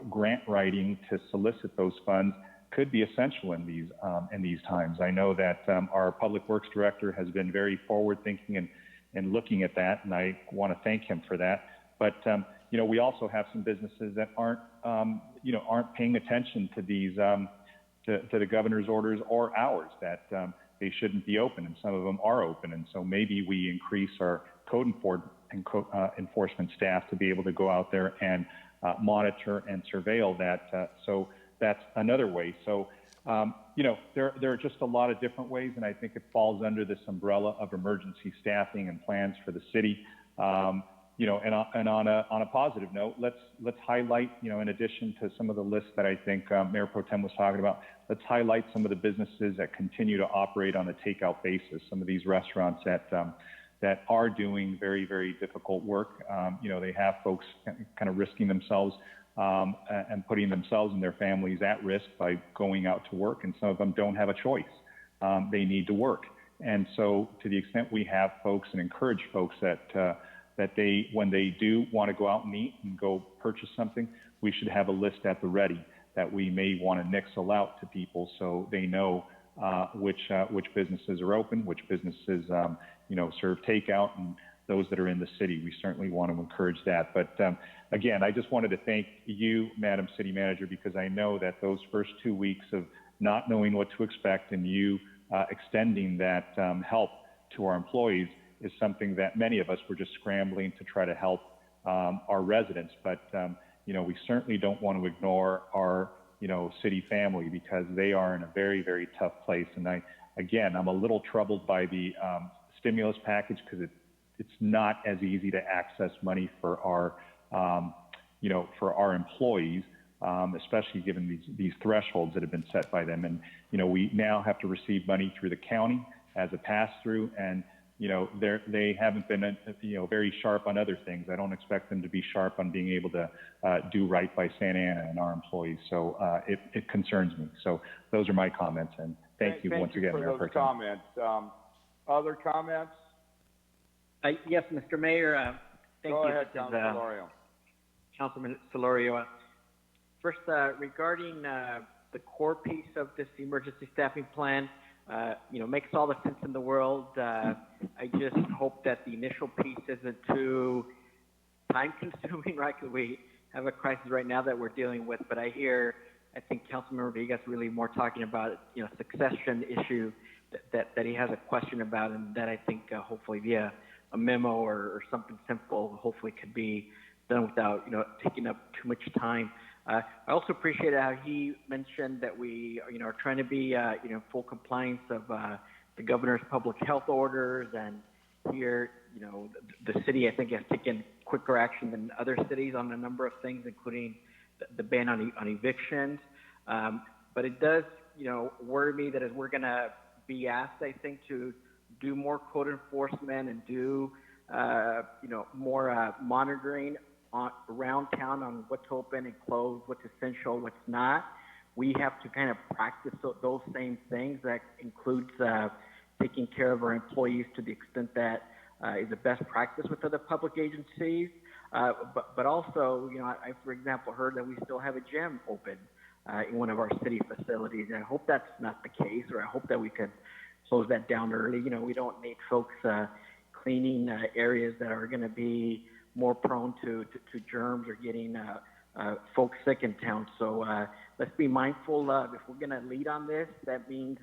grant writing to solicit those funds could be essential in these times. I know that our Public Works Director has been very forward-thinking and looking at that, and I want to thank him for that. But we also have some businesses that aren't paying attention to these to the governor's orders or ours, that they shouldn't be open, and some of them are open. And so maybe we increase our code enforcement staff to be able to go out there and monitor and surveil that. So that's another way. So, there are just a lot of different ways, and I think it falls under this umbrella of emergency staffing and plans for the city. And on a positive note, let's highlight, in addition to some of the lists that I think Mayor Pro Tem was talking about, let's highlight some of the businesses that continue to operate on a takeout basis. Some of these restaurants that are doing very, very difficult work. They have folks kind of risking themselves and putting themselves and their families at risk by going out to work, and some of them don't have a choice. They need to work. And so to the extent we have folks and encourage folks that they, when they do want to go out and eat and go purchase something, we should have a list at the ready that we may want to nixle out to people so they know which businesses are open, which businesses serve takeout, and those that are in the city. We certainly want to encourage that. But again, I just wanted to thank you, Madam City Manager, because I know that those first 2 weeks of not knowing what to expect and you extending that help to our employees is something that many of us were just scrambling to try to help our residents. But, we certainly don't want to ignore our, city family, because they are in a very, very tough place. And I'm a little troubled by the stimulus package, because it's not as easy to access money for our, for our employees, especially given these thresholds that have been set by them. And, we now have to receive money through the county as a pass-through, and they haven't been, very sharp on other things. I don't expect them to be sharp on being able to do right by Santa Ana and our employees. So it concerns me. So those are my comments, and thank you once again, Mayor. Thank you for those comments. Other comments? Yes, Mr. Mayor. Thank you. Go ahead, Councilman Solorio. Councilman Solorio. First, regarding the core piece of this emergency staffing plan, makes all the sense in the world. I just hope that the initial piece isn't too time-consuming, right? Because we have a crisis right now that we're dealing with. But I think Councilmember Villegas really more talking about, succession issue that he has a question about, and that I think hopefully via a memo or something simple, hopefully could be done without, taking up too much time. I also appreciate how he mentioned that we, are trying to be, full compliance of the governor's public health orders. And here, the city, I think, has taken quicker action than other cities on a number of things, including the ban on evictions. But it does, worry me that as we're going to be asked, I think, to do more code enforcement and do, more monitoring around town on what's open and closed, what's essential, what's not. We have to kind of practice those same things. That includes, taking care of our employees to the extent that is a best practice with other public agencies. But also, I, for example, heard that we still have a gym open in one of our city facilities. And I hope that's not the case, or I hope that we could close that down early. We don't need folks cleaning areas that are going to be more prone to germs or getting folks sick in town. So let's be mindful of, if we're going to lead on this, that means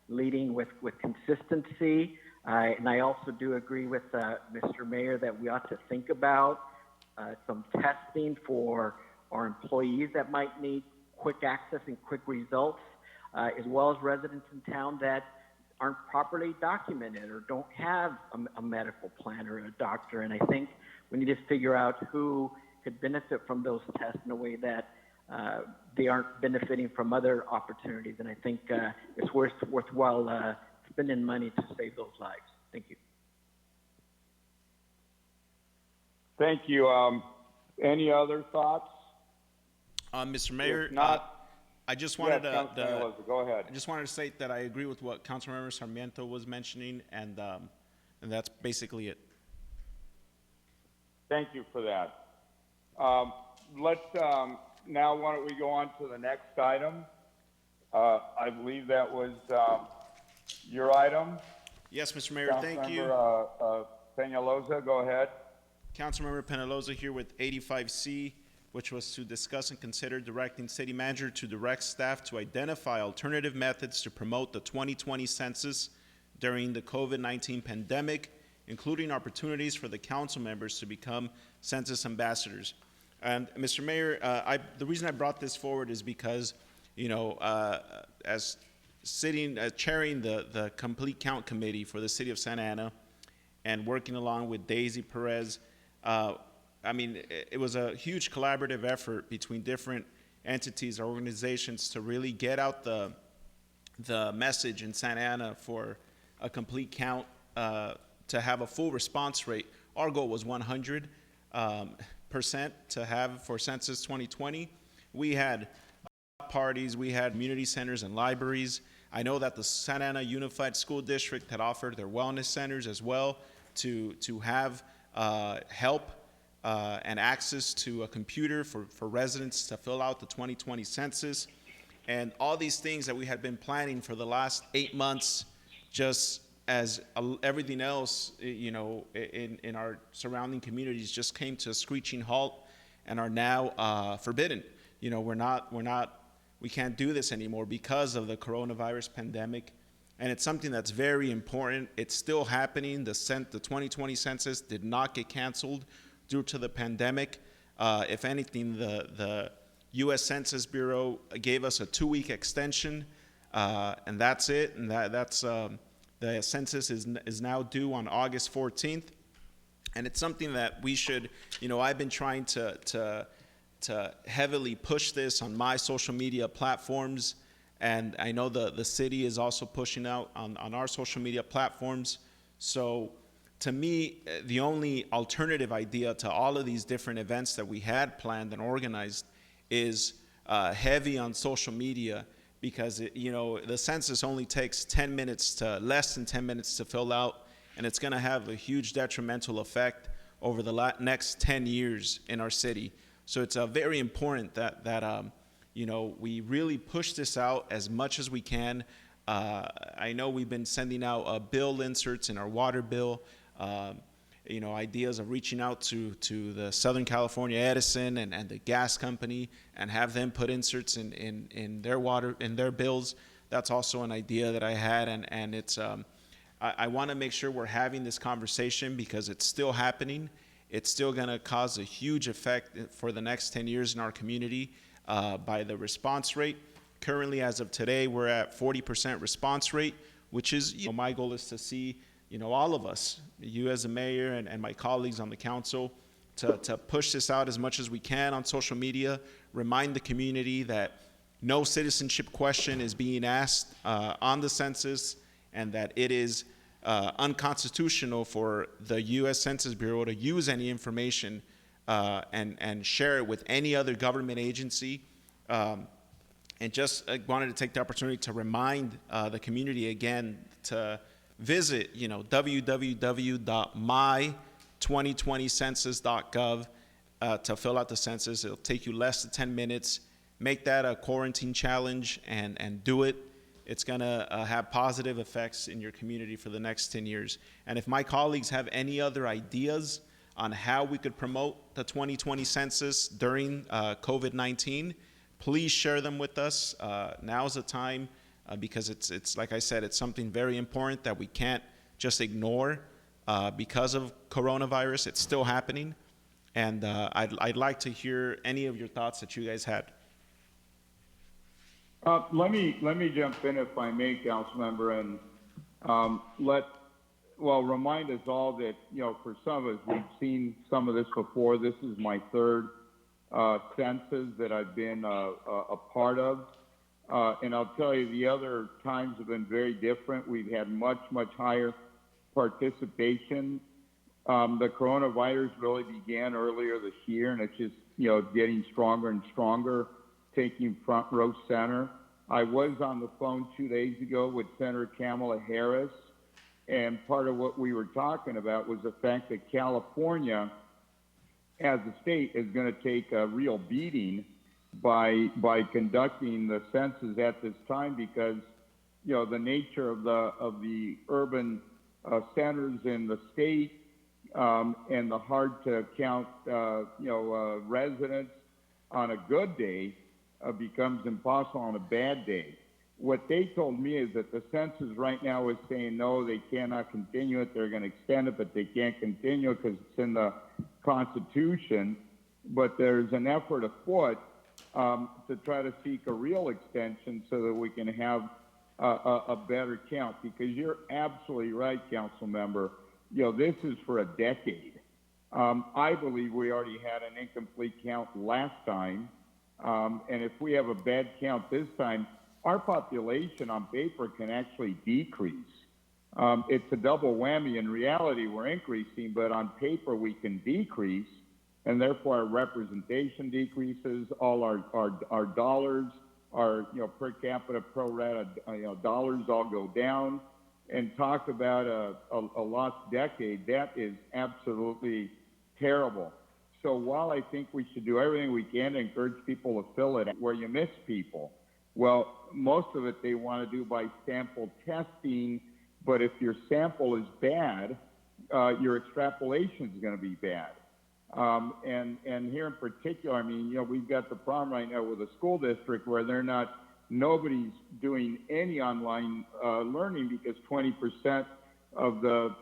leading with consistency. And I also do agree with Mr. Mayor that we ought to think about some testing for our employees that might need quick access and quick results, as well as residents in town that aren't properly documented or don't have a medical plan or a doctor. And I think we need to figure out who could benefit from those tests in a way that they aren't benefiting from other opportunities. And I think it's worthwhile spending money to save those lives. Thank you. Thank you. Any other thoughts? Mr. Mayor, If not, I just wanted go ahead. I just wanted to say that I agree with what Councilmember Sarmiento was mentioning, and that's basically it. Thank you for that. Let's now, why don't we go on to the next item? I believe that was your item. Yes, Mr. Mayor, thank you. Councilmember Peñalosa, go ahead. Councilmember Peñalosa here with 85C, which was to discuss and consider directing city manager to direct staff to identify alternative methods to promote the 2020 census during the COVID-19 pandemic, including opportunities for the council members to become census ambassadors. And Mr. Mayor, the reason I brought this forward is because, as chairing the Complete Count Committee for the city of Santa Ana and working along with Daisy Perez, it was a huge collaborative effort between different entities or organizations to really get out the message in Santa Ana for a complete count, to have a full response rate. Our goal was 100% to have for Census 2020. We had parties, we had community centers and libraries. I know that the Santa Ana Unified School District had offered their wellness centers as well to have help and access to a computer for residents to fill out the 2020 census. And all these things that we had been planning for the last 8 months, just as everything else, in our surrounding communities just came to a screeching halt and are now forbidden. We can't do this anymore because of the coronavirus pandemic. And it's something that's very important. It's still happening. The 2020 census did not get canceled due to the pandemic. If anything, the U.S. Census Bureau gave us a 2-week extension, and that's it. And that's the census is now due on August 14th. And it's something that we should, I've been trying to heavily push this on my social media platforms. And I know the city is also pushing out on our social media platforms. So to me, the only alternative idea to all of these different events that we had planned and organized is heavy on social media, because the census only takes less than 10 minutes to fill out, and it's going to have a huge detrimental effect over the next 10 years in our city. So it's very important that we really push this out as much as we can. I know we've been sending out bill inserts in our water bill, ideas of reaching out to the Southern California Edison and the gas company and have them put inserts in their bills. That's also an idea that I had, and it's I want to make sure we're having this conversation because it's still happening. It's still going to cause a huge effect for the next 10 years in our community by the response rate. Currently, as of today, we're at 40% response rate, which is, my goal is to see, all of us, you as a mayor and my colleagues on the council, to push this out as much as we can on social media, remind the community that no citizenship question is being asked on the census, and that it is unconstitutional for the U.S. Census Bureau to use any information and share it with any other government agency. And just wanted to take the opportunity to remind the community again to visit, www.my2020census.gov to fill out the census. It'll take you less than 10 minutes. Make that a quarantine challenge and do it. It's going to have positive effects in your community for the next 10 years. And if my colleagues have any other ideas on how we could promote the 2020 census during COVID-19, please share them with us. Now's the time because it's like I said, it's something very important that we can't just ignore because of coronavirus. It's still happening. And I'd like to hear any of your thoughts that you guys had. Let me jump in if I may, Councilmember, and remind us all that, for some of us, we've seen some of this before. This is my third census that I've been a part of. And I'll tell you, the other times have been very different. We've had much, much higher participation. The coronavirus really began earlier this year, and it's just, getting stronger and stronger, taking front row center. I was on the phone 2 days ago with Senator Kamala Harris, and part of what we were talking about was the fact that California, as a state, is going to take a real beating by conducting the census at this time because, the nature of the urban centers in the state and the hard to count, residents on a good day becomes impossible on a bad day. What they told me is that the census right now is saying no, they cannot continue it. They're going to extend it, but they can't continue it because it's in the Constitution. But there's an effort afoot to try to seek a real extension so that we can have a better count. Because you're absolutely right, Council Member. This is for a decade. I believe we already had an incomplete count last time. And if we have a bad count this time, our population on paper can actually decrease. It's a double whammy. In reality, we're increasing, but on paper we can decrease, and therefore our representation decreases. All our dollars, our per capita pro rata dollars all go down. And talk about a lost decade, that is absolutely terrible. So while I think we should do everything we can to encourage people to fill it where you miss people, well, most of it they want to do by sample testing, but if your sample is bad, your extrapolation is going to be bad. And here in particular, we've got the problem right now with the school district where nobody's doing any online learning because 20% of the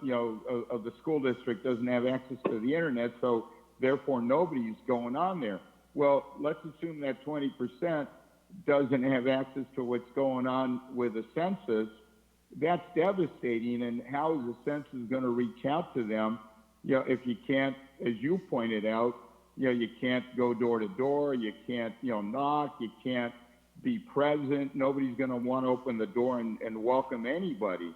school district doesn't have access to the internet, so therefore nobody's going on there. Well, let's assume that 20% doesn't have access to what's going on with the census. That's devastating, and how is the census going to reach out to them? If you can't, as you pointed out, you can't go door to door, you can't, knock, you can't be present. Nobody's going to want to open the door and welcome anybody.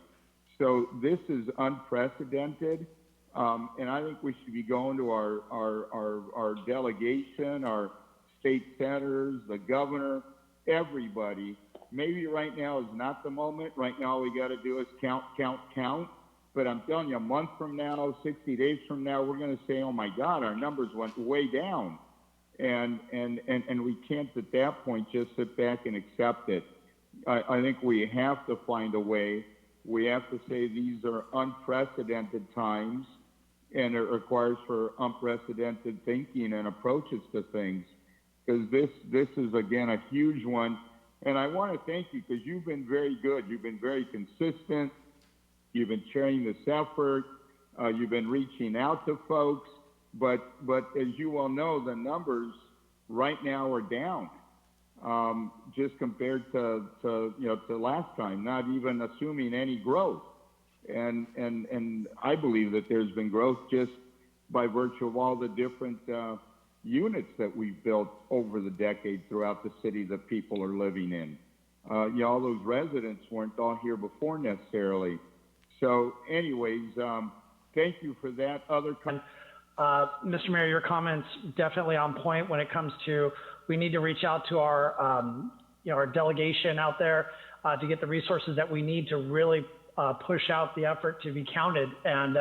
So this is unprecedented, and I think we should be going to our delegation, our state senators, the governor, everybody. Maybe right now is not the moment. Right now all we got to do is count. But I'm telling you, a month from now, 60 days from now, we're going to say, oh my God, our numbers went way down. And we can't at that point just sit back and accept it. I think we have to find a way. We have to say these are unprecedented times, and it requires for unprecedented thinking and approaches to things. Because this is, again, a huge one. And I want to thank you because you've been very good. You've been very consistent. You've been sharing this effort. You've been reaching out to folks. But as you well know, the numbers right now are down, just compared to last time, not even assuming any growth. And I believe that there's been growth just by virtue of all the different units that we've built over the decade throughout the city that people are living in. All those residents weren't all here before necessarily. So anyways, thank you for that. Mr. Mayor, your comments definitely on point when it comes to we need to reach out to our delegation out there to get the resources that we need to really push out the effort to be counted. And,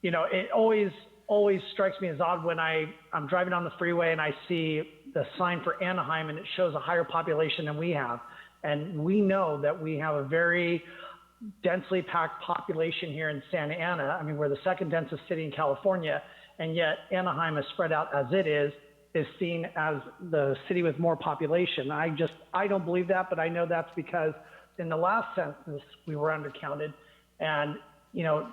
you know, it always strikes me as odd when I'm driving on the freeway and I see the sign for Anaheim and it shows a higher population than we have. And we know that we have a very densely packed population here in Santa Ana. I mean, we're the second densest city in California, and yet Anaheim is spread out as it is seen as the city with more population. I don't believe that, but I know that's because in the last census, we were undercounted. And, you know,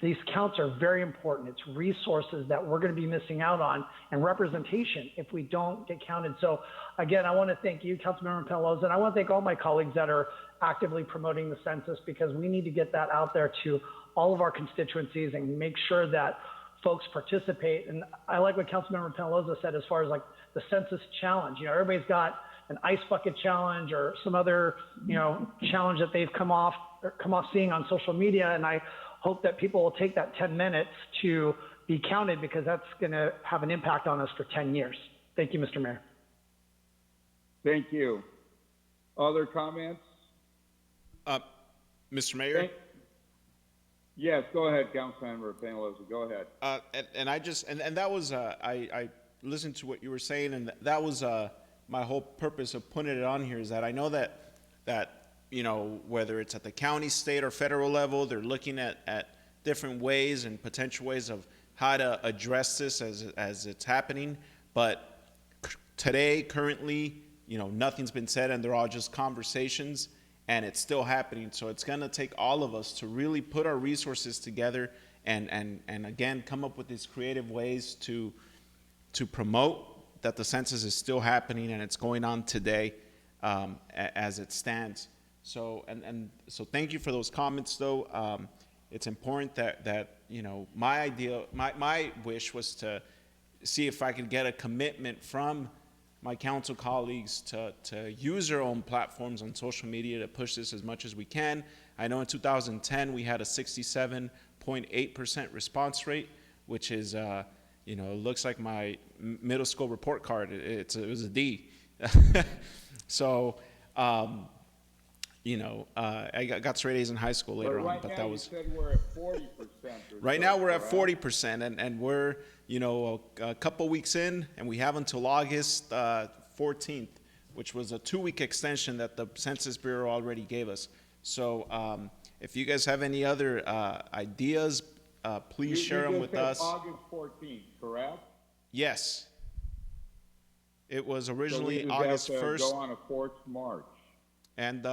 these counts are very important. It's resources that we're going to be missing out on and representation if we don't get counted. So again, I want to thank you, Councilmember Pelosi, and I want to thank all my colleagues that are actively promoting the census, because we need to get that out there to all of our constituencies and make sure that folks participate. And I like what Councilmember Pelosi said as far as like the census challenge. You know, everybody's got an ice bucket challenge or some other, you know, challenge that they've come off seeing on social media. And I hope that people will take that 10 minutes to be counted, because that's going to have an impact on us for 10 years. Thank you, Mr. Mayor. Thank you. Other comments? Mr. Mayor? Yes, go ahead, Councilmember Peñalosa, go ahead. And I just, and that was, I listened to what you were saying, and that was my whole purpose of putting it on here, is that I know that you know, whether it's at the county, state, or federal level, they're looking at different ways and potential ways of how to address this as it's happening. But today, currently, you know, nothing's been said, and they're all just conversations, and it's still happening. So it's going to take all of us to really put our resources together and again, come up with these creative ways to promote that the census is still happening and it's going on today as it stands. So, so thank you for those comments, though. It's important that you know, my wish was to see if I could get a commitment from my council colleagues to use their own platforms on social media to push this as much as we can. I know in 2010 we had a 67.8% response rate, which is, you know, looks like my middle school report card. It was a D. So, you know, I got straight A's in high school later on, but that was. You said we're at 40%. Right now we're at 40%, and we're, you know, a couple weeks in, and we have until August 14th, which was a 2-week extension that the Census Bureau already gave us. So if you guys have any other ideas, please share them with us. August 14th, correct? Yes. It was originally so August have to 1st. Go on a forced march. And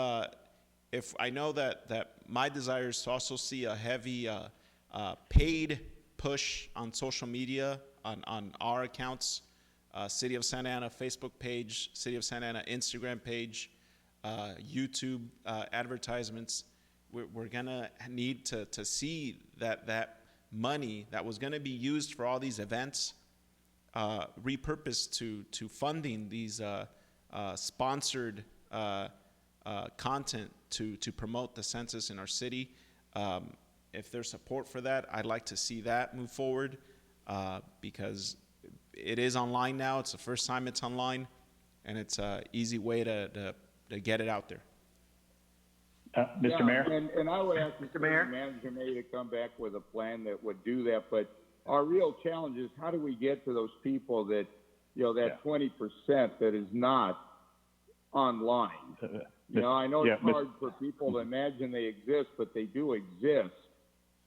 if I know that my desire is to also see a heavy paid push on social media on our accounts, City of Santa Ana Facebook page, City of Santa Ana Instagram page, YouTube advertisements. We're gonna need to see that money that was gonna be used for all these events repurposed to funding these sponsored content to promote the census in our city. If there's support for that, I'd like to see that move forward because it is online now. It's the first time it's online, and it's an easy way to get it out there. Mr. Mayor? And I would ask the city manager maybe to come back with a plan that would do that. But our real challenge is how do we get to those people that, you know, that 20% that is not online? You know, I know it's hard for people to imagine they exist, but they do exist.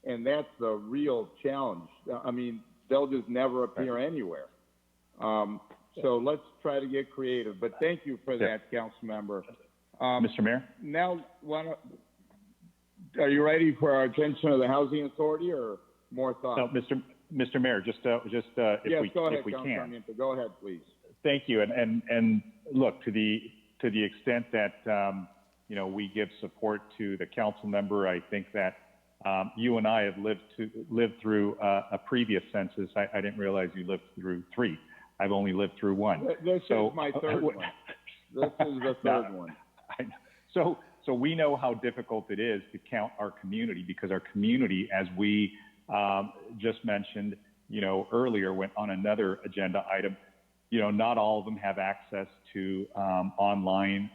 And that's the real challenge. I mean, they'll just never appear anywhere. So let's try to get creative. But thank you for that, Council Member. Mr. Mayor? Now, are you ready for our attention to the Housing Authority or more thoughts? No, Mr. Mayor, if we can. Go ahead, please. Thank you. And look, to the extent that you know, we give support to the council member, I think that you and I have lived through a previous census. I didn't realize you lived through 3. I've only lived through 1. This is my third one. This is the third one. So we know how difficult it is to count our community, because our community, as we just mentioned, you know, earlier, went on another agenda item. You know, not all of them have access to online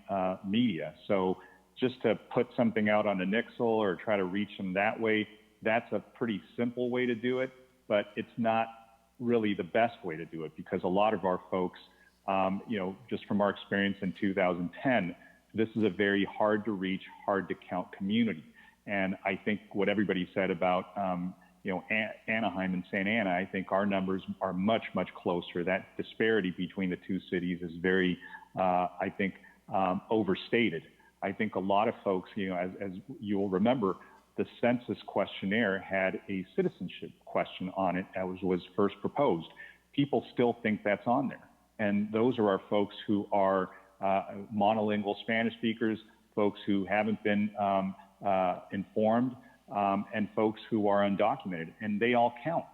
media. So just to put something out on a nixle or try to reach them that way, that's a pretty simple way to do it, but it's not really the best way to do it, because a lot of our folks, just from our experience in 2010, this is a very hard to reach, hard to count community. And I think what everybody said about, Anaheim and Santa Ana, I think our numbers are much, much closer. That disparity between the two cities is very, overstated. I think a lot of folks, as you will remember, the census questionnaire had a citizenship question on it as was first proposed. People still think that's on there. And those are our folks who are monolingual Spanish speakers, folks who haven't been informed, and folks who are undocumented, and they all count.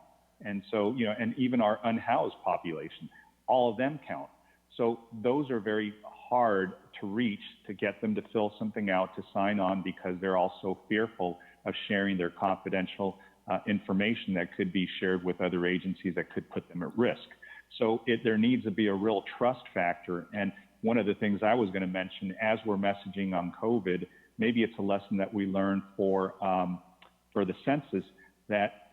And so, and even our unhoused population, all of them count. So those are very hard to reach, to get them to fill something out, to sign on, because they're all so fearful of sharing their confidential information that could be shared with other agencies that could put them at risk. So there needs to be a real trust factor. And one of the things I was going to mention, as we're messaging on COVID, maybe it's a lesson that we learned for the census, that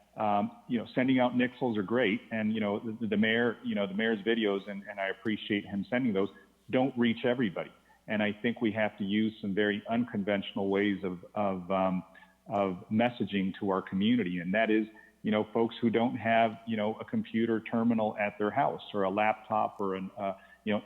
sending out nixles are great, and the mayor, the mayor's videos, and I appreciate him sending those, don't reach everybody. And I think we have to use some very unconventional ways of messaging to our community, and that is, folks who don't have a computer terminal at their house, or a laptop, or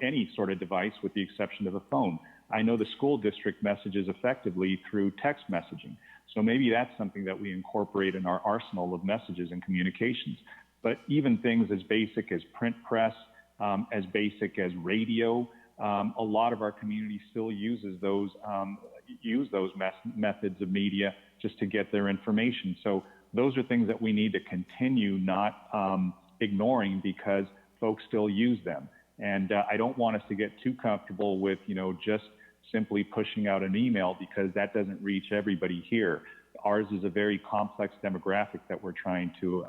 any sort of device with the exception of a phone. I know the school district messages effectively through text messaging. So maybe that's something that we incorporate in our arsenal of messages and communications. But even things as basic as print press, as basic as radio, a lot of our community still uses those methods of media just to get their information. So those are things that we need to continue not ignoring, because folks still use them. And I don't want us to get too comfortable with, just simply pushing out an email, because that doesn't reach everybody here. Ours is a very complex demographic that we're trying to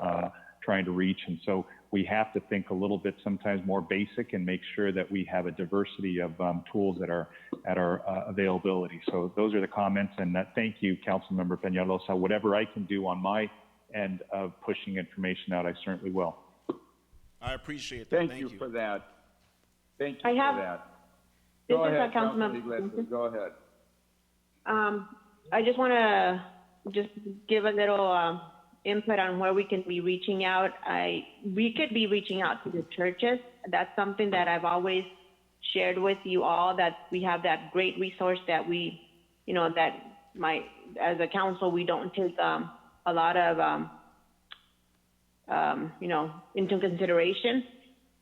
reach. And so we have to think a little bit sometimes more basic, and make sure that we have a diversity of tools at our availability. So those are the comments, and thank you, Councilmember Peñalosa. Whatever I can do on my end of pushing information out, I certainly will. I appreciate that. Thank you for that. Thank you I have- for that. This Go is ahead, Councilmember Iglesias, go ahead. I just want to give a little input on where we can be reaching out. We could be reaching out to the churches. That's something that I've always shared with you all, that we have that great resource that we, as a council, we don't take a lot of, into consideration.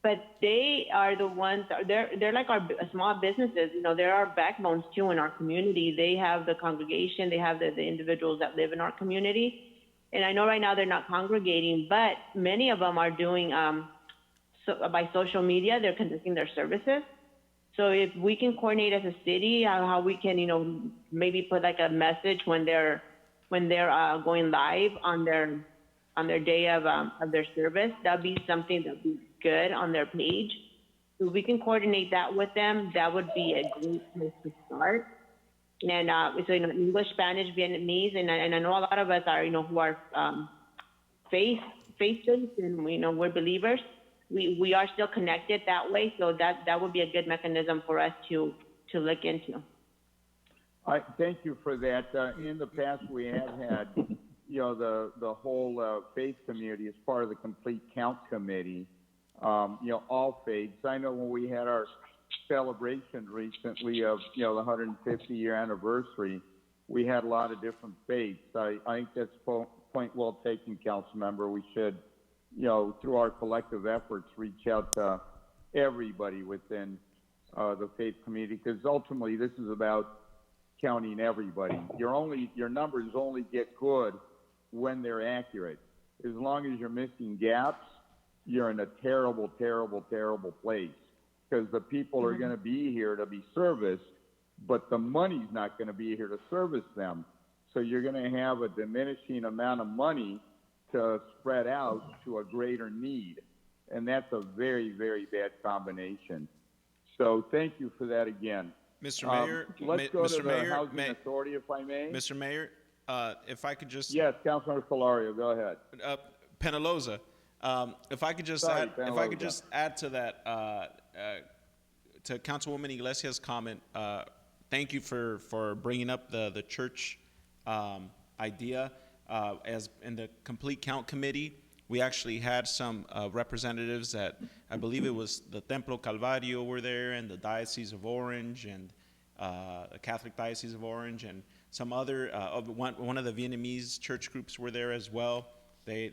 But they are the ones, they're like our small businesses. They're our backbones too in our community. They have the congregation, they have the individuals that live in our community. And I know right now they're not congregating, but many of them are doing, by social media, they're conducting their services. So if we can coordinate as a city, how we can, maybe put like a message when they're going live on their day of their service, that'd be something that'd be good on their page. So if we can coordinate that with them, that would be a great place to start. And so English, Spanish, Vietnamese, and I know a lot of us are who are faith-based, and we're believers. We are still connected that way, so that would be a good mechanism for us to look into. Thank you for that. In the past, we have had the whole faith community as part of the complete count committee. All faiths. I know when we had our celebration recently of the 150-year anniversary, we had a lot of different faiths. I think that's a point well taken, Council Member. We should, through our collective efforts, reach out to everybody within the faith community, because ultimately this is about counting everybody. Your numbers only get good when they're accurate. As long as you're missing gaps, you're in a terrible, terrible, terrible place, because the people are going to be here to be serviced, but the money's not going to be here to service them. So you're going to have a diminishing amount of money to spread out to a greater need. And that's a very, very bad combination. So thank you for that again. Mr. Mayor, Let's go Mr. to the Mayor, Housing Authority, if I may. Mr. Mayor, if I could just. Yes, Councilmember Solorio, go ahead. Penaloza, if I could just Sorry, add, if I could just add to that, to Councilwoman Iglesias' comment, thank you for bringing up the church idea. As in the complete count committee, we actually had some representatives that I believe it was the Templo Calvario were there, and the Diocese of Orange, and the Catholic Diocese of Orange, and some other one of the Vietnamese church groups were there as well. They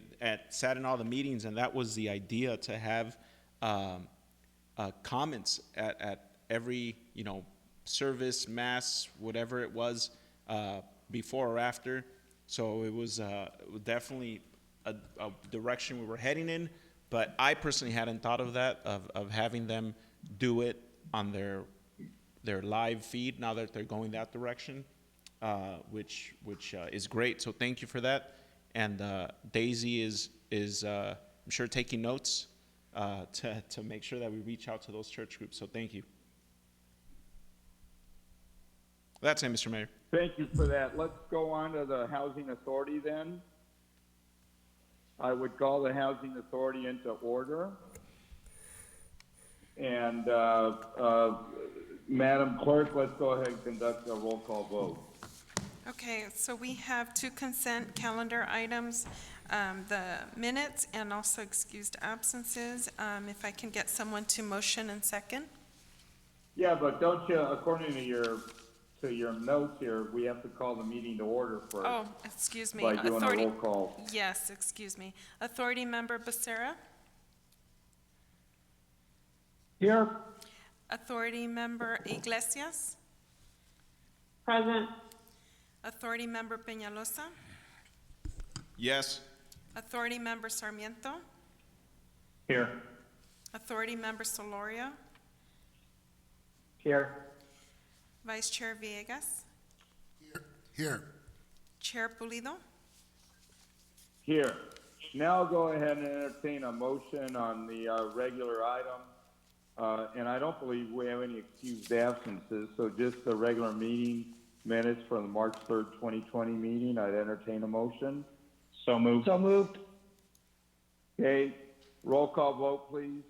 sat in all the meetings, and that was the idea, to have comments at every service, mass, whatever it was, before or after. So it was definitely a direction we were heading in. But I personally hadn't thought of that, of having them do it on their live feed now that they're going that direction, which is great. So thank you for that. And Daisy is I'm sure taking notes to make sure that we reach out to those church groups. So thank you. That's it, Mr. Mayor. Thank you for that. Let's go on to the Housing Authority then. I would call the Housing Authority into order. And Madam Clerk, let's go ahead and conduct a roll call vote. Okay, so we have 2 consent calendar items, the minutes and also excused absences. If I can get someone to motion and second. Yeah, but don't you, according to your notes here, we have to call the meeting to order first. Oh, excuse me. By doing a roll call. Yes, excuse me. Authority Member Becerra? Here. Authority Member Iglesias? Present. Authority Member Peñalosa? Yes. Authority Member Sarmiento? Here. Authority Member Solorio? Here. Vice Chair Villegas? Here. Chair Pulido? Here. Now I'll go ahead and entertain a motion on the regular item. And I don't believe we have any excused absences, so just the regular meeting minutes for the March 3rd, 2020 meeting. I'd entertain a motion. So moved. So moved. Okay, roll call vote, please.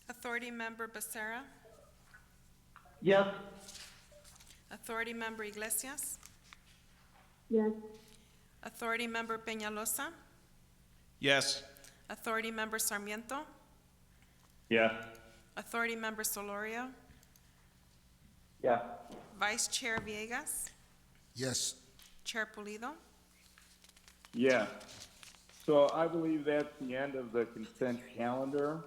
Authority Member Becerra? Yes. Authority Member Iglesias? Yes. Authority Member Peñalosa? Yes. Authority Member Sarmiento? Yes. Authority Member Solorio? Yes. Vice Chair Villegas? Yes. Chair Pulido? Yeah. So I believe that's the end of the consent calendar.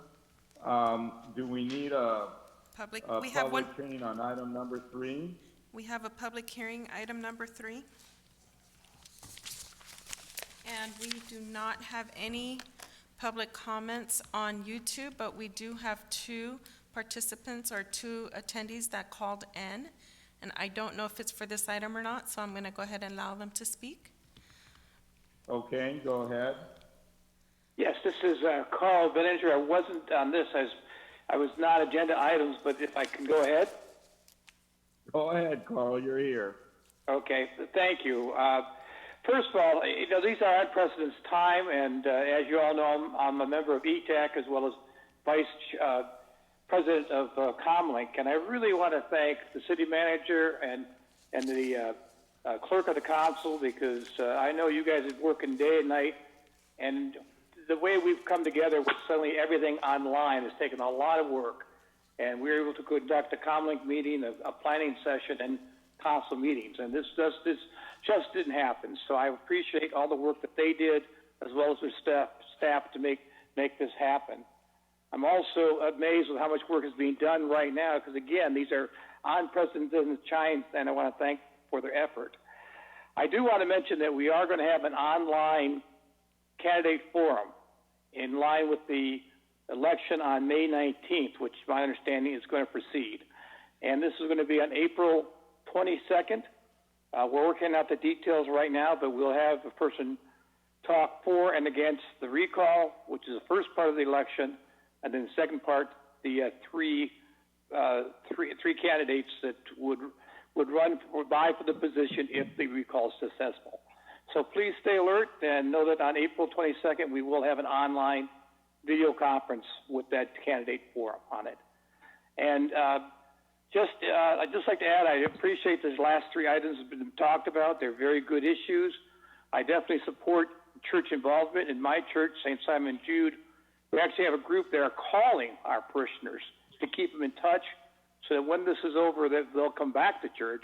Do we need a Public, a we have one, public hearing on item number 3? we have a public hearing, item number 3. And we do not have any public comments on YouTube, but we do have 2 participants or 2 attendees that called in. And I don't know if it's for this item or not, so I'm going to go ahead and allow them to speak. Okay, go ahead. Yes, this is Carl Benninger. I wasn't on this. I was not agenda items, but if I can go ahead. Go ahead, Carl, you're here. Okay, thank you. First of all, these are unprecedented time, and as you all know, I'm a member of ETAC as well as Vice President of Comlink, and I really want to thank the city manager and the clerk of the council, because I know you guys are working day and night, and the way we've come together with suddenly everything online has taken a lot of work, and we were able to conduct a Comlink meeting, a planning session, and council meetings, and this just didn't happen. So I appreciate all the work that they did, as well as their staff to make this happen. I'm also amazed with how much work is being done right now, because again, these are unprecedented times, and I want to thank for their effort. I do want to mention that we are going to have an online candidate forum in line with the election on May 19th, which my understanding is going to proceed. And this is going to be on April 22nd. We're working out the details right now, but we'll have a person talk for and against the recall, which is the first part of the election, and then the second part the three candidates that would vie for the position if the recall is successful. So please stay alert and know that on April 22nd, we will have an online video conference with that candidate forum on it. And I'd just like to add, I appreciate these last three items have been talked about. They're very good issues. I definitely support church involvement. In my church, St. Simon Jude, we actually have a group there calling our parishioners to keep them in touch so that when this is over, that they'll come back to church.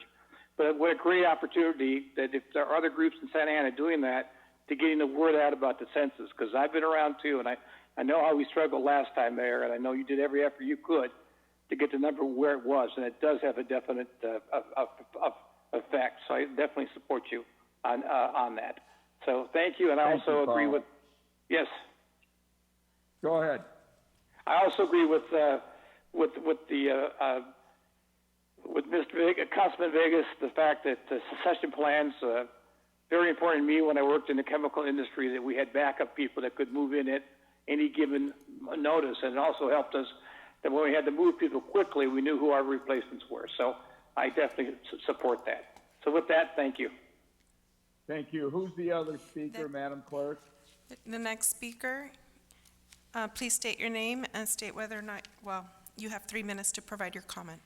But what a great opportunity that if there are other groups in Santa Ana doing that, to getting the word out about the census, because I've been around too, and I know how we struggled last time, Mayor, and I know you did every effort you could to get the number where it was, and it does have a definite effect. So I definitely support you on that. So thank you, and I also agree with. Yes. Go ahead. I also agree with Mr. Councilman Vegas, the fact that the succession plans, very important to me when I worked in the chemical industry, that we had backup people that could move in at any given notice, and it also helped us that when we had to move people quickly, we knew who our replacements were. So I definitely support that. So with that, thank you. Thank you. Who's the other speaker, Madam Clerk? The next speaker, please state your name and state whether or not, well, you have 3 minutes to provide your comment.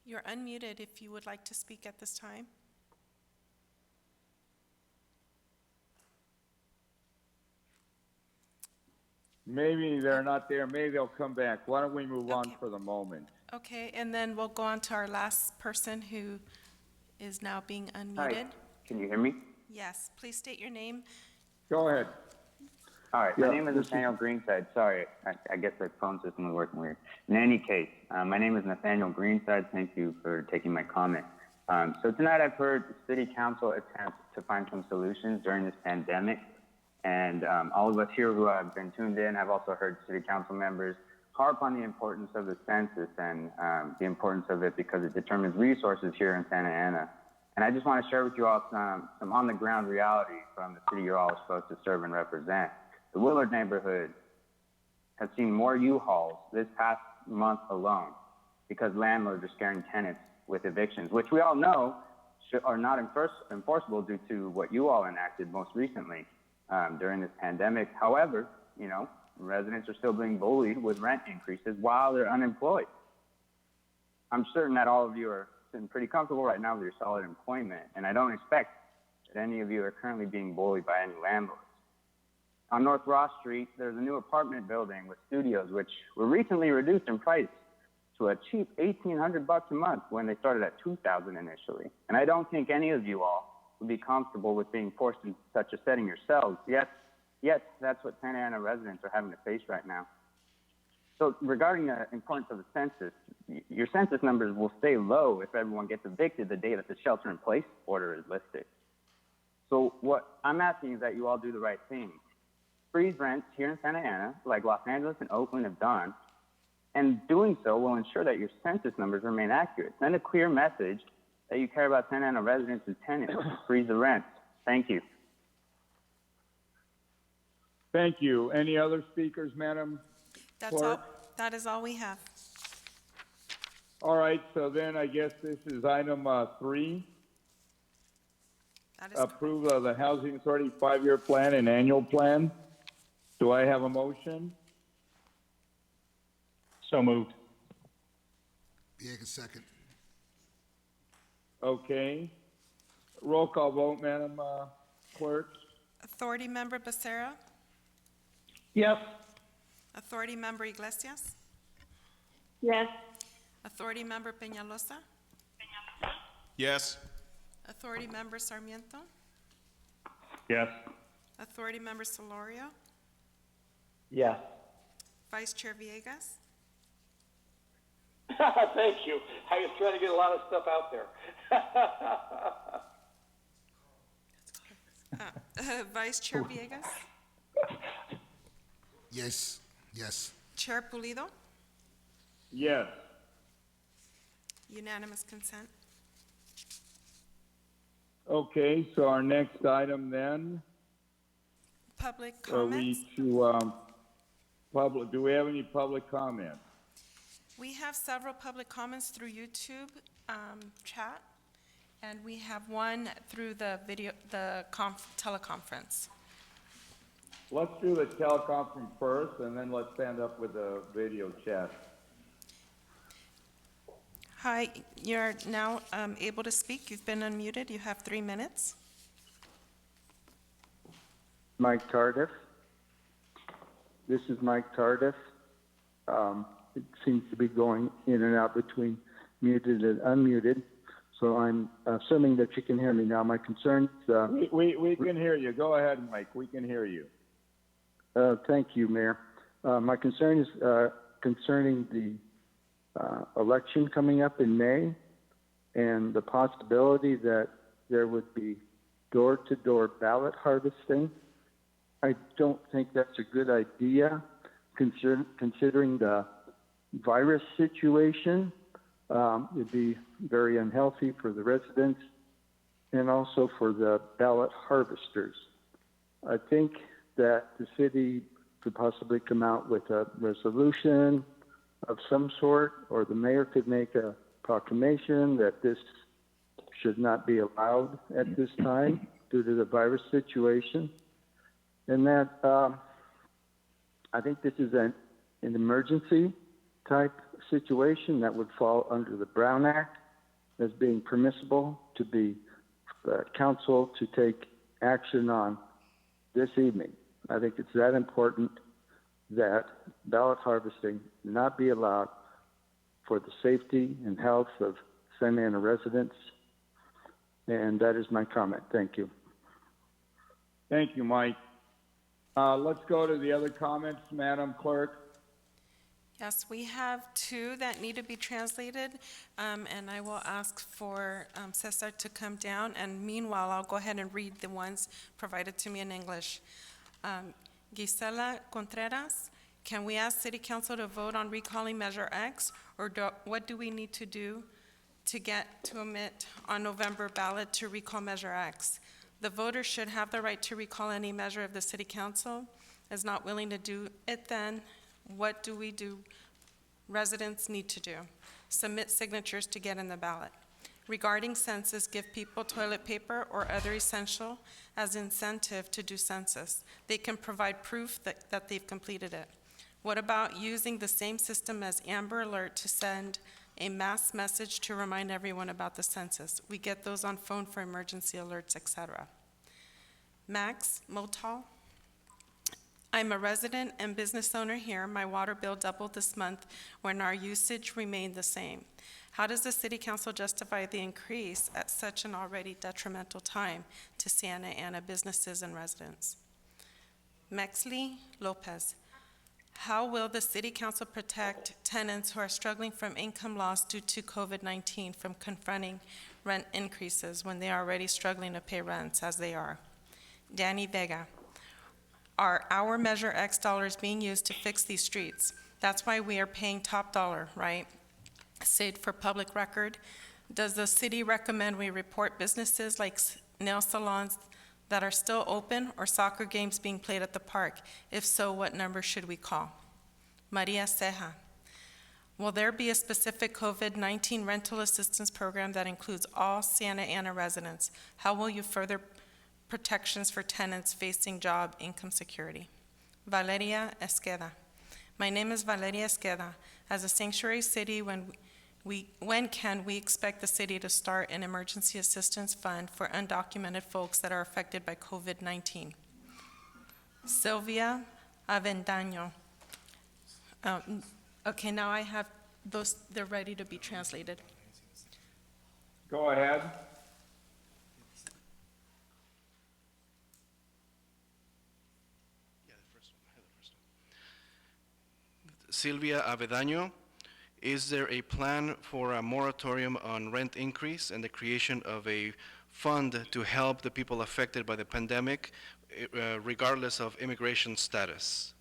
You're unmuted if you would like to speak at this time. Maybe they're not there. Maybe they'll come back. Why don't we move on for the moment? Okay, and then we'll go on to our last person who is now being unmuted. Hi, can you hear me? Yes, please state your name. Go ahead. All right, Yeah, my name is Nathaniel Greenside. Sorry, I guess the phone system was working weird. In any case, my name is Nathaniel Greenside. Thank you for taking my comment. So tonight I've heard the City Council attempt to find some solutions during this pandemic. And all of us here who have been tuned in have also heard City Council members harp on the importance of the census and the importance of it because it determines resources here in Santa Ana. And I just want to share with you all some on-the-ground reality from the city you're all supposed to serve and represent. The Willard neighborhood has seen more U-Hauls this past month alone because landlords are scaring tenants with evictions, which we all know are not enforceable due to what you all enacted most recently during this pandemic. However, you know, residents are still being bullied with rent increases while they're unemployed. I'm certain that all of you are sitting pretty comfortable right now with your solid employment, and I don't expect that any of you are currently being bullied by any landlords. On North Ross Street, there's a new apartment building with studios, which were recently reduced in price to a cheap $1,800 a month when they started at $2,000 initially. And I don't think any of you all would be comfortable with being forced into such a setting yourselves. Yet that's what Santa Ana residents are having to face right now. So regarding the importance of the census, your census numbers will stay low if everyone gets evicted the day that the shelter-in-place order is lifted. So what I'm asking is that you all do the right thing. Freeze rents here in Santa Ana, like Los Angeles and Oakland have done, and doing so will ensure that your census numbers remain accurate. Send a clear message that you care about Santa Ana residents and tenants. Freeze the rents. Thank you. Thank you. Any other speakers, Madam That's Clerk? all. That is all we have. All right, so then I guess this is item 3. That is Approval of the Housing Authority 5-year plan and annual plan. Do I have a motion? So moved. Villegas, second. Okay. Roll call vote, Madam Clerk. Authority Member Becerra, Yes. Authority Member Iglesias, Yes. Authority Member Peñalosa, Yes. Authority Member Sarmiento, Yes. Authority Member Solorio, Yes. Vice Chair Villegas, Thank you. I was trying to get a lot of stuff out there. Vice Chair Villegas, Yes, yes. Chair Pulido, Yes. unanimous consent. Okay, so our next item then, Public are we comments? to, do we have any public comments? We have several public comments through YouTube chat, and we have one through the teleconference. Let's do the teleconference first, and then let's stand up with the video chat. Hi, you're now able to speak. You've been unmuted. You have 3 minutes. Mike Tardif. This is Mike Tardif. It seems to be going in and out between muted and unmuted. So I'm assuming that you can hear me now. My concerns. We can hear you. Go ahead, Mike. We can hear you. Thank you, Mayor. My concern is concerning the election coming up in May and the possibility that there would be door-to-door ballot harvesting. I don't think that's a good idea considering the virus situation. It'd be very unhealthy for the residents and also for the ballot harvesters. I think that the city could possibly come out with a resolution of some sort, or the mayor could make a proclamation that this should not be allowed at this time due to the virus situation. And that I think this is an emergency type situation that would fall under the Brown Act as being permissible to be council to take action on this evening. I think it's that important that ballot harvesting not be allowed for the safety and health of Santa Ana residents. And that is my comment. Thank you. Thank you, Mike. Let's go to the other comments, Madam Clerk. Yes, we have 2 that need to be translated, and I will ask for Cesar to come down, and meanwhile, I'll go ahead and read the ones provided to me in English. Gisela Contreras, can we ask City Council to vote on recalling Measure X, or what do we need to do to get to omit on November ballot to recall Measure X? The voters should have the right to recall any measure if the City Council is not willing to do it. Then what do we do? Residents need to do. Submit signatures to get in the ballot. Regarding census, give people toilet paper or other essential as incentive to do census. They can provide proof that they've completed it. What about using the same system as Amber Alert to send a mass message to remind everyone about the census? We get those on phone for emergency alerts, etc. Max Motal. I'm a resident and business owner here. My water bill doubled this month when our usage remained the same. How does the City Council justify the increase at such an already detrimental time to Santa Ana businesses and residents? Mexley Lopez. How will the City Council protect tenants who are struggling from income loss due to COVID-19 from confronting rent increases when they are already struggling to pay rents as they are? Danny Vega. Are our Measure X dollars being used to fix these streets? That's why we are paying top dollar, right? Sid, for public record, does the city recommend we report businesses like nail salons that are still open or soccer games being played at the park? If so, what number should we call? Maria Ceja. Will there be a specific COVID-19 rental assistance program that includes all Santa Ana residents? How will you further protections for tenants facing job income security? Valeria Esqueda. My name is Valeria Esqueda. As a sanctuary city, when can we expect the city to start an emergency assistance fund for undocumented folks that are affected by COVID-19? Sylvia Avendaño. Okay, now I have those, they're ready to be translated. Go ahead. Sylvia Avedaño, is there a plan for a moratorium on rent increase and the creation of a fund to help the people affected by the pandemic, regardless of immigration status?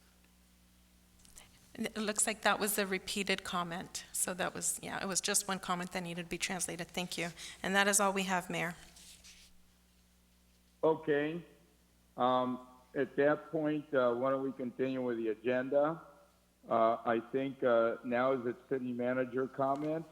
It looks like that was a repeated comment. So that was, yeah, it was just one comment that needed to be translated. Thank you. And that is all we have, Mayor. Okay. At that point, why don't we continue with the agenda? I think now is it city manager comment?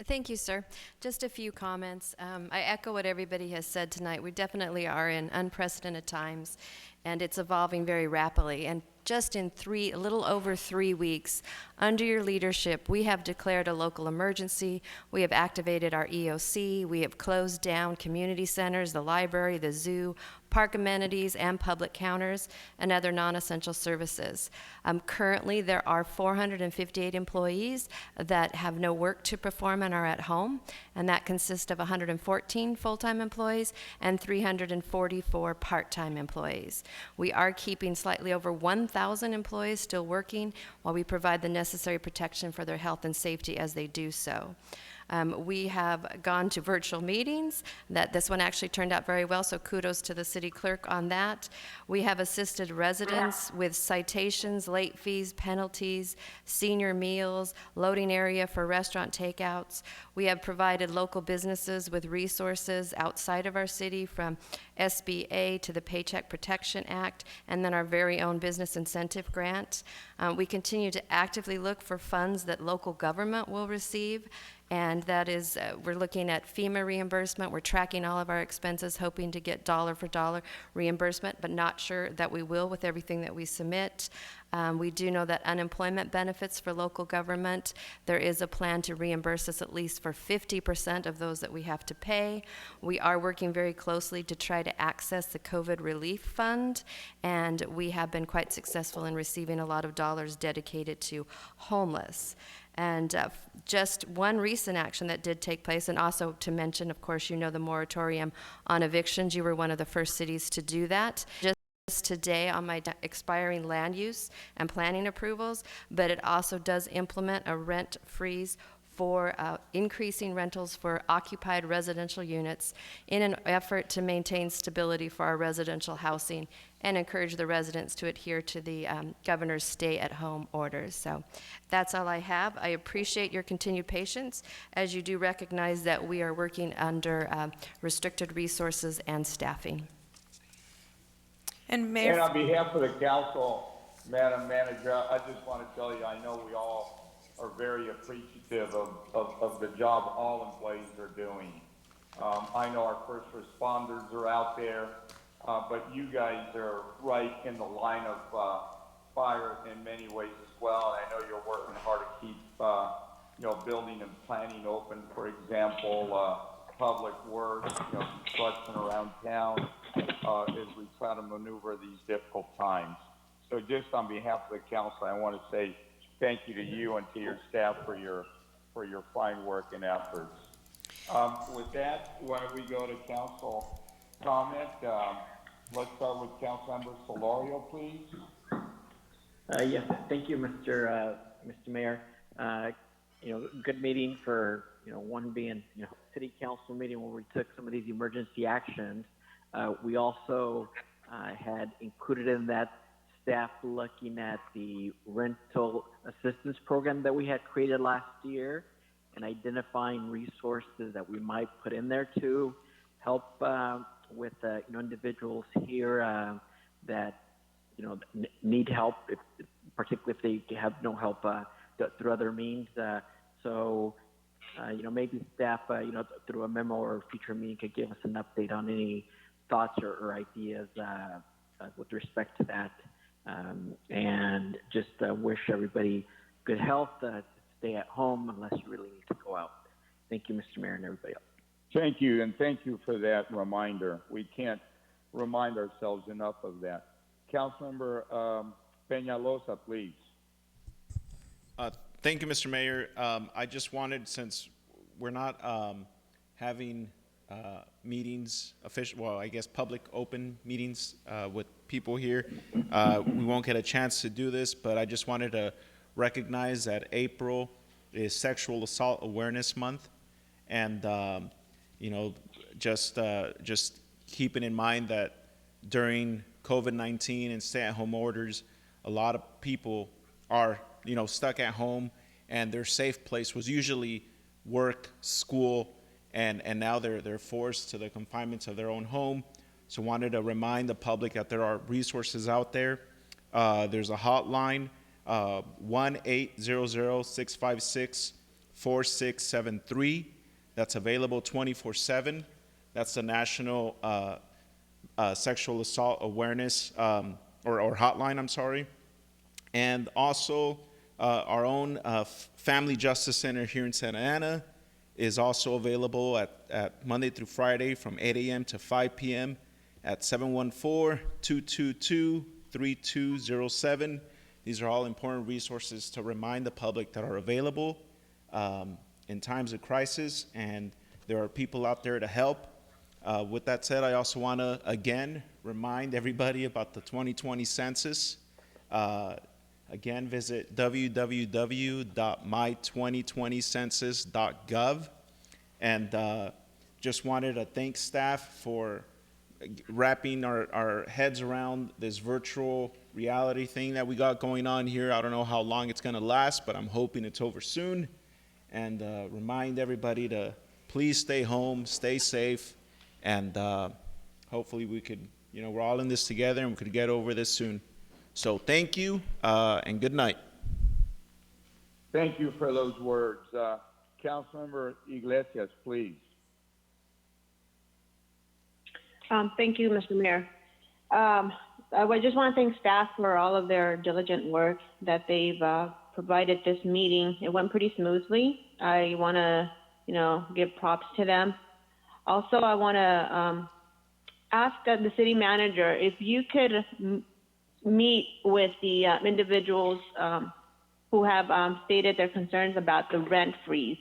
Thank you, sir. Just a few comments. I echo what everybody has said tonight. We definitely are in unprecedented times, and it's evolving very rapidly. And just in a little over 3 weeks, under your leadership, we have declared a local emergency. We have activated our EOC. We have closed down community centers, the library, the zoo, park amenities, and public counters, and other non-essential services. Currently, there are 458 employees that have no work to perform and are at home, and that consists of 114 full-time employees and 344 part-time employees. We are keeping slightly over 1,000 employees still working while we provide the necessary protection for their health and safety as they do so. We have gone to virtual meetings. This one actually turned out very well, so kudos to the city clerk on that. We have assisted residents with citations, late fees, penalties, senior meals, loading area for restaurant takeouts. We have provided local businesses with resources outside of our city, from SBA to the Paycheck Protection Act, and then our very own business incentive grant. We continue to actively look for funds that local government will receive, and that is, we're looking at FEMA reimbursement. We're tracking all of our expenses, hoping to get dollar for dollar reimbursement, but not sure that we will with everything that we submit. We do know that unemployment benefits for local government, there is a plan to reimburse us at least for 50% of those that we have to pay. We are working very closely to try to access the COVID relief fund, and we have been quite successful in receiving a lot of dollars dedicated to homeless. And just one recent action that did take place, and also to mention, of course, you know, the moratorium on evictions. You were one of the first cities to do that. Just today on my expiring land use and planning approvals, but it also does implement a rent freeze for increasing rentals for occupied residential units in an effort to maintain stability for our residential housing and encourage the residents to adhere to the governor's stay-at-home orders. So that's all I have. I appreciate your continued patience, as you do recognize that we are working under restricted resources and staffing. And Mayor, And on behalf of the council, Madam Manager, I just want to tell you, I know we all are very appreciative of the job all employees are doing. I know our first responders are out there, but you guys are right in the line of fire in many ways as well. And I know you're working hard to keep, building and planning open, for example, public works, construction around town, as we try to maneuver these difficult times. So just on behalf of the council, I want to say thank you to you and to your staff for your fine work and efforts. With that, why don't we go to council comment? Let's start with Councilmember Solorio, please. Yes, thank you, Mr. Mayor. Good meeting for, one being, city council meeting where we took some of these emergency actions. We also had included in that staff looking at the rental assistance program that we had created last year and identifying resources that we might put in there to help with individuals here that need help, particularly if they have no help through other means. Maybe staff, through a memo or future meeting could give us an update on any thoughts or ideas with respect to that. And just wish everybody good health, stay at home unless you really need to go out. Thank you, Mr. Mayor, and everybody else. Thank you, and thank you for that reminder. We can't remind ourselves enough of that. Councilmember Peñalosa, please. Thank you, Mr. Mayor. I just wanted, since we're not having meetings, public open meetings with people here, we won't get a chance to do this, but I just wanted to recognize that April is Sexual Assault Awareness Month, and just keeping in mind that during COVID-19 and stay-at-home orders, a lot of people are stuck at home, and their safe place was usually work, school, and now they're forced to the confinements of their own home. So wanted to remind the public that there are resources out there. There's a hotline, 1-800-656-4673. That's available 24/7. That's the National Sexual Assault Awareness or hotline, I'm sorry. And also our own Family Justice Center here in Santa Ana is also available at Monday through Friday from 8 a.m. to 5 p.m. at 714-222-3207. These are all important resources to remind the public that are available in times of crisis, and there are people out there to help. With that said, I also want to, again, remind everybody about the 2020 census. Again, visit www.my2020census.gov. And just wanted to thank staff for wrapping our heads around this virtual reality thing that we got going on here. I don't know how long it's going to last, but I'm hoping it's over soon. And remind everybody to please stay home, stay safe, and hopefully we could, we're all in this together and we could get over this soon. So thank you, and good night. Thank you for those words. Councilmember Iglesias, please. Thank you, Mr. Mayor. I just want to thank staff for all of their diligent work that they've provided this meeting. It went pretty smoothly. I want to, give props to them. Also, I want to ask the city manager if you could meet with the individuals who have stated their concerns about the rent freeze.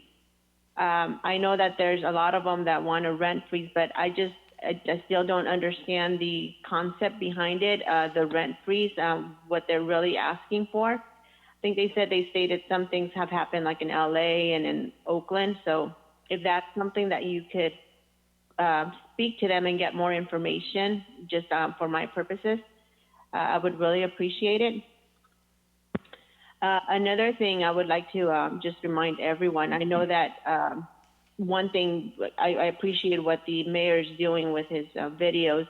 I know that there's a lot of them that want a rent freeze, but I still don't understand the concept behind it, the rent freeze, what they're really asking for. I think they said they stated some things have happened like in LA and in Oakland. So if that's something that you could speak to them and get more information just for my purposes, I would really appreciate it. Another thing I would like to just remind everyone, I know that one thing, I appreciate what the mayor is doing with his videos,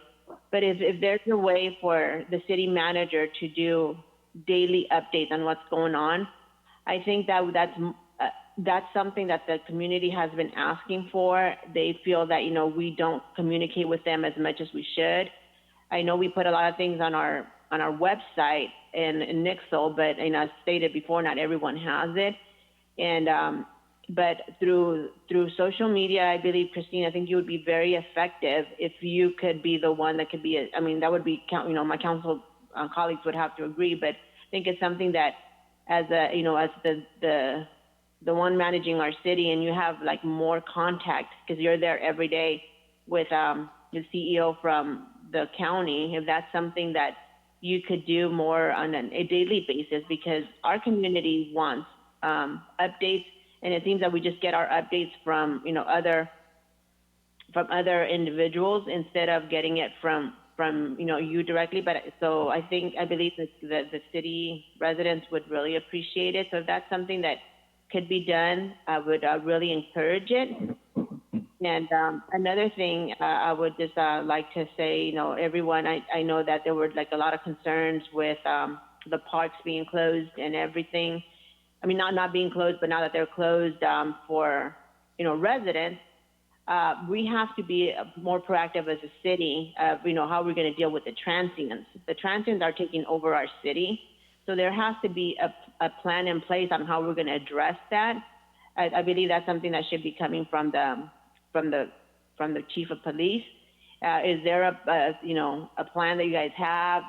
but if there's a way for the city manager to do daily updates on what's going on, I think that's something that the community has been asking for. They feel that, we don't communicate with them as much as we should. I know we put a lot of things on our website in Nixle, but as stated before, not everyone has it. And but through social media, I believe, Christine, I think you would be very effective if you could be the one that could be. That would be, my council colleagues would have to agree, but I think it's something that, as as the one managing our city, and you have like more contact because you're there every day with the CEO from the county. If that's something that you could do more on a daily basis, because our community wants updates, and it seems that we just get our updates from other individuals instead of getting it from you directly. But so I believe that the city residents would really appreciate it. So if that's something that could be done, I would really encourage it. And another thing I would just like to say, everyone, I know that there were like a lot of concerns with the parks being closed and everything. Not being closed, but now that they're closed for, residents, we have to be more proactive as a city of, how we're going to deal with the transients. The transients are taking over our city. So there has to be a plan in place on how we're going to address that. I believe that's something that should be coming from the chief of police. Is there a plan that you guys have,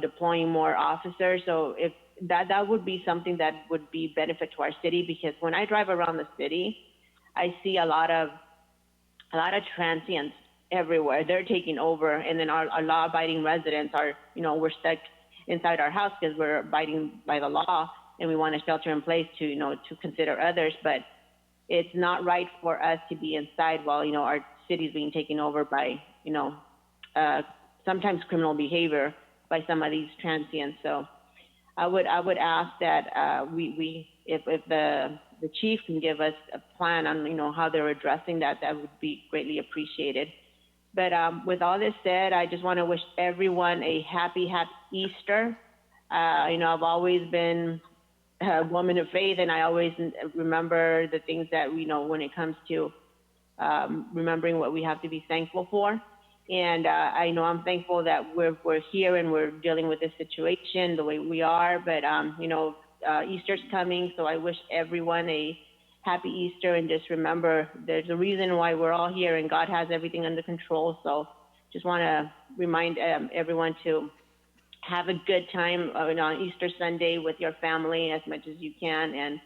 deploying more officers? So if that would be something that would be benefit to our city, because when I drive around the city, I see a lot of transients everywhere. They're taking over, and then our law-abiding residents are, we're stuck inside our house because we're abiding by the law, and we want to shelter in place to consider others. But it's not right for us to be inside while our city's being taken over by sometimes criminal behavior by some of these transients. So I would ask that if the chief can give us a plan on, how they're addressing that, that would be greatly appreciated. But with all this said, I just want to wish everyone a happy Easter. I've always been a woman of faith, and I always remember the things that when it comes to remembering what we have to be thankful for. And I know I'm thankful that we're here and we're dealing with this situation the way we are. But Easter's coming, so I wish everyone a happy Easter, and just remember there's a reason why we're all here, and God has everything under control. So just want to remind everyone to have a good time on Easter Sunday with your family as much as you can, and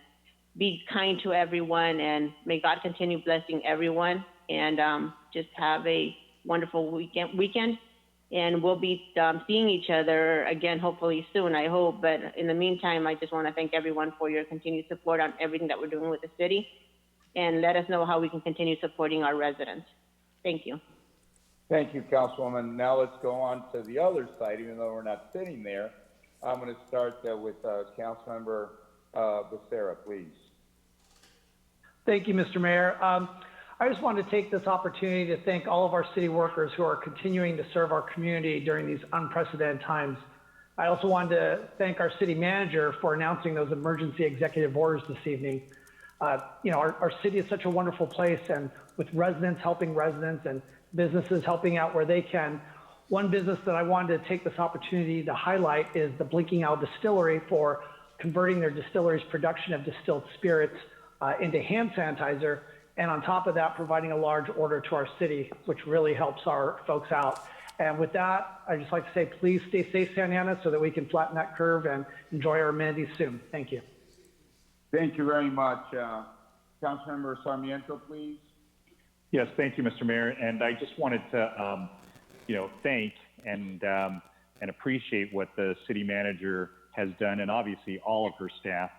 be kind to everyone, and may God continue blessing everyone, and just have a wonderful weekend. And we'll be seeing each other again, hopefully soon, I hope. But in the meantime, I just want to thank everyone for your continued support on everything that we're doing with the city, and let us know how we can continue supporting our residents. Thank you. Thank you, Councilwoman. Now let's go on to the other side, even though we're not sitting there. I'm going to start with Councilmember Becerra, please. Thank you, Mr. Mayor. I just wanted to take this opportunity to thank all of our city workers who are continuing to serve our community during these unprecedented times. I also wanted to thank our city manager for announcing those emergency executive orders this evening. Our city is such a wonderful place, and with residents helping residents and businesses helping out where they can. One business that I wanted to take this opportunity to highlight is the Blinking Owl Distillery for converting their distillery's production of distilled spirits into hand sanitizer. And on top of that, providing a large order to our city, which really helps our folks out. And with that, I'd just like to say, please stay safe, Santa Ana, so that we can flatten that curve and enjoy our amenities soon. Thank you. Thank you very much. Councilmember Sarmiento, please. Yes, thank you, Mr. Mayor. And I just wanted to, thank and appreciate what the city manager has done, and obviously all of her staff.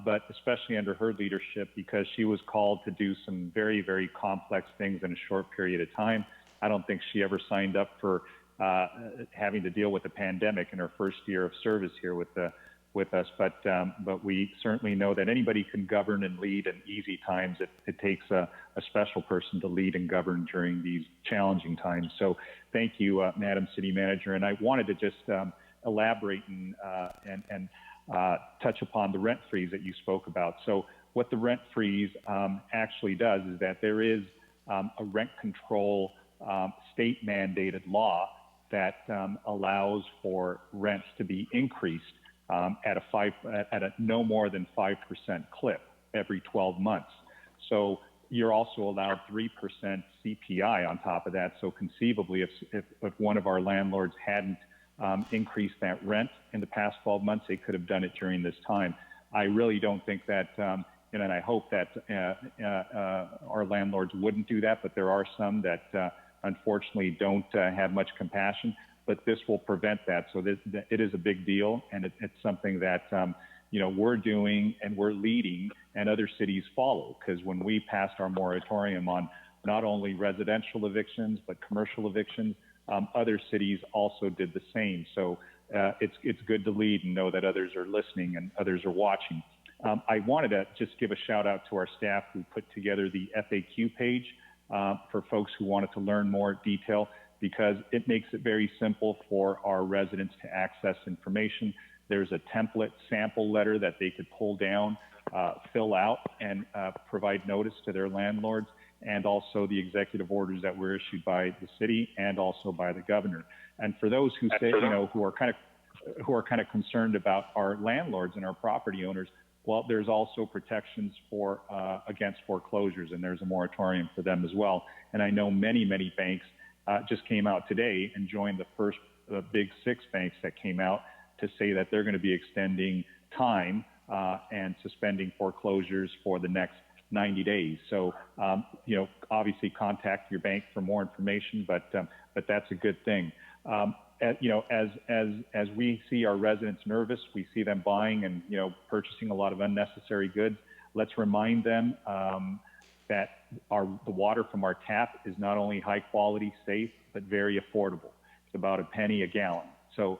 But especially under her leadership, because she was called to do some very, very complex things in a short period of time. I don't think she ever signed up for having to deal with a pandemic in her first year of service here with us. But we certainly know that anybody can govern and lead in easy times. It takes a special person to lead and govern during these challenging times. So thank you, Madam City Manager. And I wanted to just elaborate and touch upon the rent freeze that you spoke about. So what the rent freeze actually does is that there is a rent control state mandated law that allows for rents to be increased at a no more than 5% clip every 12 months. So you're also allowed 3% CPI on top of that. So conceivably, if one of our landlords hadn't increase that rent in the past 12 months, they could have done it during this time. I really don't think that, and I hope that our landlords wouldn't do that, but there are some that unfortunately don't have much compassion, but this will prevent that. So it is a big deal, and it's something that we're doing and we're leading, and other cities follow, because when we passed our moratorium on not only residential evictions, but commercial evictions, other cities also did the same. So it's good to lead and know that others are listening and others are watching. I wanted to just give a shout out to our staff who put together the FAQ page for folks who wanted to learn more detail, because it makes it very simple for our residents to access information. There's a template sample letter that they could pull down, fill out, and provide notice to their landlords, and also the executive orders that were issued by the city and also by the governor. And for those who say, who are kind of concerned about our landlords and our property owners, well, there's also protections for against foreclosures, and there's a moratorium for them as well. And I know many banks just came out today and joined the first big 6 banks that came out to say that they're going to be extending time and suspending foreclosures for the next 90 days. So, obviously contact your bank for more information, but that's a good thing. As we see our residents nervous, we see them buying and, purchasing a lot of unnecessary goods. Let's remind them that the water from our tap is not only high quality, safe, but very affordable. It's about a penny a gallon. So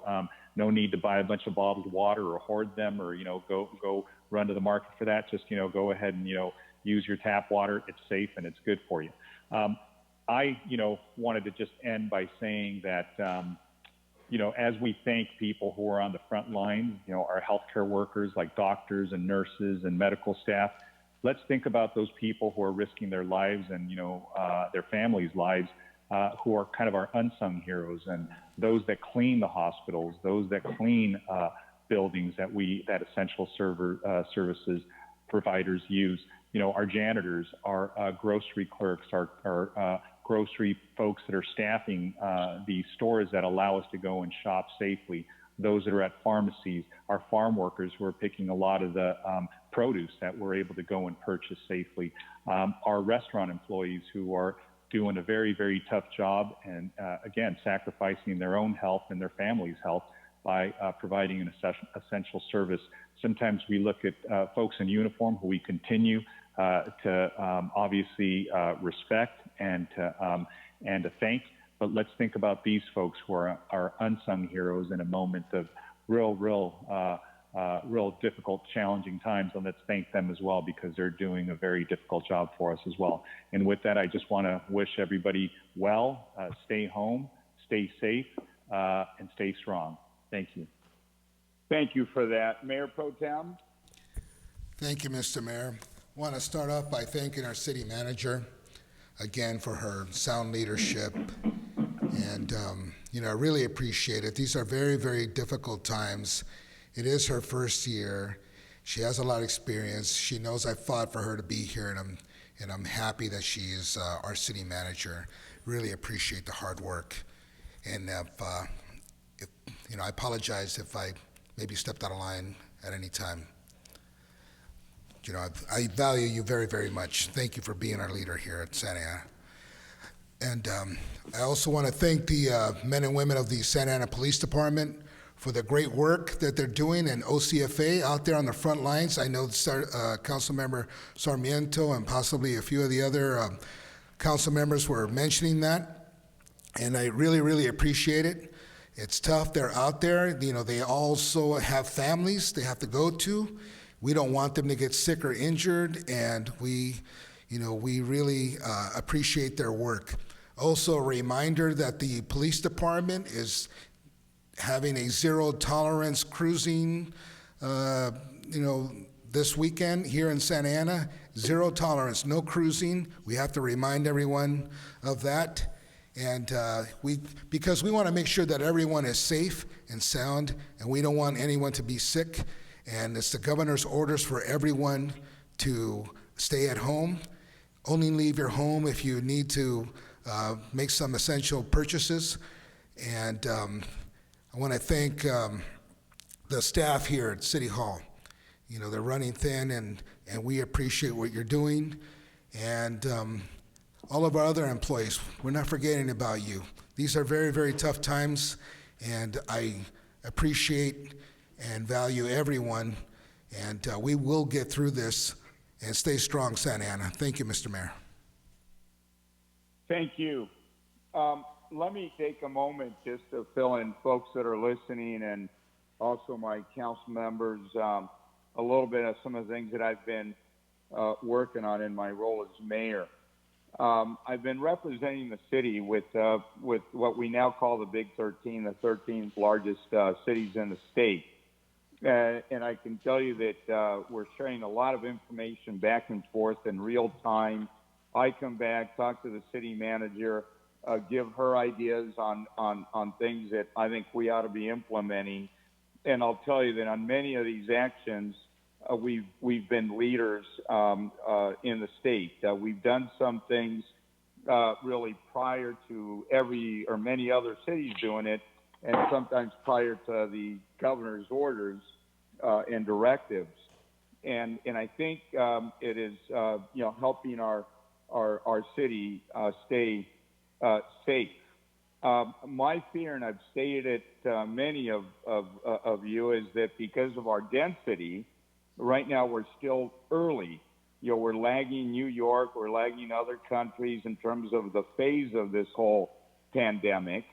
no need to buy a bunch of bottled water or hoard them, or go run to the market for that. Just, go ahead and, use your tap water. It's safe and it's good for you. I, wanted to just end by saying that, as we thank people who are on the front line, our healthcare workers like doctors and nurses and medical staff, let's think about those people who are risking their lives and, their families' lives, who are kind of our unsung heroes, and those that clean the hospitals, those that clean buildings that essential services providers use. Our janitors, our grocery clerks, our grocery folks that are staffing the stores that allow us to go and shop safely, those that are at pharmacies, our farm workers who are picking a lot of the produce that we're able to go and purchase safely, our restaurant employees who are doing a very, very tough job and, again, sacrificing their own health and their family's health by providing an essential service. Sometimes we look at folks in uniform who we continue to obviously respect and to thank, but let's think about these folks who are our unsung heroes in a moment of real difficult, challenging times, and let's thank them as well because they're doing a very difficult job for us as well. And with that, I just want to wish everybody well, stay home, stay safe, and stay strong. Thank you. Thank you for that. Mayor Pro Tem? Thank you, Mr. Mayor. I want to start off by thanking our city manager, again, for her sound leadership. And, I really appreciate it. These are very, very difficult times. It is her first year. She has a lot of experience. She knows I fought for her to be here, and I'm happy that she is our city manager. Really appreciate the hard work. And I apologize if I maybe stepped out of line at any time. I value you very, very much. Thank you for being our leader here at Santa Ana. And I also want to thank the men and women of the Santa Ana Police Department for the great work that they're doing, and OCFA out there on the front lines. I know Councilmember Sarmiento and possibly a few of the other council members were mentioning that, and I really, really appreciate it. It's tough. They're out there. They also have families they have to go to. We don't want them to get sick or injured, and we really appreciate their work. Also, a reminder that the police department is having a zero tolerance cruising, this weekend here in Santa Ana. Zero tolerance, no cruising. We have to remind everyone of that. And because we want to make sure that everyone is safe and sound, and we don't want anyone to be sick. And it's the governor's orders for everyone to stay at home. Only leave your home if you need to make some essential purchases. And I want to thank the staff here at City Hall. They're running thin, and we appreciate what you're doing. And all of our other employees, we're not forgetting about you. These are very, very tough times, and I appreciate and value everyone, and we will get through this and stay strong, Santa Ana. Thank you, Mr. Mayor. Thank you. Let me take a moment just to fill in folks that are listening and also my council members a little bit of some of the things that I've been working on in my role as mayor. I've been representing the city with what we now call the Big 13, the 13th largest cities in the state. And I can tell you that we're sharing a lot of information back and forth in real time. I come back, talk to the city manager, give her ideas on things that I think we ought to be implementing. And I'll tell you that on many of these actions, we've been leaders in the state. We've done some things really prior to many other cities doing it, and sometimes prior to the governor's orders and directives. And I think it is helping our city stay safe. My fear, and I've stated it to many of you, is that because of our density, right now we're still early. We're lagging New York, we're lagging other countries in terms of the phase of this whole pandemic.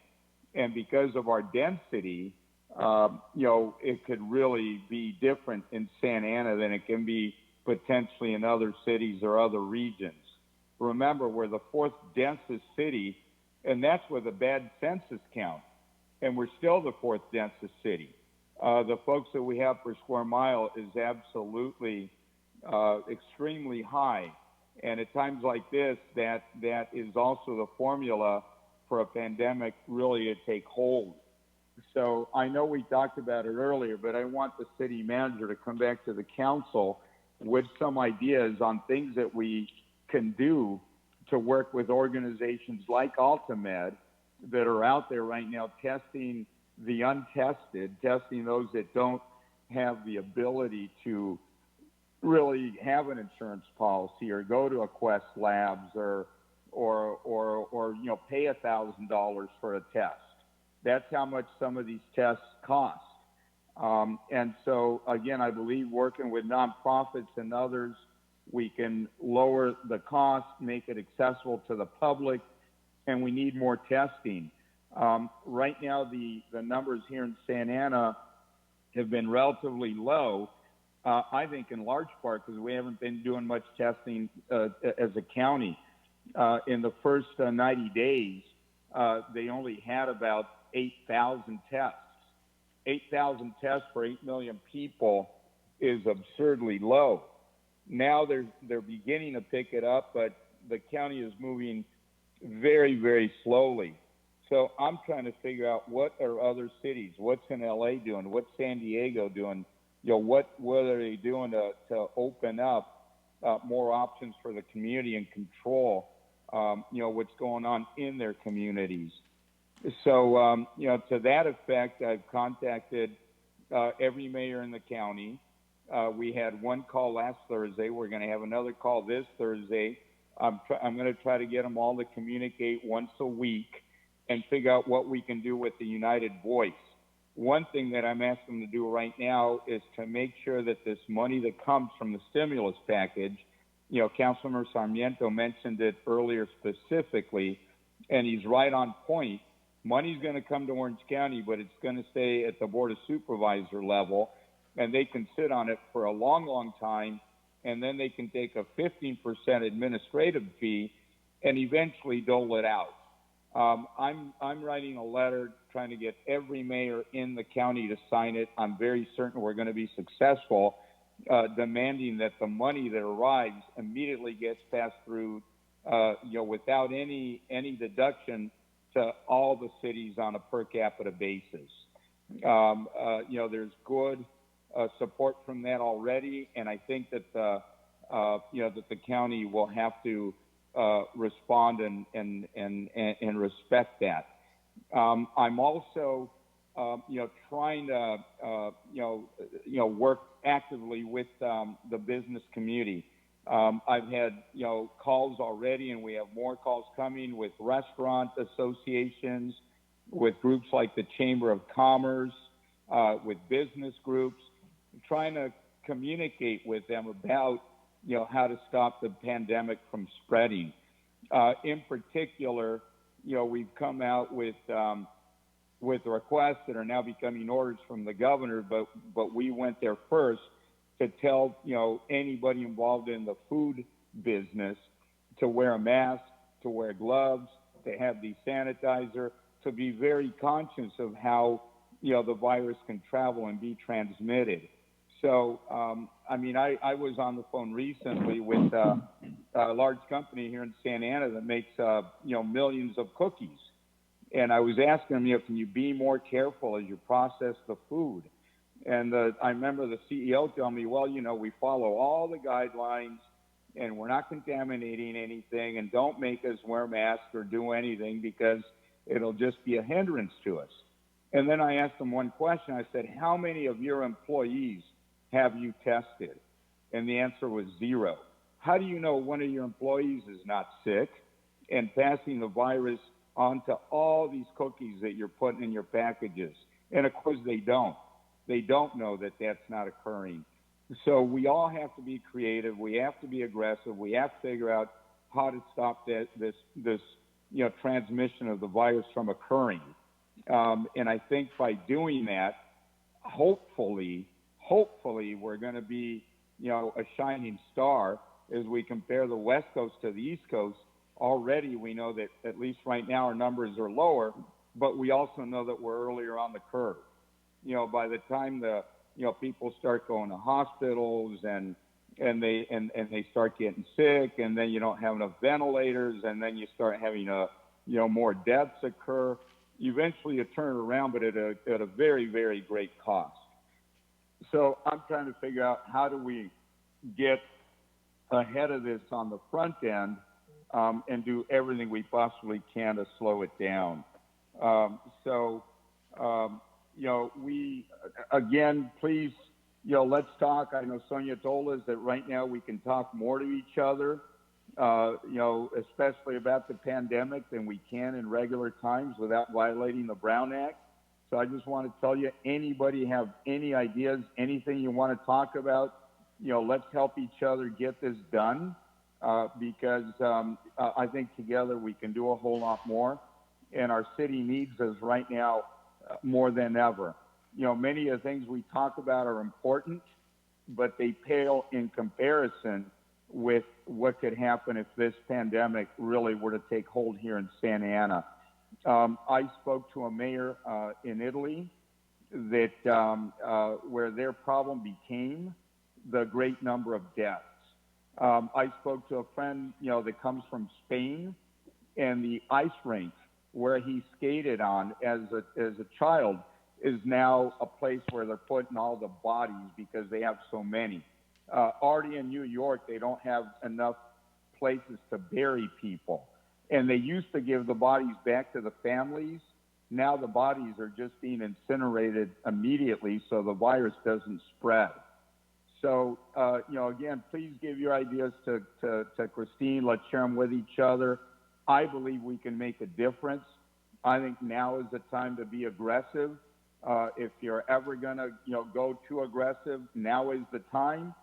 And because of our density, it could really be different in Santa Ana than it can be potentially in other cities or other regions. Remember, we're the fourth densest city, and that's with a bad census count, and we're still the fourth densest city. The folks that we have per square mile is absolutely extremely high, and at times like this, that is also the formula for a pandemic really to take hold. So I know we talked about it earlier, but I want the city manager to come back to the council with some ideas on things that we can do to work with organizations like Altamed that are out there right now testing the untested, testing those that don't have the ability to really have an insurance policy or go to a Quest Labs or pay $1,000 for a test. That's how much some of these tests cost. And so, again, I believe working with nonprofits and others, we can lower the cost, make it accessible to the public, and we need more testing. Right now, the numbers here in Santa Ana have been relatively low, I think in large part because we haven't been doing much testing as a county. In the first 90 days, they only had about 8,000 tests. 8,000 tests for 8 million people is absurdly low. Now they're beginning to pick it up, but the county is moving very, very slowly. So I'm trying to figure out what are other cities, what's in LA doing, what's San Diego doing, what are they doing to open up more options for the community and control, what's going on in their communities. So, to that effect, I've contacted every mayor in the county. We had one call last Thursday. We're going to have another call this Thursday. I'm going to try to get them all to communicate once a week and figure out what we can do with the United Voice. One thing that I'm asking them to do right now is to make sure that this money that comes from the stimulus package, Councilmember Sarmiento mentioned it earlier specifically, and he's right on point. Money's going to come to Orange County, but it's going to stay at the Board of Supervisor level, and they can sit on it for a long, long time, and then they can take a 15% administrative fee and eventually dole it out. I'm writing a letter trying to get every mayor in the county to sign it. I'm very certain we're going to be successful, demanding that the money that arrives immediately gets passed through, without any deduction to all the cities on a per capita basis. There's good support from that already, and I think that that the county will have to respond and respect that. I'm also trying to work actively with the business community. I've had calls already, and we have more calls coming with restaurant associations, with groups like the Chamber of Commerce, with business groups, trying to communicate with them about how to stop the pandemic from spreading. In particular, we've come out with requests that are now becoming orders from the governor, but we went there first to tell anybody involved in the food business to wear a mask, to wear gloves, to have desanitizer, to be very conscious of how the virus can travel and be transmitted. So, I was on the phone recently with a large company here in Santa Ana that makes millions of cookies, and I was asking them, can you be more careful as you process the food? And I remember the CEO telling me, well, we follow all the guidelines and we're not contaminating anything, and don't make us wear masks or do anything because it'll just be a hindrance to us. And then I asked them one question. I said, how many of your employees have you tested? And the answer was 0. How do you know one of your employees is not sick and passing the virus onto all these cookies that you're putting in your packages? And of course they don't. They don't know that that's not occurring. So we all have to be creative. We have to be aggressive. We have to figure out how to stop this transmission of the virus from occurring. And I think by doing that, hopefully, we're going to be, a shining star as we compare the West Coast to the East Coast. Already, we know that at least right now our numbers are lower, but we also know that we're earlier on the curve. By the time the people start going to hospitals and they start getting sick, and then you don't have enough ventilators, and then you start having more deaths occur. Eventually, you turn it around, but at a very, very great cost. So I'm trying to figure out how do we get ahead of this on the front end and do everything we possibly can to slow it down. We, again, please, let's talk. I know Sonia told us that right now we can talk more to each other, especially about the pandemic than we can in regular times without violating the Brown Act. So I just want to tell you, anybody have any ideas, anything you want to talk about, let's help each other get this done because I think together we can do a whole lot more. And our city needs us right now more than ever. Many of the things we talk about are important, but they pale in comparison with what could happen if this pandemic really were to take hold here in Santa Ana. I spoke to a mayor in Italy that where their problem became the great number of deaths. I spoke to a friend, that comes from Spain, and the ice rink where he skated on as a child is now a place where they're putting all the bodies because they have so many. Already in New York, they don't have enough places to bury people. And they used to give the bodies back to the families. Now the bodies are just being incinerated immediately so the virus doesn't spread. So, again, please give your ideas to Christine. Let's share them with each other. I believe we can make a difference. I think now is the time to be aggressive. If you're ever going to, go too aggressive, now is the time.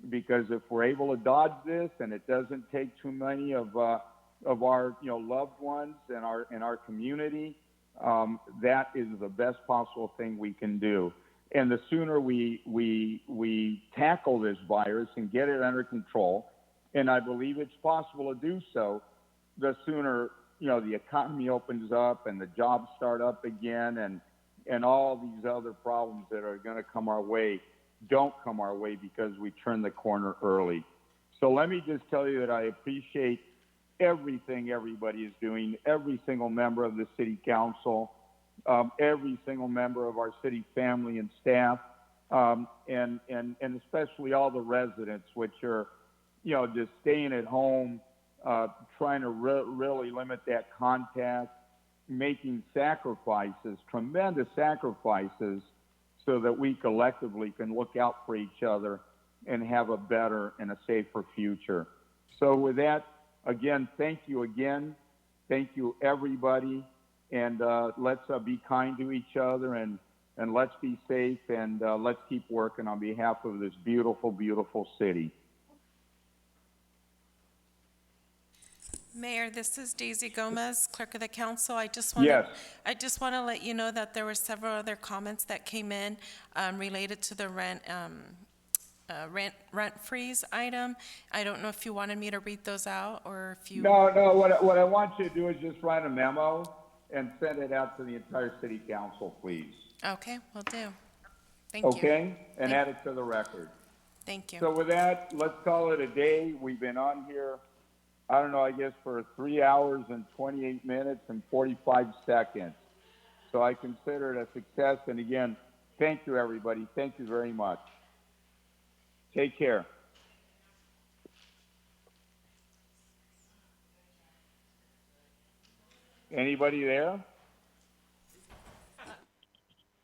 Because if we're able to dodge this and it doesn't take too many of our, loved ones in our community, that is the best possible thing we can do. And the sooner we tackle this virus and get it under control, and I believe it's possible to do so, the sooner, the economy opens up and the jobs start up again and all these other problems that are going to come our way don't come our way because we turn the corner early. So let me just tell you that I appreciate everything everybody is doing, every single member of the city council, every single member of our city family and staff, and especially all the residents, which are, just staying at home, trying to really limit that contact, making sacrifices, tremendous sacrifices, so that we collectively can look out for each other and have a better and a safer future. So with that, again, thank you again. Thank you, everybody. And let's be kind to each other and let's be safe and let's keep working on behalf of this beautiful, beautiful city. Mayor, this is Daisy Gomez, Clerk of the Council. I just want to let you know that there were several other comments that came in related to the rent freeze item. I don't know if you wanted me to read those out or if you. No. What I want you to do is just write a memo and send it out to the entire city council, please. Okay, will do. Thank you. Okay, and add it to the record. Thank you. So with that, let's call it a day. We've been on here, I don't know, I guess for 3 hours and 28 minutes and 45 seconds. So I consider it a success. And again, thank you, everybody. Thank you very much. Take care. Anybody there?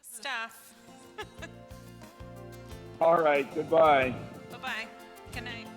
Staff. All right, goodbye. Bye-bye. Good night.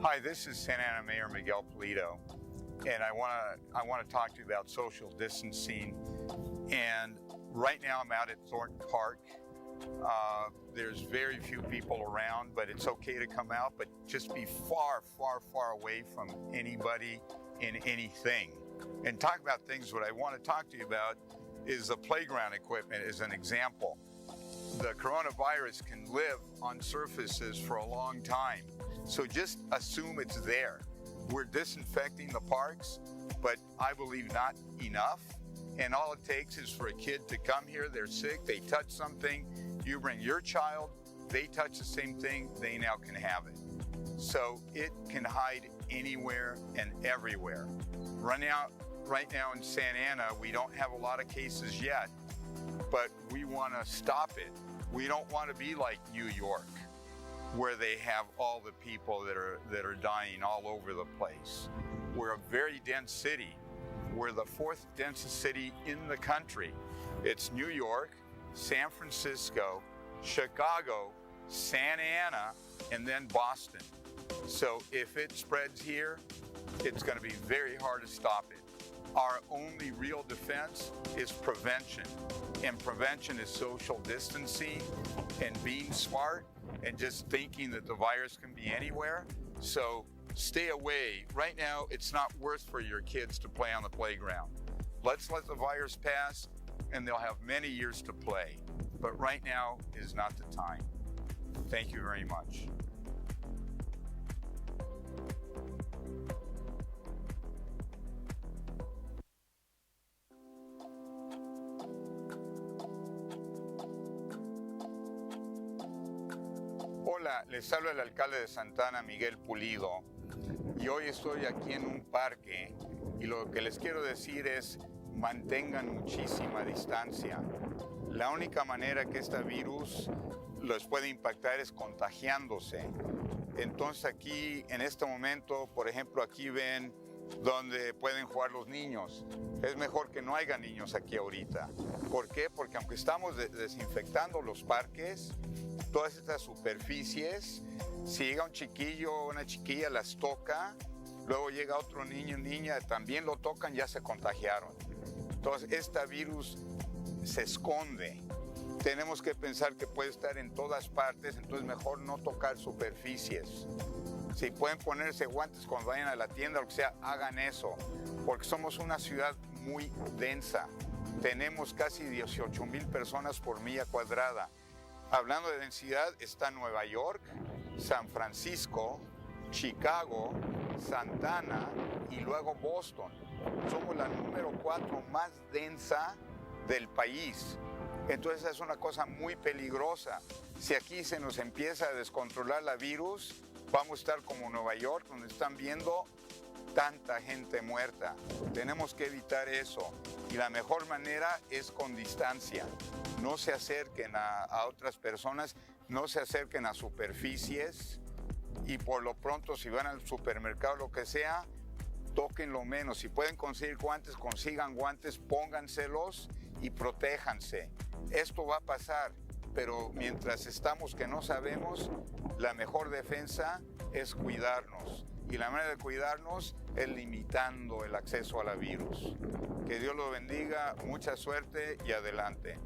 Hi, this is Santa Ana Mayor Miguel Polito, and I want to talk to you about social distancing. And right now I'm out at Thornton Park. There's very few people around, but it's okay to come out, but just be far, far, far away from anybody and anything. And talk about things, what I want to talk to you about is the playground equipment as an example. The coronavirus can live on surfaces for a long time, so just assume it's there. We're disinfecting the parks, but I believe not enough. And all it takes is for a kid to come here, they're sick, they touch something, you bring your child, they touch the same thing, they now can have it. So it can hide anywhere and everywhere. Right now in Santa Ana, we don't have a lot of cases yet, but we want to stop it. We don't want to be like New York, where they have all the people that are dying all over the place. We're a very dense city. We're the fourth densest city in the country. It's New York, San Francisco, Chicago, Santa Ana, and then Boston. So if it spreads here, it's going to be very hard to stop it. Our only real defense is prevention. And prevention is social distancing and being smart and just thinking that the virus can be anywhere. So stay away. Right now, it's not worth for your kids to play on the playground. Let's let the virus pass and they'll have many years to play. But right now is not the time. Thank you very much. Hola, les habla el alcalde de Santa Ana, Miguel Pulido, y hoy estoy aquí en un parque y lo que les quiero decir es mantengan muchísima distancia. La única manera que este virus los puede impactar es contagiándose. Entonces aquí, en este momento, por ejemplo, aquí ven donde pueden jugar los niños. Es mejor que no haya niños aquí ahorita. ¿Por qué? Porque aunque estamos desinfectando los parques, todas estas superficies, si llega un chiquillo o una chiquilla, las toca, luego llega otro niño o niña, también lo tocan, ya se contagiaron. Entonces, este virus se esconde. Tenemos que pensar que puede estar en todas partes, entonces mejor no tocar superficies. Si pueden ponerse guantes cuando vayan a la tienda o lo que sea, hagan eso, porque somos una ciudad muy densa. Tenemos casi 18,000 personas por milla cuadrada. Hablando de densidad, está Nueva York, San Francisco, Chicago, Santa Ana y luego Boston. Somos la número 4 más densa del país. Entonces es una cosa muy peligrosa. Si aquí se nos empieza a descontrolar la virus, vamos a estar como Nueva York, donde están viendo tanta gente muerta. Tenemos que evitar eso. Y la mejor manera es con distancia. No se acerquen a otras personas, no se acerquen a superficies y por lo pronto si van al supermercado o lo que sea, toquen lo menos. Si pueden conseguir guantes, consigan guantes, pónganselos y protéjanse. Esto va a pasar, pero mientras estamos que no sabemos, la mejor defensa es cuidarnos. Y la manera de cuidarnos es limitando el acceso a la virus. Que Dios lo bendiga, mucha suerte y adelante.